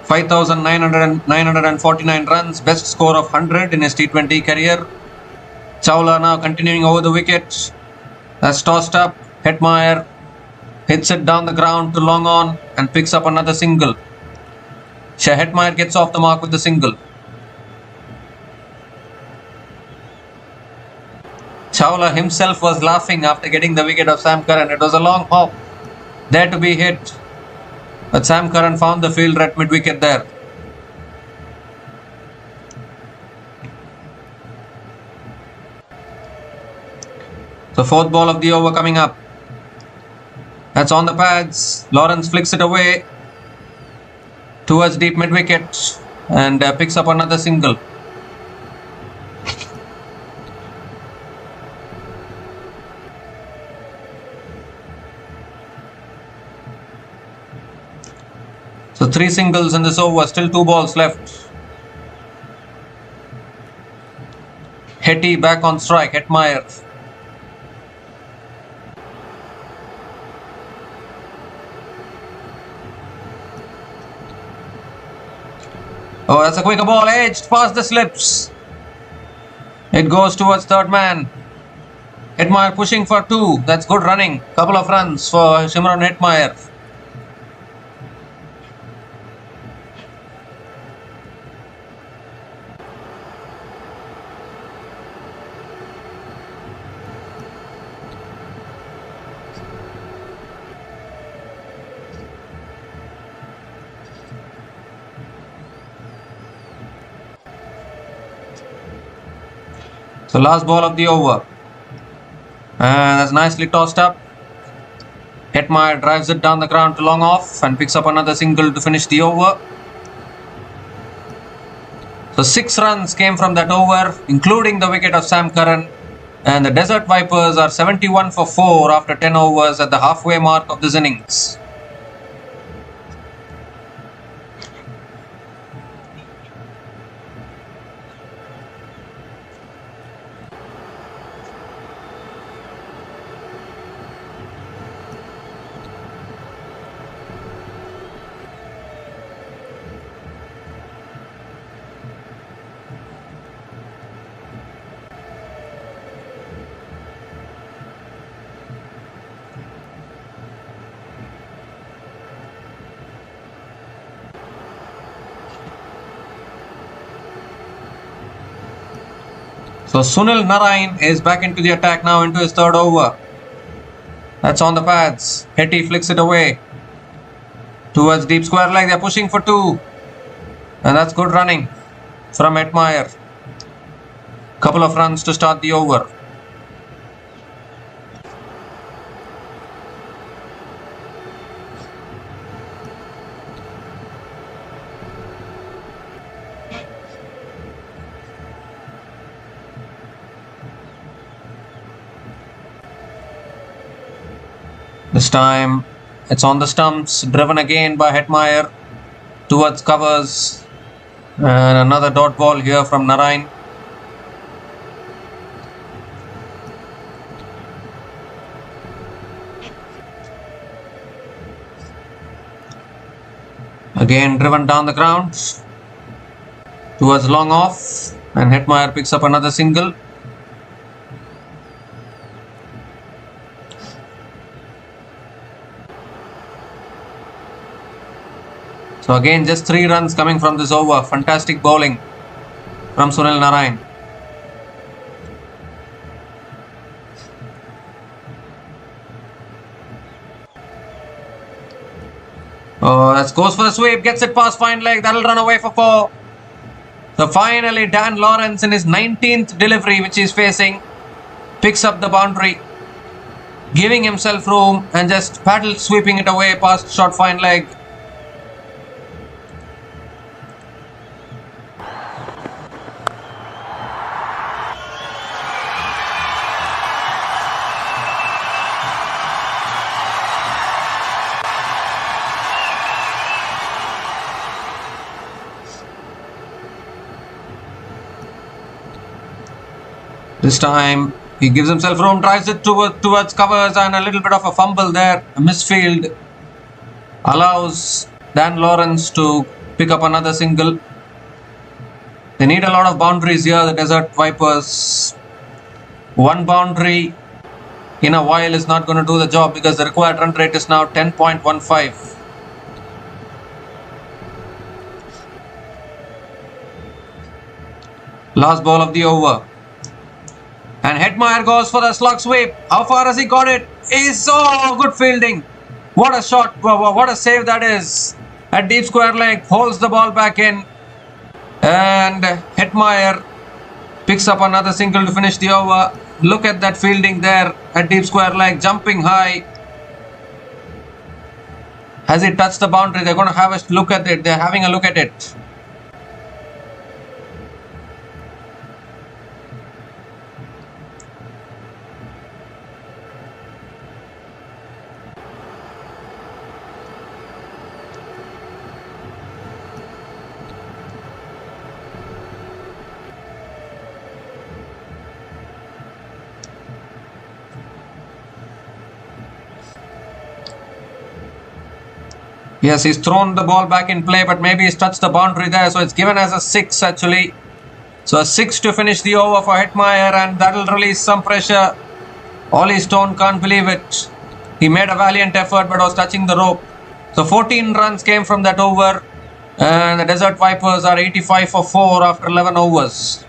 (5,949 runs, best score of 100 in his T20 career. Chawla now continuing over the wicket. That's tossed up. Hetmeyer hits it down the ground to long on and picks up another single. Hetmeyer gets off the mark with the single. Chawla himself was laughing after getting the wicket of Sam Curran. It was a long hop there to be hit, but Sam Curran found the fielder at mid-wicket there. The fourth ball of the over coming up. That's on the pads. Lawrence flicks it away towards deep mid-wicket and picks up another single. So 3 singles in this over, still 2 balls left. Hetty back on strike, Hetmeyer. Oh, that's a quicker ball, edged past the slips. It goes towards third man. Hetmeyer pushing for 2. That's good running. Couple of runs for Shimron Hetmeyer. So last ball of the over, and that's nicely tossed up. Hetmeyer drives it down the ground to long off and picks up another single to finish the over. So 6 runs came from that over, including the wicket of Sam Curran, and the Desert Vipers are 71 for 4 after 10 overs at the halfway mark of this innings. So Sunil Narine is back into the attack now into his third over. That's on the pads. Hetty flicks it away towards deep square leg. They're pushing for 2. And that's good running from Hetmeyer. Couple of runs to start the over. This time it's on the stumps, driven again by Hetmeyer towards covers, and another dot ball here from Narine. Again driven down the ground towards long off, and Hetmeyer picks up another single. So again, just 3 runs coming from this over. Fantastic bowling from Sunil Narine. Oh, that goes for the sweep. Gets it past fine leg. That'll run away for 4. So finally, Dan Lawrence in his 19th delivery, which he's facing, picks up the boundary, giving himself room and just paddle sweeping it away past short fine leg. This time he gives himself room, drives it towards covers, and a little bit of a fumble there. A misfield allows Dan Lawrence to pick up another single. They need a lot of boundaries here, the Desert Vipers. One boundary in a while is not going to do the job because the required run rate is now 10.15. Last ball of the over. And Hetmeyer goes for the slug sweep. How far has he got it? Is good fielding. What a shot. What a save that is. At deep square leg. Holds the ball back in. And Hetmeyer picks up another single to finish the over. Look at that fielding there at deep square leg. Jumping high. Has he touched the boundary? They're going to have a look at it. They're having a look at it. Yes, he's thrown the ball back in play, but maybe he's touched the boundary there. So it's given as a 6 actually. So a 6 to finish the over for Hetmeyer, and that'll release some pressure. Ollie Stone can't believe it. He made a valiant effort but was touching the rope. So 14 runs came from that over. And the Desert Vipers are 85 for 4 after 11 overs.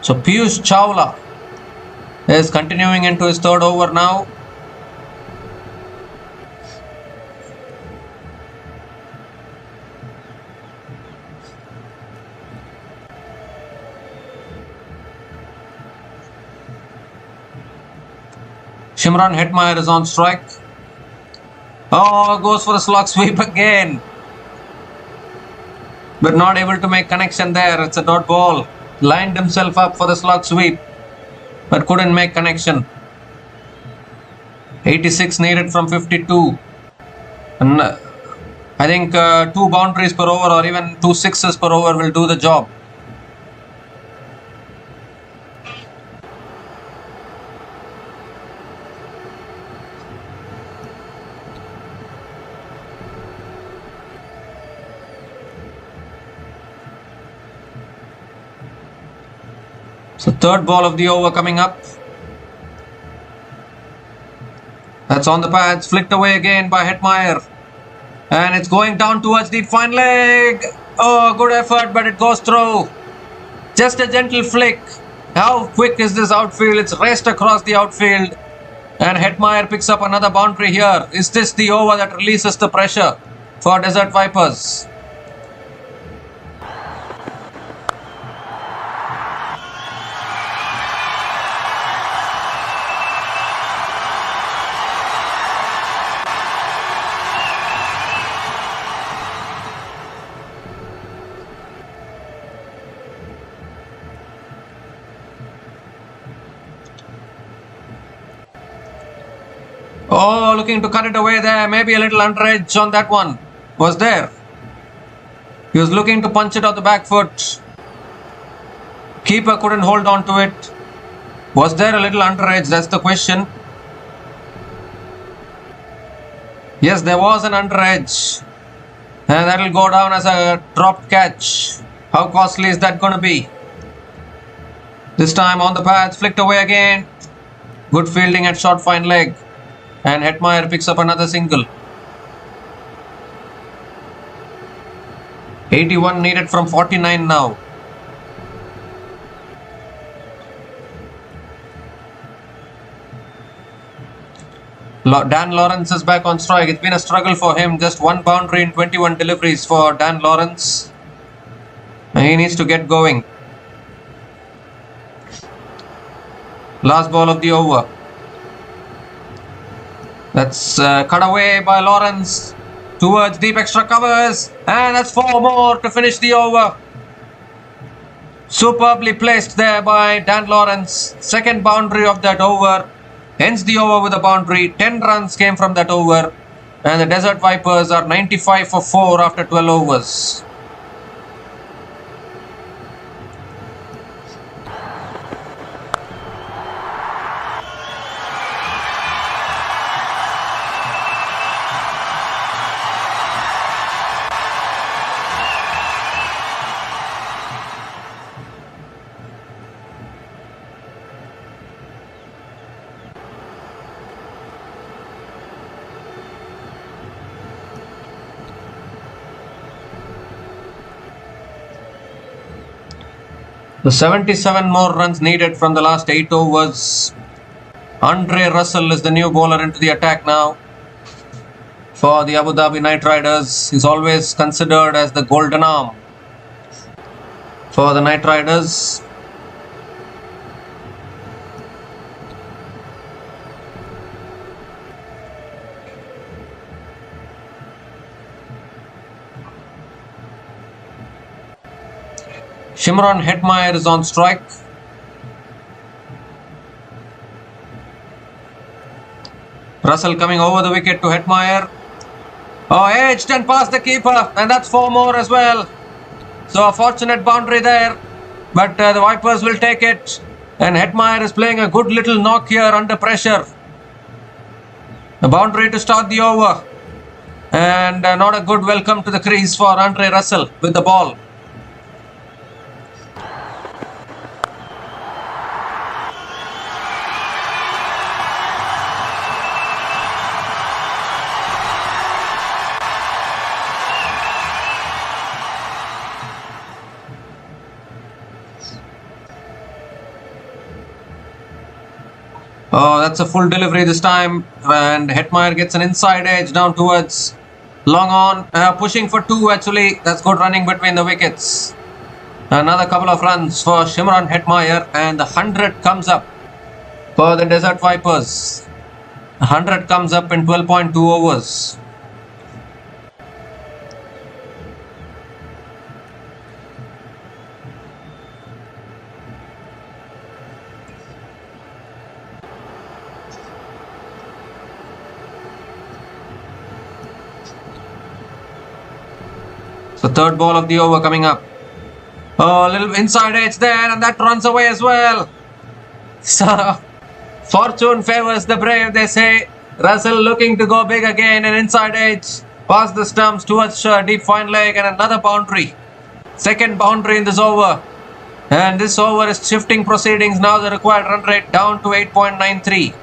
So Piyush Chawla is continuing into his third over now. Shimron Hetmeyer is on strike. Oh, goes for a slog sweep again. But not able to make connection there. It's a dot ball. Lined himself up for the slog sweep, but couldn't make connection. 86 needed from 52. And I think 2 boundaries per over or even 2 sixes per over will do the job. So third ball of the over coming up. That's on the pads, flicked away again by Hetmeyer. And it's going down towards the fine leg. Oh, good effort, but it goes through. Just a gentle flick. How quick is this outfield? It's raced across the outfield. And Hetmeyer picks up another boundary here. Is this the over that releases the pressure for Desert Vipers? Oh, looking to cut it away there. Maybe a little under edge on that one. Was there. He was looking to punch it on the back foot. Keeper couldn't hold on to it. Was there a little under edge? That's the question. Yes, there was an under edge. And that will go down as a dropped catch. How costly is that going to be? This time on the pads, flicked away again. Good fielding at short fine leg. And Hetmeyer picks up another single. 81 needed from 49 now. Dan Lawrence is back on strike. It's been a struggle for him. Just one boundary in 21 deliveries for Dan Lawrence. He needs to get going. Last ball of the over. That's cut away by Lawrence towards deep extra covers, and that's 4 more to finish the over. Superbly placed there by Dan Lawrence. Second boundary of that over. Ends the over with a boundary. 10 runs came from that over, and the Desert Vipers are 95 for 4 after 12 overs. The 77 more runs needed from the last 8 overs. Andre Russell is the new bowler into the attack now for the Abu Dhabi Knight Riders. He's always considered as the golden arm for the Knight Riders. Shimron Hetmyer is on strike. Russell coming over the wicket to Hetmyer. Oh, edged and past the keeper, and that's 4 more as well. So a fortunate boundary there, but the Vipers will take it. And Hetmyer is playing a good little knock here under pressure. A boundary to start the over, and not a good welcome to the crease for Andre Russell with the ball. Oh, that's a full delivery this time, and Hetmyer gets an inside edge down towards long on, pushing for 2 actually. That's good running between the wickets. Another couple of runs for Shimron Hetmyer, and the 100 comes up for the Desert Vipers. 100 comes up in 12.2 overs. So third ball of the over coming up. Oh, a little inside edge there, and that runs away as well. So fortune favors the brave, they say. Russell looking to go big again, an inside edge past the stumps towards deep fine leg, and another boundary. Second boundary in this over. And this over is shifting proceedings now. The required run rate down to 8.93.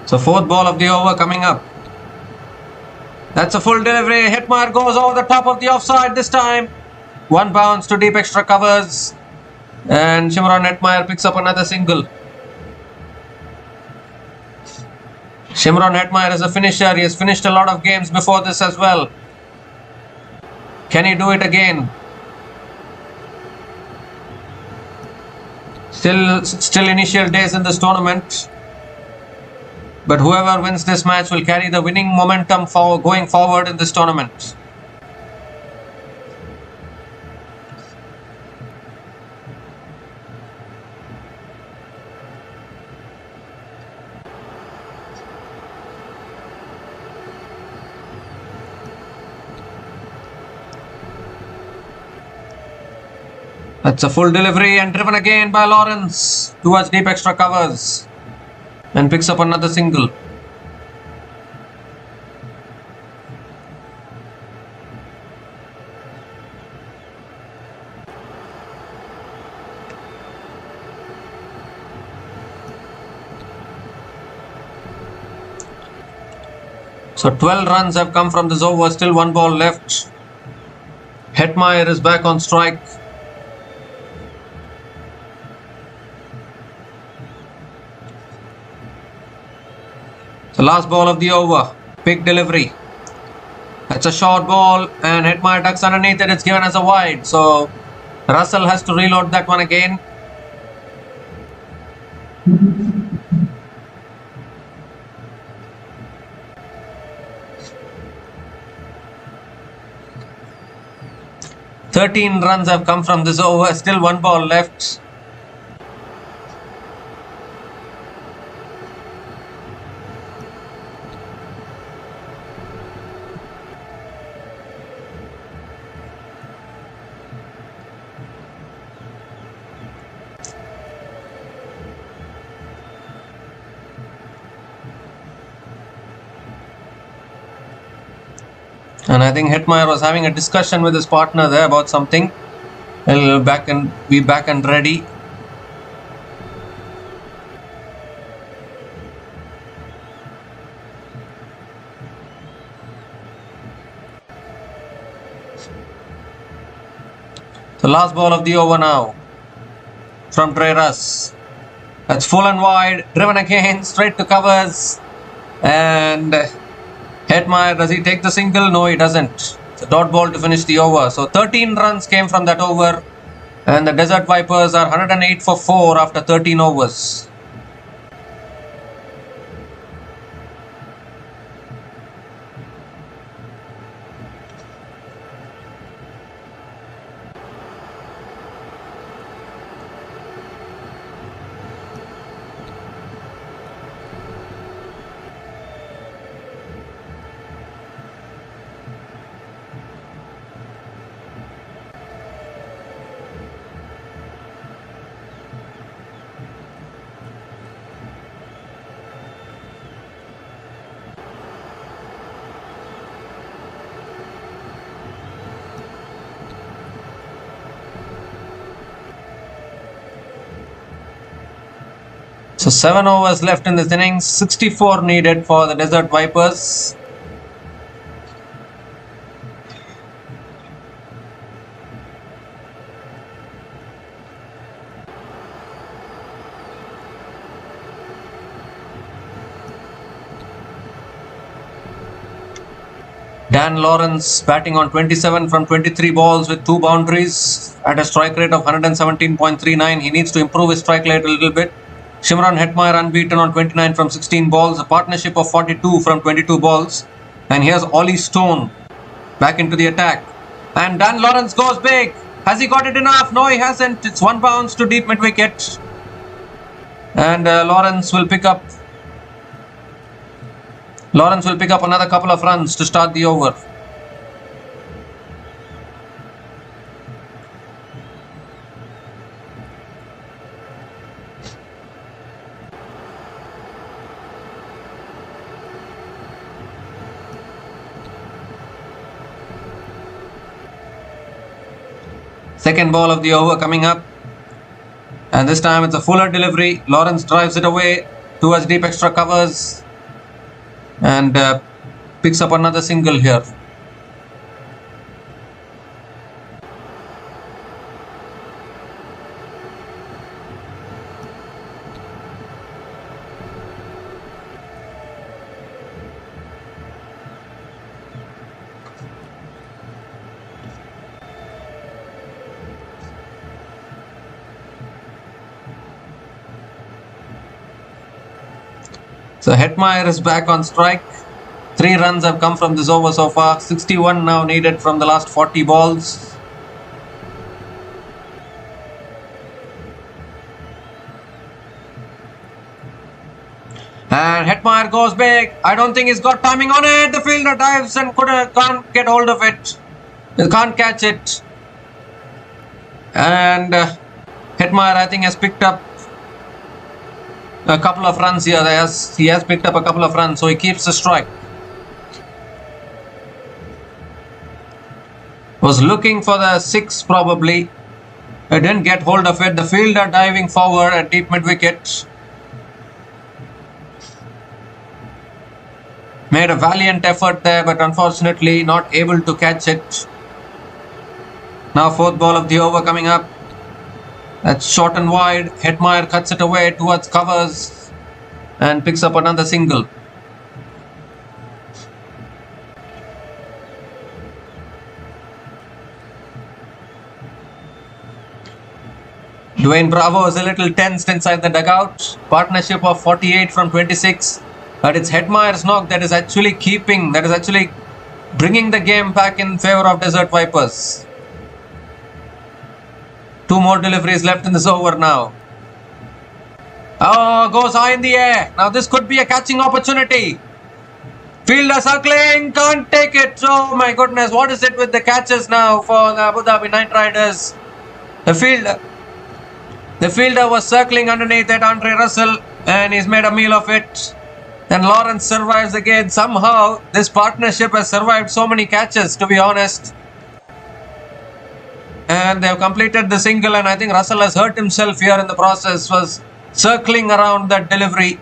So fourth ball of the over coming up. That's a full delivery. Hetmyer goes over the top of the offside this time. 1 bounce to deep extra covers. And Shimron Hetmyer picks up another single. Shimron Hetmyer is a finisher. He has finished a lot of games before this as well. Can he do it again? Still initial days in this tournament. But whoever wins this match will carry the winning momentum for going forward in this tournament. That's a full delivery and driven again by Lawrence towards deep extra covers. And picks up another single. So 12 runs have come from this over, still one ball left. Hetmeyer is back on strike. The last ball of the over, big delivery. That's a short ball and Hetmeyer ducks underneath it. It's given as a wide. So Russell has to reload that one again. "13 runs have come from this over, still one ball left." And I think Hetmeyer was having a discussion with his partner there about something. He'll be back and ready. The last ball of the over now from Trey Russ. That's full and wide, driven again, straight to covers. And Hetmeyer, does he take the single? No, he doesn't. It's a dot ball to finish the over. So 13 runs came from that over. And the Desert Vipers are 108 for 4 after 13 overs. So 7 overs left in this innings, 64 needed for the Desert Vipers. Dan Lawrence batting on 27 from 23 balls with 2 boundaries at a strike rate of 117.39. He needs to improve his strike rate a little bit. Shimron Hetmeyer unbeaten on 29 from 16 balls, a partnership of 42 from 22 balls. And here's Ollie Stone back into the attack. And Dan Lawrence goes big. Has he got it enough? No, he hasn't. It's 1 bounce to deep mid wicket. And Lawrence will pick up another couple of runs to start the over. Second ball of the over coming up. And this time it's a fuller delivery. Lawrence drives it away towards deep extra covers. And picks up another single here. So Hetmeyer is back on strike. 3 runs have come from this over so far. 61 now needed from the last 40 balls. And Hetmeyer goes big. I don't think he's got timing on it. The fielder dives and can't get hold of it. He can't catch it. And Hetmeyer, I think, has picked up a couple of runs here. He has picked up a couple of runs, so he keeps the strike. Was looking for the 6 probably. He didn't get hold of it. The fielder diving forward at deep mid wicket. Made a valiant effort there, but unfortunately not able to catch it. Now fourth ball of the over coming up. That's short and wide. Hetmeyer cuts it away towards covers and picks up another single. Dwayne Bravo is a little tensed inside the dugout. Partnership of 48 from 26. But it's Hetmeyer's knock that is actually bringing the game back in favor of Desert Vipers. Two more deliveries left in this over now. Oh, goes high in the air. Now this could be a catching opportunity. Fielder circling, can't take it. Oh my goodness, what is it with the catches now for the Abu Dhabi Knight Riders? The fielder was circling underneath at Andre Russell and he's made a meal of it. Then Lawrence survives again. Somehow this partnership has survived so many catches, to be honest. And they have completed the single, and I think Russell has hurt himself here in the process. Was circling around that delivery.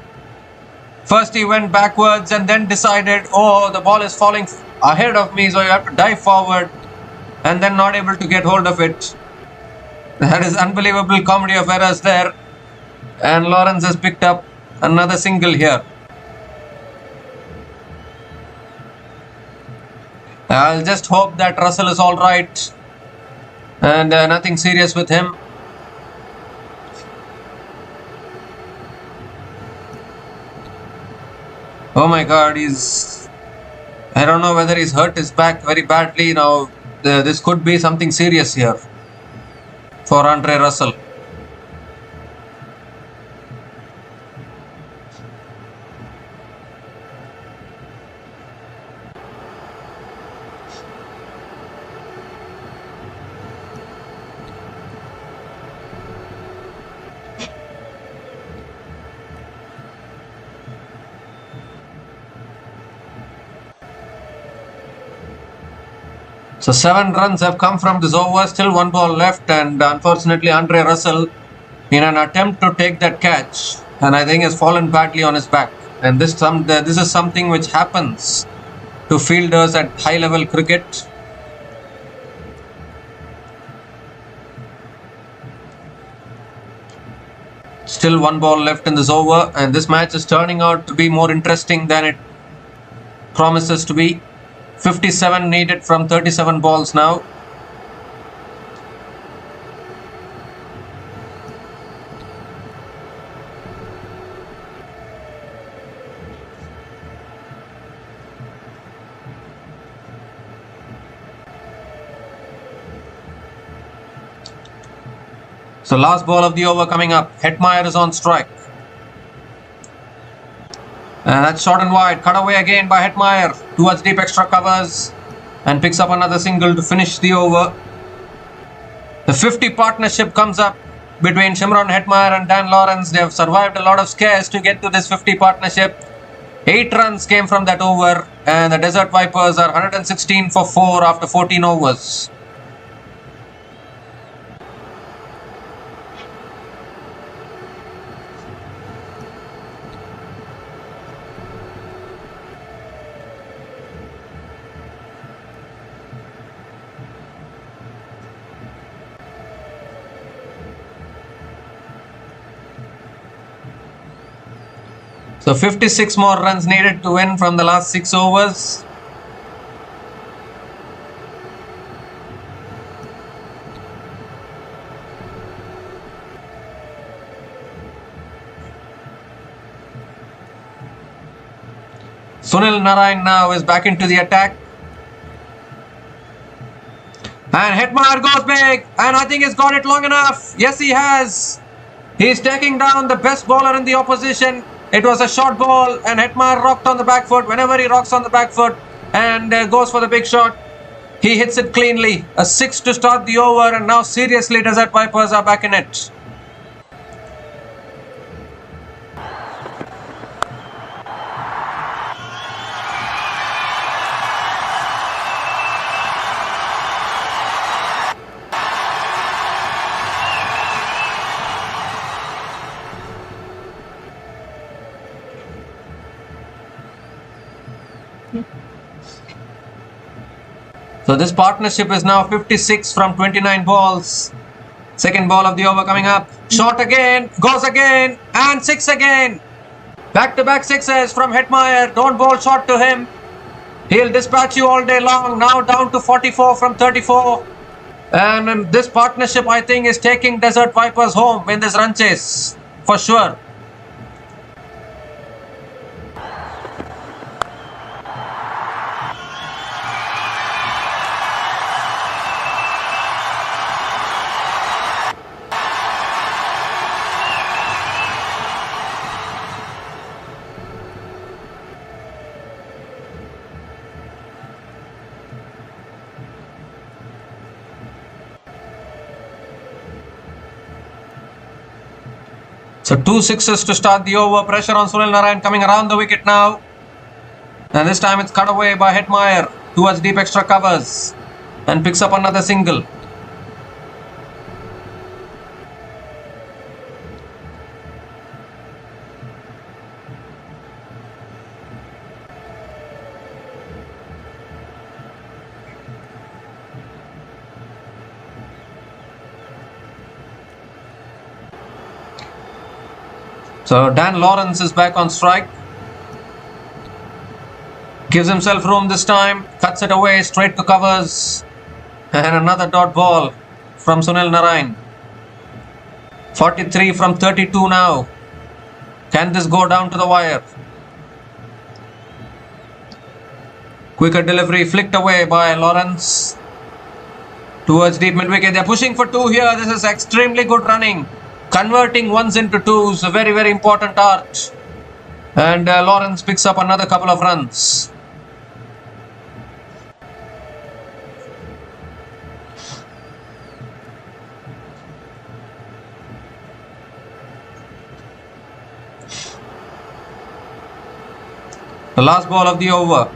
First he went backwards and then decided, oh, the ball is falling ahead of me, so you have to dive forward, and then not able to get hold of it. That is unbelievable comedy of errors there. And Lawrence has picked up another single here. I'll just hope that Russell is alright and nothing serious with him. Oh my god, I don't know whether he's hurt his back very badly now. This could be something serious here for Andre Russell. So 7 runs have come from this over, still 1 ball left, and unfortunately Andre Russell, in an attempt to take that catch, and I think has fallen badly on his back. And this is something which happens to fielders at high level cricket. Still 1 ball left in this over, and this match is turning out to be more interesting than it promises to be. 57 needed from 37 balls now. So last ball of the over coming up. Hetmeyer is on strike. And that's short and wide. Cut away again by Hetmeyer towards deep extra covers and picks up another single to finish the over. The 50 partnership comes up between Shimron Hetmeyer and Dan Lawrence. They have survived a lot of scares to get to this 50 partnership. 8 runs came from that over, and the Desert Vipers are 116 for 4 after 14 overs. So 56 more runs needed to win from the last 6 overs. Sunil Narayan now is back into the attack. And Hetmeyer goes big, and I think he's got it long enough. Yes, he has. He's taking down the best bowler in the opposition. It was a short ball, and Hetmeyer rocked on the back foot. Whenever he rocks on the back foot and goes for the big shot, he hits it cleanly. A 6 to start the over, and now seriously Desert Vipers are back in it. So this partnership is now 56 from 29 balls. Second ball of the over coming up. Shot again, goes again, and 6 again. Back-to-back sixes from Hetmeyer. Don't bowl short to him. He'll dispatch you all day long. Now down to 44 from 34. And this partnership, I think, is taking Desert Vipers home in this run chase. For sure. So 2 sixes to start the over. Pressure on Sunil Narayan coming around the wicket now. And this time it's cut away by Hetmeyer towards deep extra covers. And picks up another single. So Dan Lawrence is back on strike. Gives himself room this time. Cuts it away straight to covers. And another dot ball from Sunil Narayan. 43 from 32 now. Can this go down to the wire? Quicker delivery flicked away by Lawrence. Towards deep mid wicket. They're pushing for 2 here. This is extremely good running. Converting ones into twos, a very, very important art. And Lawrence picks up another couple of runs. The last ball of the over.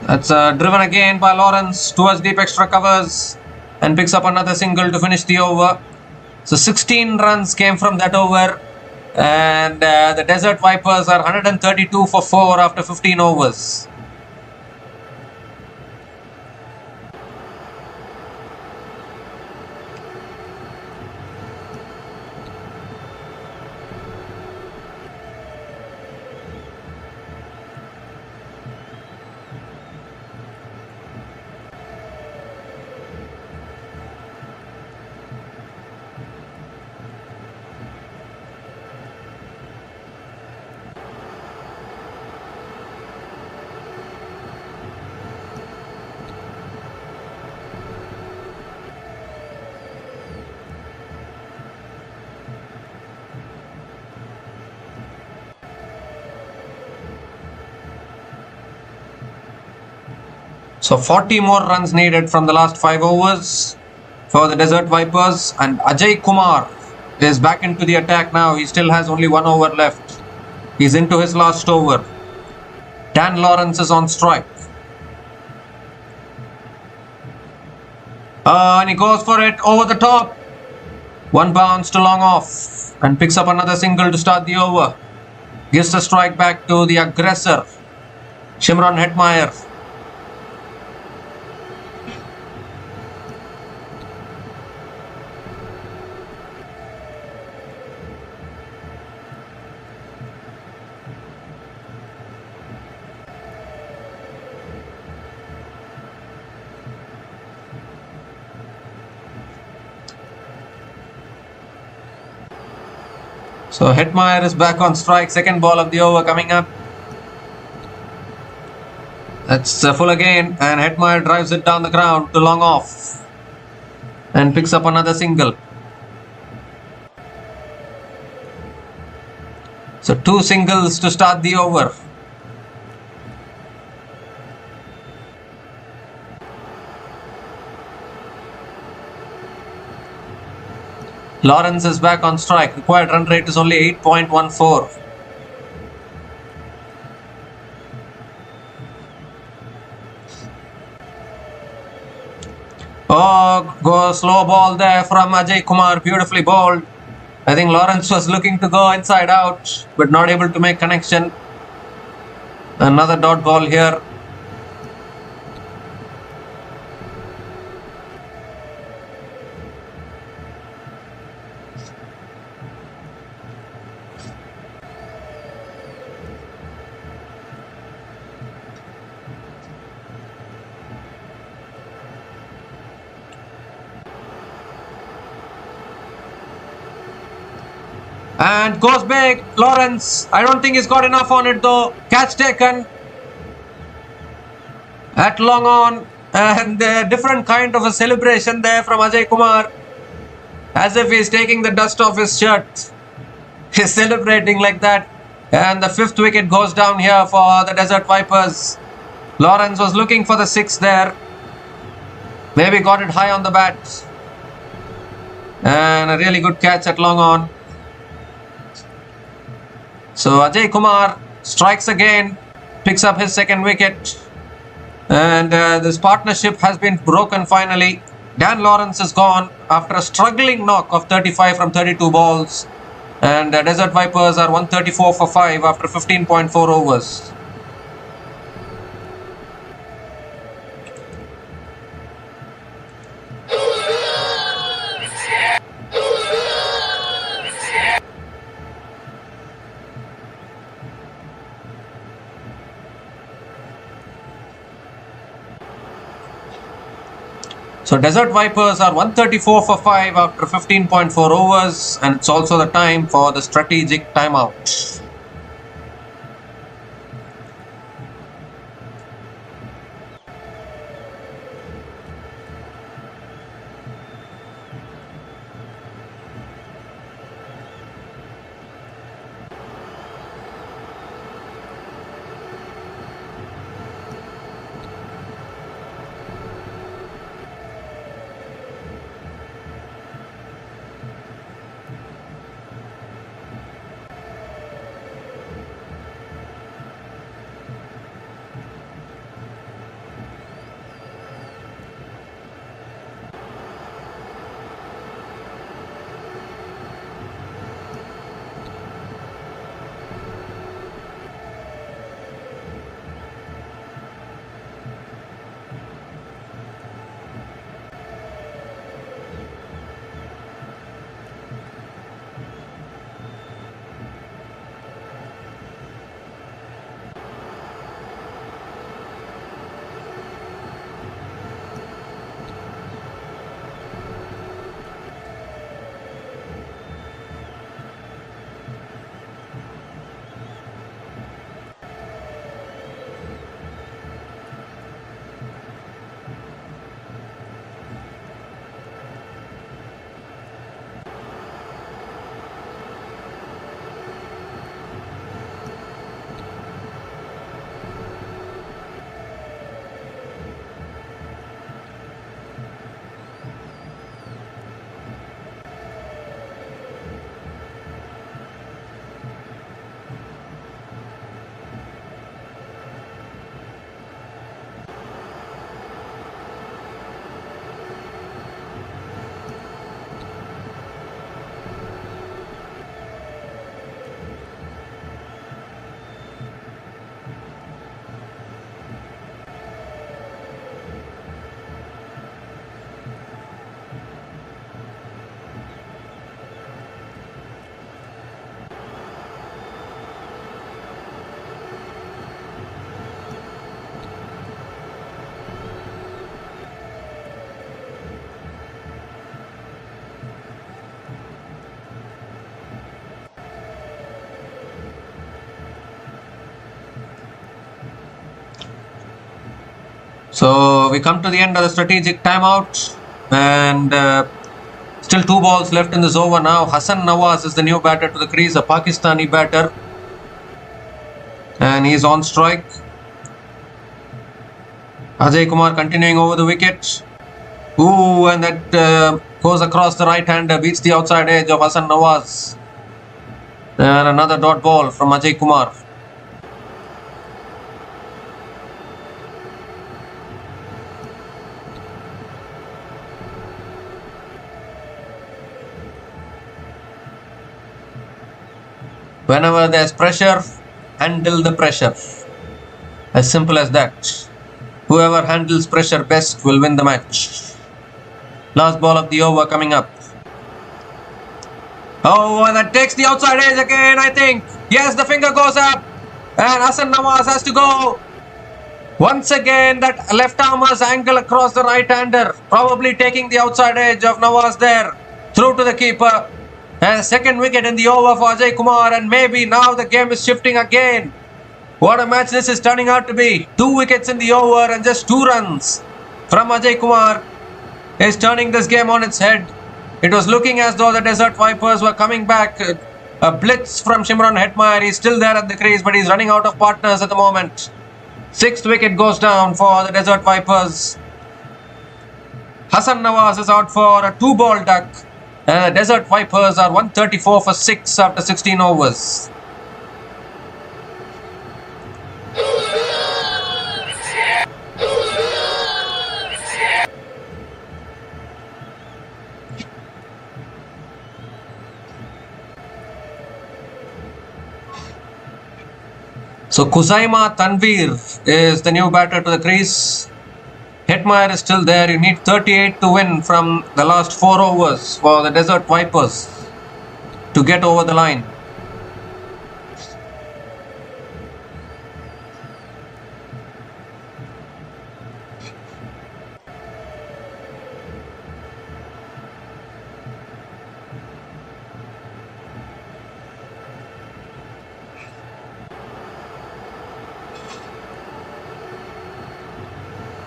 That's driven again by Lawrence towards deep extra covers. And picks up another single to finish the over. So 16 runs came from that over. And the Desert Vipers are 132 for 4 after 15 overs. So 40 more runs needed from the last 5 overs for the Desert Vipers. And Ajay Kumar is back into the attack now. He still has only 1 over left. He's into his last over. Dan Lawrence is on strike. And he goes for it over the top. 1 bounce to long off. And picks up another single to start the over. Gives the strike back to the aggressor, Shimron Hetmeyer. So Hetmeyer is back on strike. Second ball of the over coming up. That's full again, and Hetmeyer drives it down the ground to long off and picks up another single. So 2 singles to start the over. Lawrence is back on strike. Required run rate is only 8.14. Oh, go slow ball there from Ajay Kumar. Beautifully bowled. I think Lawrence was looking to go inside out, but not able to make connection. Another dot ball here. And goes big. Lawrence. I don't think he's got enough on it though. Catch taken. At long on. And a different kind of a celebration there from Ajay Kumar. As if he's taking the dust off his shirt. He's celebrating like that. And the 5th wicket goes down here for the Desert Vipers. Lawrence was looking for the 6 there. Maybe got it high on the bat. And a really good catch at long on. So Ajay Kumar strikes again. Picks up his 2nd wicket. And this partnership has been broken finally. Dan Lawrence is gone after a struggling knock of 35 from 32 balls. And Desert Vipers are 134 for 5 after 15.4 overs. So Desert Vipers are 134 for 5 after 15.4 overs, and it's also the time for the strategic timeout. So we come to the end of the strategic timeout, and still 2 balls left in this over now. Hassan Nawaz is the new batter to the crease, a Pakistani batter, and he's on strike. Ajay Kumar continuing over the wicket. Ooh, and that goes across the right hander, beats the outside edge of Hassan Nawaz. And another dot ball from Ajay Kumar. Whenever there's pressure, handle the pressure. As simple as that. Whoever handles pressure best will win the match. Last ball of the over coming up. Oh, and that takes the outside edge again, I think. Yes, the finger goes up. And Hassan Nawaz has to go. Once again, that left armer's angle across the right hander. Probably taking the outside edge of Nawaz there. Through to the keeper. And second wicket in the over for Ajay Kumar, and maybe now the game is shifting again. What a match this is turning out to be. 2 wickets in the over and just 2 runs from Ajay Kumar is turning this game on its head. It was looking as though the Desert Vipers were coming back. A blitz from Shimron Hetmeyer. He's still there at the crease, but he's running out of partners at the moment. 6th wicket goes down for the Desert Vipers. Hassan Nawaz is out for a 2-ball duck. The Desert Vipers are 134 for 6 after 16 overs. So Khuzaima Tanveer is the new batter to the crease. Hetmeyer is still there. You need 38 to win from the last 4 overs for the Desert Vipers to get over the line.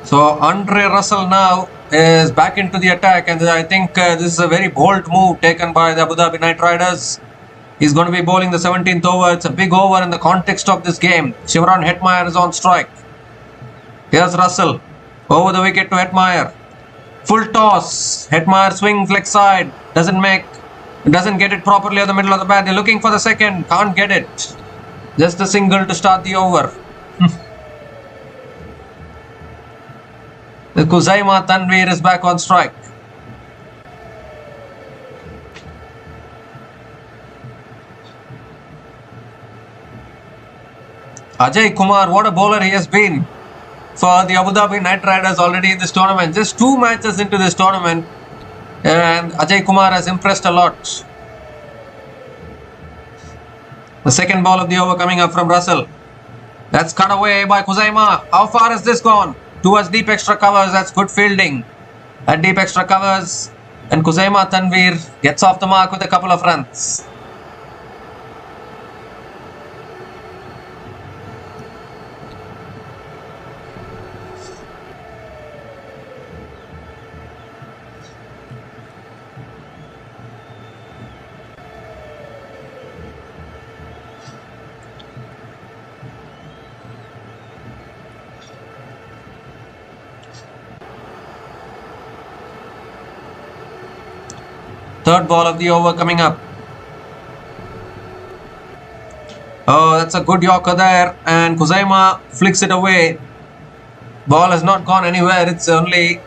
So Andre Russell now is back into the attack, and I think this is a very bold move taken by the Abu Dhabi Knight Riders. He's going to be bowling the 17th over. It's a big over in the context of this game. Shimron Hetmeyer is on strike. Here's Russell over the wicket to Hetmeyer. Full toss. Hetmeyer swings leg side. Doesn't get it properly at the middle of the bat. They're looking for the second. Can't get it. Just a single to start the over. The Khuzaima Tanveer is back on strike. Ajay Kumar, what a bowler he has been for the Abu Dhabi Knight Riders already in this tournament. Just 2 matches into this tournament, and Ajay Kumar has impressed a lot. The second ball of the over coming up from Russell. That's cut away by Khuzaima. How far has this gone? Towards deep extra covers. That's good fielding at deep extra covers, and Khuzaima Tanveer gets off the mark with a couple of runs. Third ball of the over coming up. Oh, that's a good Yorker there, and Khuzaima flicks it away. Ball has not gone anywhere. It's only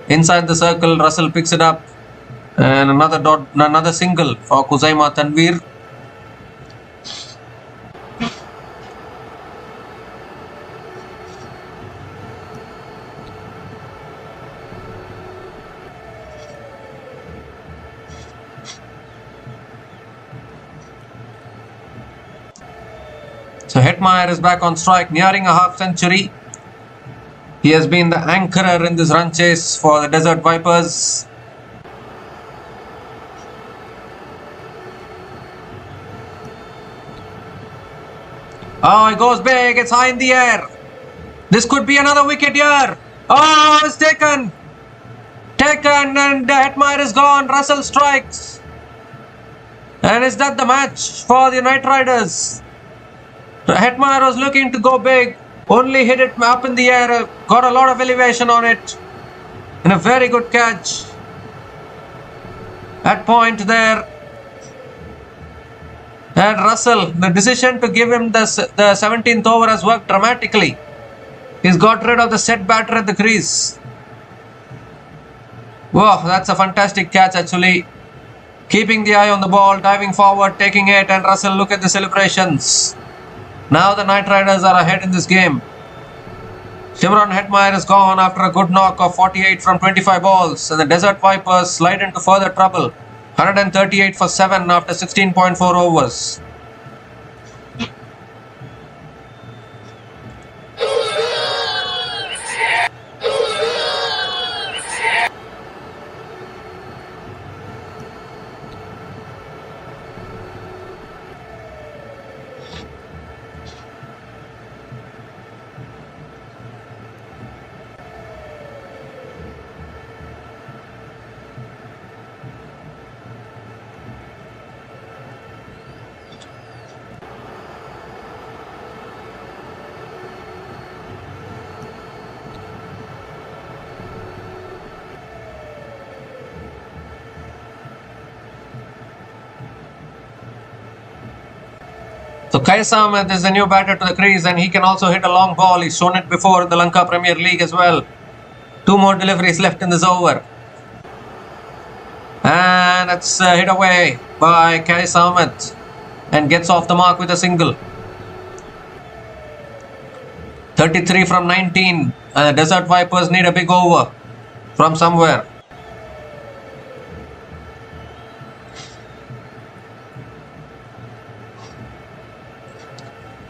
inside the circle. Russell picks it up, and another single for Khuzaima Tanveer. So Hetmeyer is back on strike, nearing a half century. He has been the anchorer in this run chase for the Desert Vipers. Oh, it goes big. It's high in the air. This could be another wicket here. Oh, it's taken. And Hetmeyer is gone. Russell strikes. And is that the match for the Knight Riders? Hetmeyer was looking to go big, only hit it up in the air, got a lot of elevation on it, and a very good catch at point there. And Russell, the decision to give him the 17th over has worked dramatically. He's got rid of the set batter at the crease. Wow, that's a fantastic catch actually. Keeping the eye on the ball, diving forward, taking it, and Russell, look at the celebrations. Now the Knight Riders are ahead in this game. Shimron Hetmeyer is gone after a good knock of 48 from 25 balls, and the Desert Vipers slide into further trouble. 138 for 7 after 16.4 overs. So Kais Ahmed is the new batter to the crease, and he can also hit a long ball. He's shown it before in the Lanka Premier League as well. 2 more deliveries left in this over. And it's hit away by Kais Ahmed and gets off the mark with a single. 33 from 19. Desert Vipers need a big over from somewhere.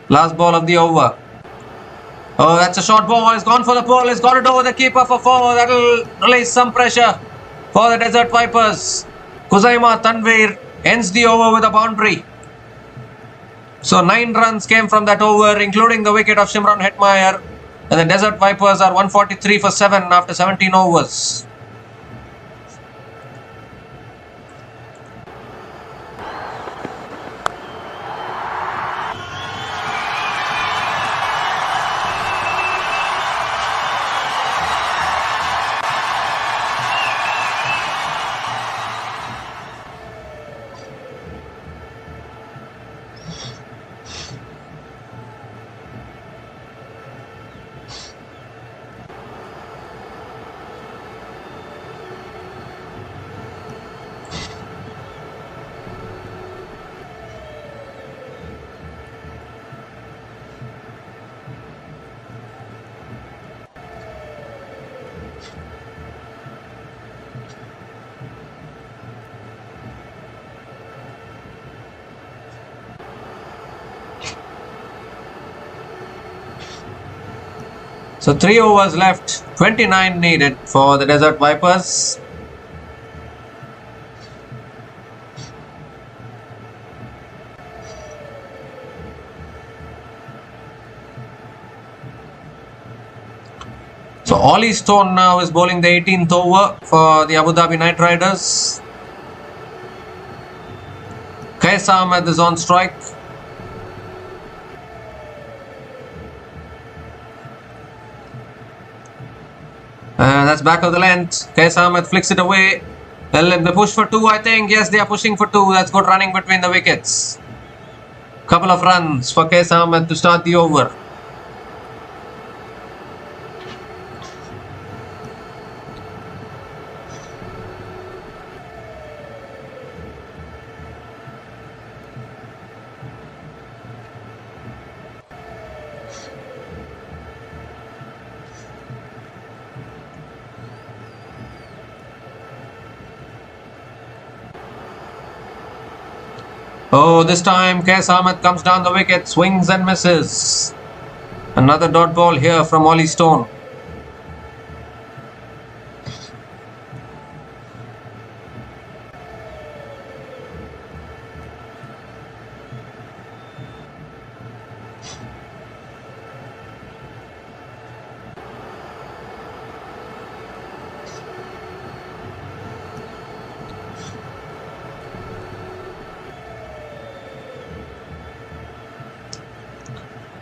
Last ball of the over. Oh, that's a short ball. He's gone for the pole. He's got it over the keeper for 4. That'll release some pressure for the Desert Vipers. Kuzaima Tanvir ends the over with a boundary. So 9 runs came from that over, including the wicket of Shimron Hetmeyer. And the Desert Vipers are 143 for 7 after 17 overs. So 3 overs left, 29 needed for the Desert Vipers. So Ollie Stone now is bowling the 18th over for the Abu Dhabi Knight Riders. Kais Ahmed is on strike. That's back of the length. Kais Ahmed flicks it away. Well, the push for 2, I think. Yes, they are pushing for 2. That's good running between the wickets. Couple of runs for Kais Ahmed to start the over. Oh, this time Kais Ahmed comes down the wicket, swings and misses. Another dot ball here from Ollie Stone.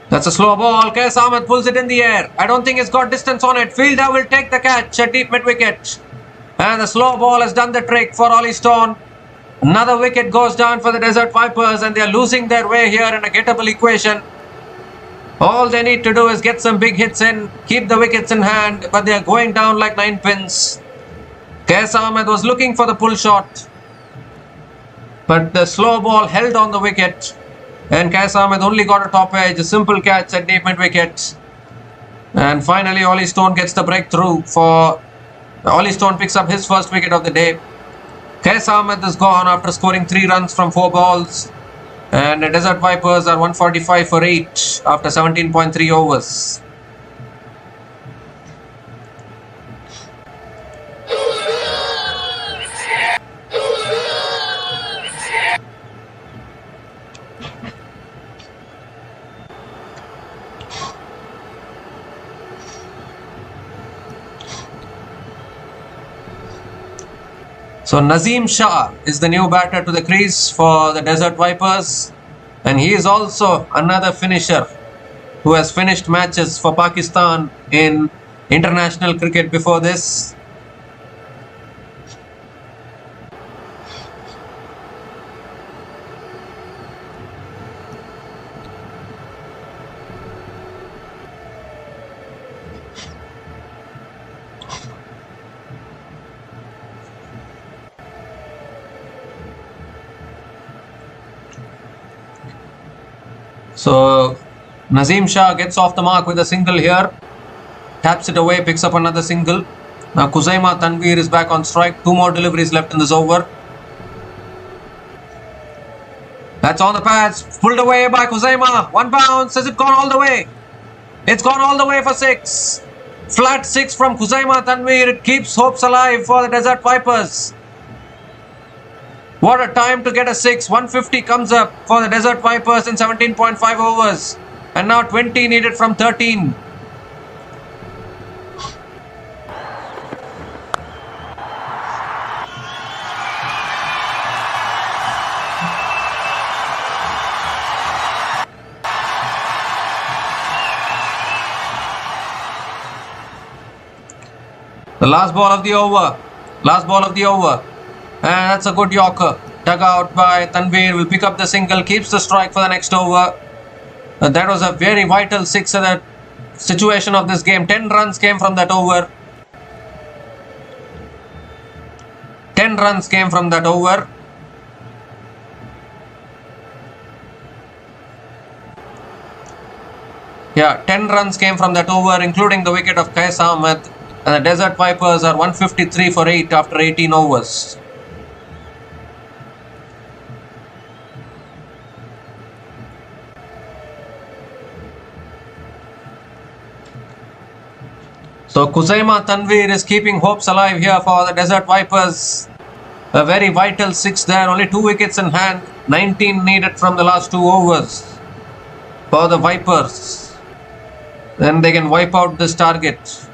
That's a slow ball. Kais Ahmed pulls it in the air. I don't think it's got distance on it. Fielder will take the catch at deep mid wicket. And the slow ball has done the trick for Ollie Stone. Another wicket goes down for the Desert Vipers, and they are losing their way here in a gettable equation. All they need to do is get some big hits in, keep the wickets in hand, but they are going down like 9 pins. Kais Ahmed was looking for the pull shot, but the slow ball held on the wicket. And Kais Ahmed only got a top edge, a simple catch at deep mid wicket. And finally Ollie Stone gets the breakthrough for... Ollie Stone picks up his first wicket of the day. Kais Ahmed is gone after scoring 3 runs from 4 balls. And the Desert Vipers are 145 for 8 after 17.3 overs. So Nazim Shah is the new batter to the crease for the Desert Vipers, and he is also another finisher who has finished matches for Pakistan in international cricket before this. So Nazim Shah gets off the mark with a single here. Taps it away, picks up another single. Now Khuzaima Tanveer is back on strike. 2 more deliveries left in this over. That's on the pads. Pulled away by Khuzaima. 1 bounce. Has it gone all the way? It's gone all the way for 6. Flat 6 from Khuzaima Tanveer. It keeps hopes alive for the Desert Vipers. What a time to get a 6. 150 comes up for the Desert Vipers in 17.5 overs. And now 20 needed from 13. The last ball of the over. Last ball of the over. And that's a good Yorker. Dug out by Tanveer. Will pick up the single. Keeps the strike for the next over. That was a very vital 6 in the situation of this game. 10 runs came from that over. 10 runs came from that over. Yeah, 10 runs came from that over, including the wicket of Qais Ahmed. And the Desert Vipers are 153 for 8 after 18 overs. So Khuzaima Tanveer is keeping hopes alive here for the Desert Vipers. A very vital 6 there, only 2 wickets in hand. 19 needed from the last 2 overs for the Vipers. Then they can wipe out this target.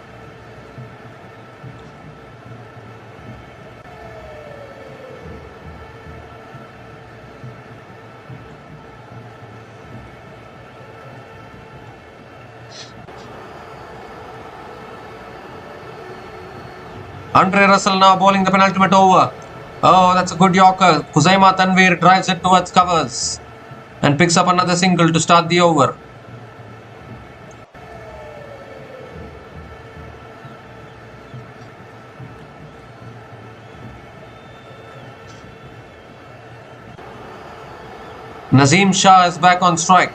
Andre Russell now bowling the penultimate over. Oh, that's a good Yorker. Khuzaima Tanveer drives it towards covers and picks up another single to start the over. Nazim Shah is back on strike.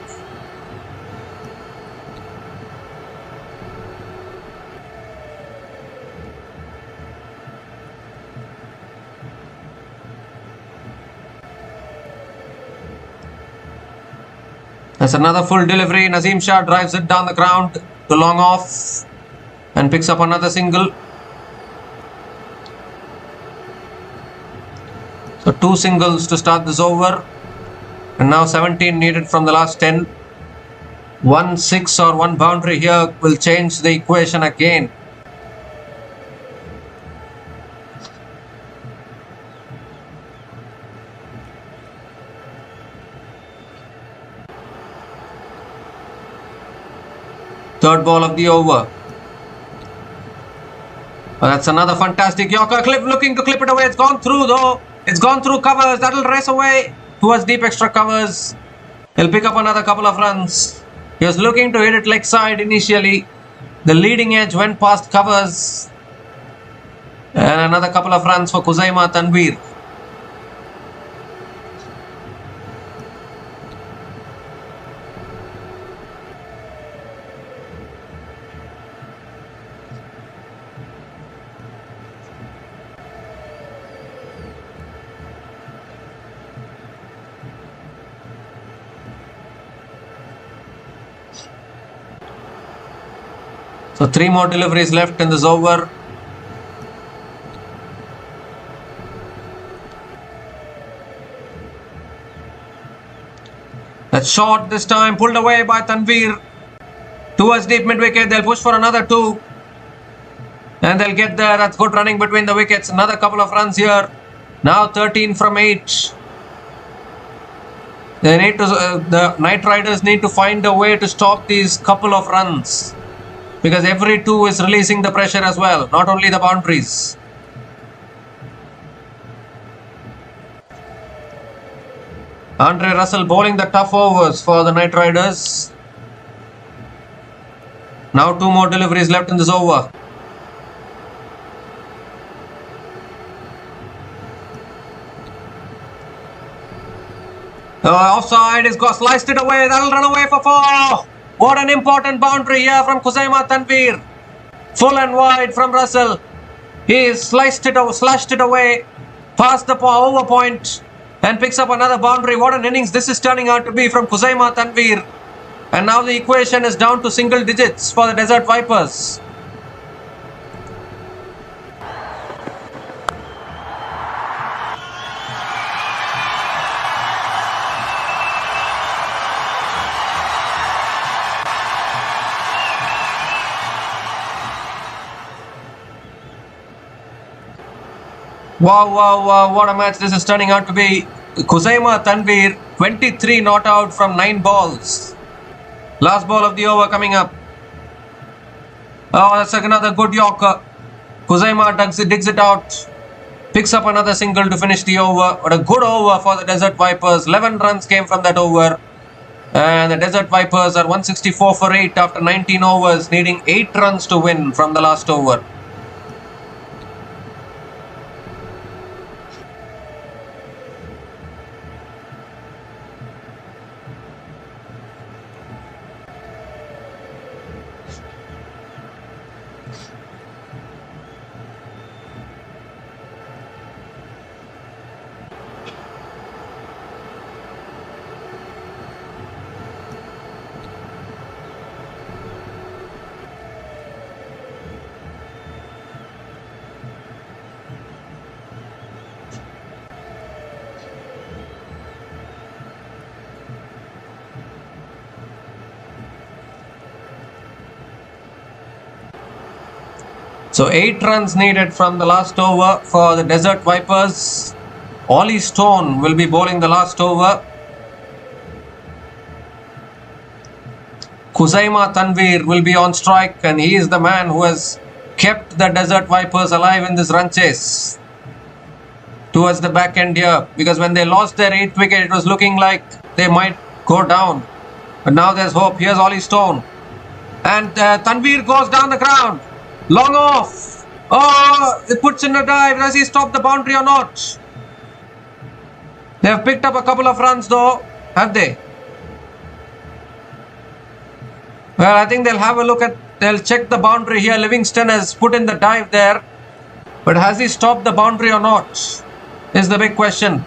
That's another full delivery. Nazim Shah drives it down the ground to long off and picks up another single. So 2 singles to start this over. And now 17 needed from the last 10. 1 6 or 1 boundary here will change the equation again. Third ball of the over. Oh, that's another fantastic Yorker. Looking to clip it away. It's gone through though. It's gone through covers. That'll race away towards deep extra covers. He'll pick up another couple of runs. He was looking to hit it leg side initially. The leading edge went past covers. And another couple of runs for Khuzaima Tanveer. So 3 more deliveries left in this over. That's short this time, pulled away by Tanveer. Towards deep mid wicket, they'll push for another 2. And they'll get there. That's good running between the wickets. Another couple of runs here. Now 13 from 8. They need to, the Night Riders need to find a way to stop these couple of runs. Because every 2 is releasing the pressure as well, not only the boundaries. Andre Russell bowling the tough overs for the Night Riders. Now 2 more deliveries left in this over. Offside, he's got sliced it away. That'll run away for 4. What an important boundary here from Khuzaima Tanveer. Full and wide from Russell. He slashed it away past the over point and picks up another boundary. What an innings this is turning out to be from Khuzaima Tanveer. And now the equation is down to single digits for the Desert Vipers. Wow, what a match this is turning out to be. Khuzaima Tanveer, 23 not out from 9 balls. Last ball of the over coming up. Oh, that's another good Yorker. Khuzaima digs it out. Picks up another single to finish the over. What a good over for the Desert Vipers. 11 runs came from that over. And the Desert Vipers are 164 for 8 after 19 overs, needing 8 runs to win from the last over. So 8 runs needed from the last over for the Desert Vipers. Ollie Stone will be bowling the last over. Khuzaima Tanveer will be on strike, and he is the man who has kept the Desert Vipers alive in this run chase towards the back end here, because when they lost their 8th wicket, it was looking like they might go down. But now there's hope. Here's Ollie Stone. And Tanveer goes down the ground. Long off. Oh, it puts in a dive. Does he stop the boundary or not? They have picked up a couple of runs though, have they? Well, I think they'll have a look at, they'll check the boundary here. Livingston has put in the dive there. But has he stopped the boundary or not? Is the big question.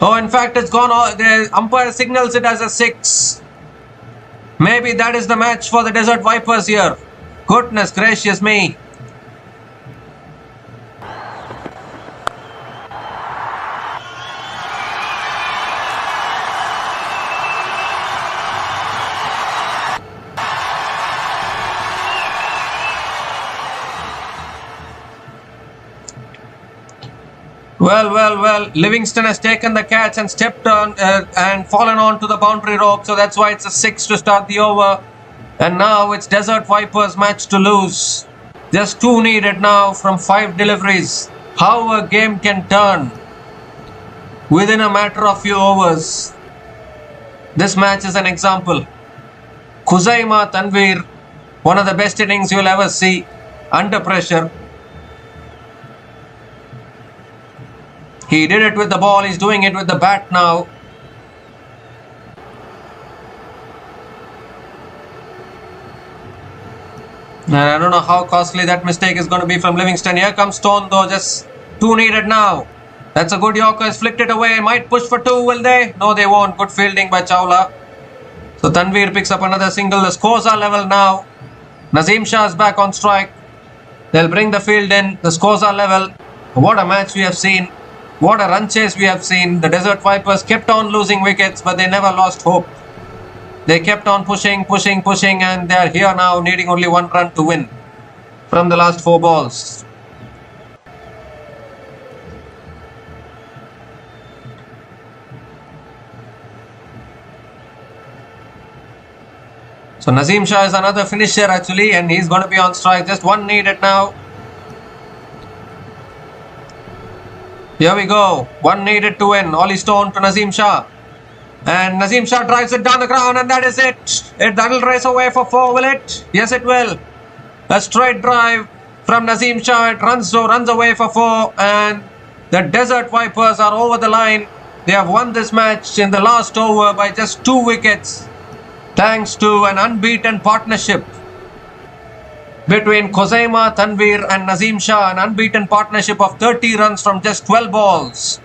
Oh, in fact, it's gone. The umpire signals it as a 6. Maybe that is the match for the Desert Vipers here. Goodness gracious me. Well, Livingston has taken the catch and stepped on and fallen on to the boundary rope. So that's why it's a 6 to start the over. And now it's Desert Vipers' match to lose. Just 2 needed now from 5 deliveries. How a game can turn within a matter of few overs. This match is an example. Khuzaima Tanveer, one of the best innings you'll ever see under pressure. He did it with the ball, he's doing it with the bat now. And I don't know how costly that mistake is going to be from Livingston. Here comes Stone though, just 2 needed now. That's a good Yorker, he's flicked it away. Might push for 2, will they? No, they won't. Good fielding by Chawla. So Tanveer picks up another single. The scores are level now. Nazim Shah is back on strike. They'll bring the field in. The scores are level. What a match we have seen. What a run chase we have seen. The Desert Vipers kept on losing wickets, but they never lost hope. They kept on pushing, and they are here now needing only 1 run to win from the last 4 balls. So Nazim Shah is another finisher actually, and he's going to be on strike. Just 1 needed now. Here we go. 1 needed to win. Ollie Stone to Nazim Shah. And Nazim Shah drives it down the ground, and that is it. That'll race away for 4, will it? Yes, it will. A straight drive from Naseem Shah. It runs away for 4, and the Desert Vipers are over the line. They have won this match in the last over by just 2 wickets, thanks to an unbeaten partnership between Khuzaima Tanvir and Naseem Shah, an unbeaten partnership of 30 runs from just 12 balls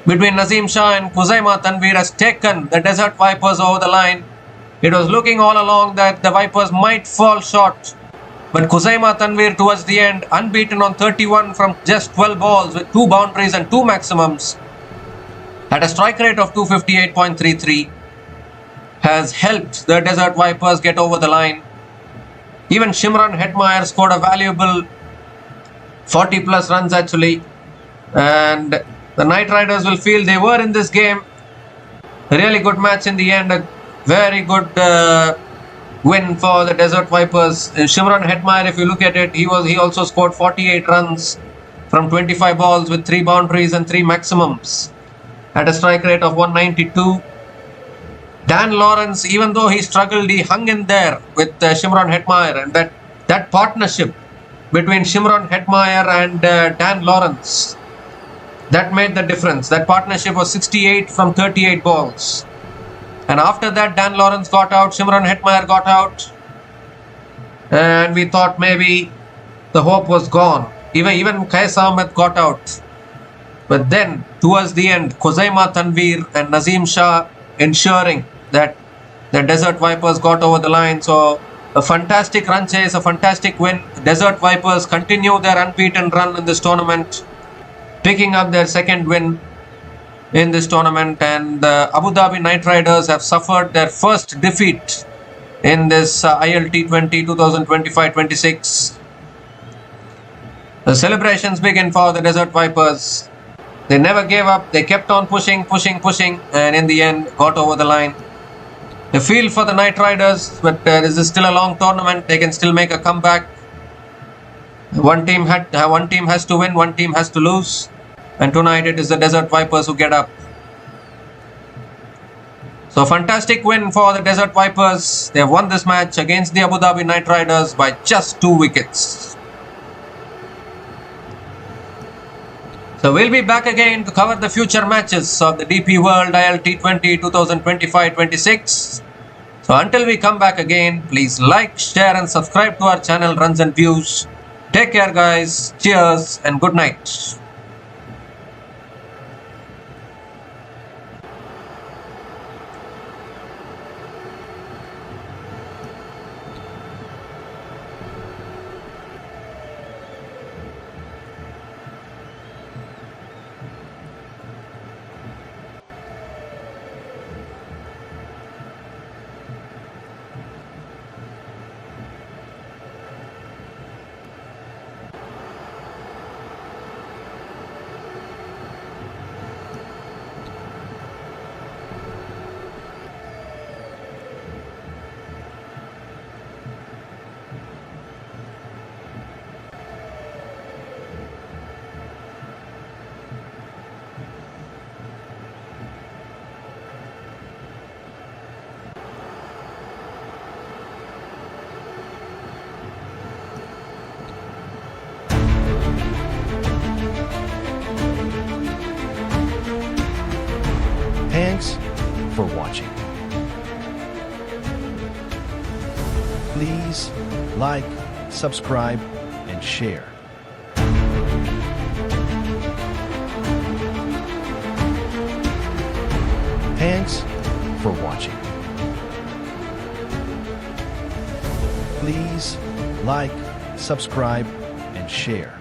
between Naseem Shah and Khuzaima Tanvir has taken the Desert Vipers over the line. It was looking all along that the Vipers might fall short, but Khuzaima Tanvir towards the end, unbeaten on 31 from just 12 balls with 2 boundaries and 2 maximums, at a strike rate of 258.33, has helped the Desert Vipers get over the line. Even Shimron Hetmeyer scored a valuable 40 plus runs actually, and the Knight Riders will feel they were in this game. A really good match in the end, a very good win for the Desert Vipers. Shimron Hetmeyer, if you look at it, he also scored 48 runs from 25 balls with 3 boundaries and 3 maximums at a strike rate of 192. Dan Lawrence, even though he struggled, he hung in there with Shimron Hetmeyer, and that partnership between Shimron Hetmeyer and Dan Lawrence, that made the difference. That partnership was 68 from 38 balls. And after that, Dan Lawrence got out, Shimron Hetmeyer got out, and we thought maybe the hope was gone. Even Qais Ahmed got out. But then, towards the end, Khuzaima Tanvir and Naseem Shah ensuring that the Desert Vipers got over the line. So, a fantastic run chase, a fantastic win. The Desert Vipers continue their unbeaten run in this tournament, picking up their second win in this tournament, and the Abu Dhabi Knight Riders have suffered their first defeat in this ILT20 2025-26. The celebrations begin for the Desert Vipers. They never gave up, they kept on pushing, and in the end got over the line. The feel for the Knight Riders, but this is still a long tournament, they can still make a comeback. One team has to win, one team has to lose. And tonight it is the Desert Vipers who get up. So fantastic win for the Desert Vipers. They have won this match against the Abu Dhabi Knight Riders by just 2 wickets. So we'll be back again to cover the future matches of the DP World ILT20 2025-26. So until we come back again, please like, share and subscribe to our channel Runs and Views. Take care guys, cheers and good night. Thanks for watching. Please like, subscribe, and share. Thanks for watching. Please like, subscribe, and share.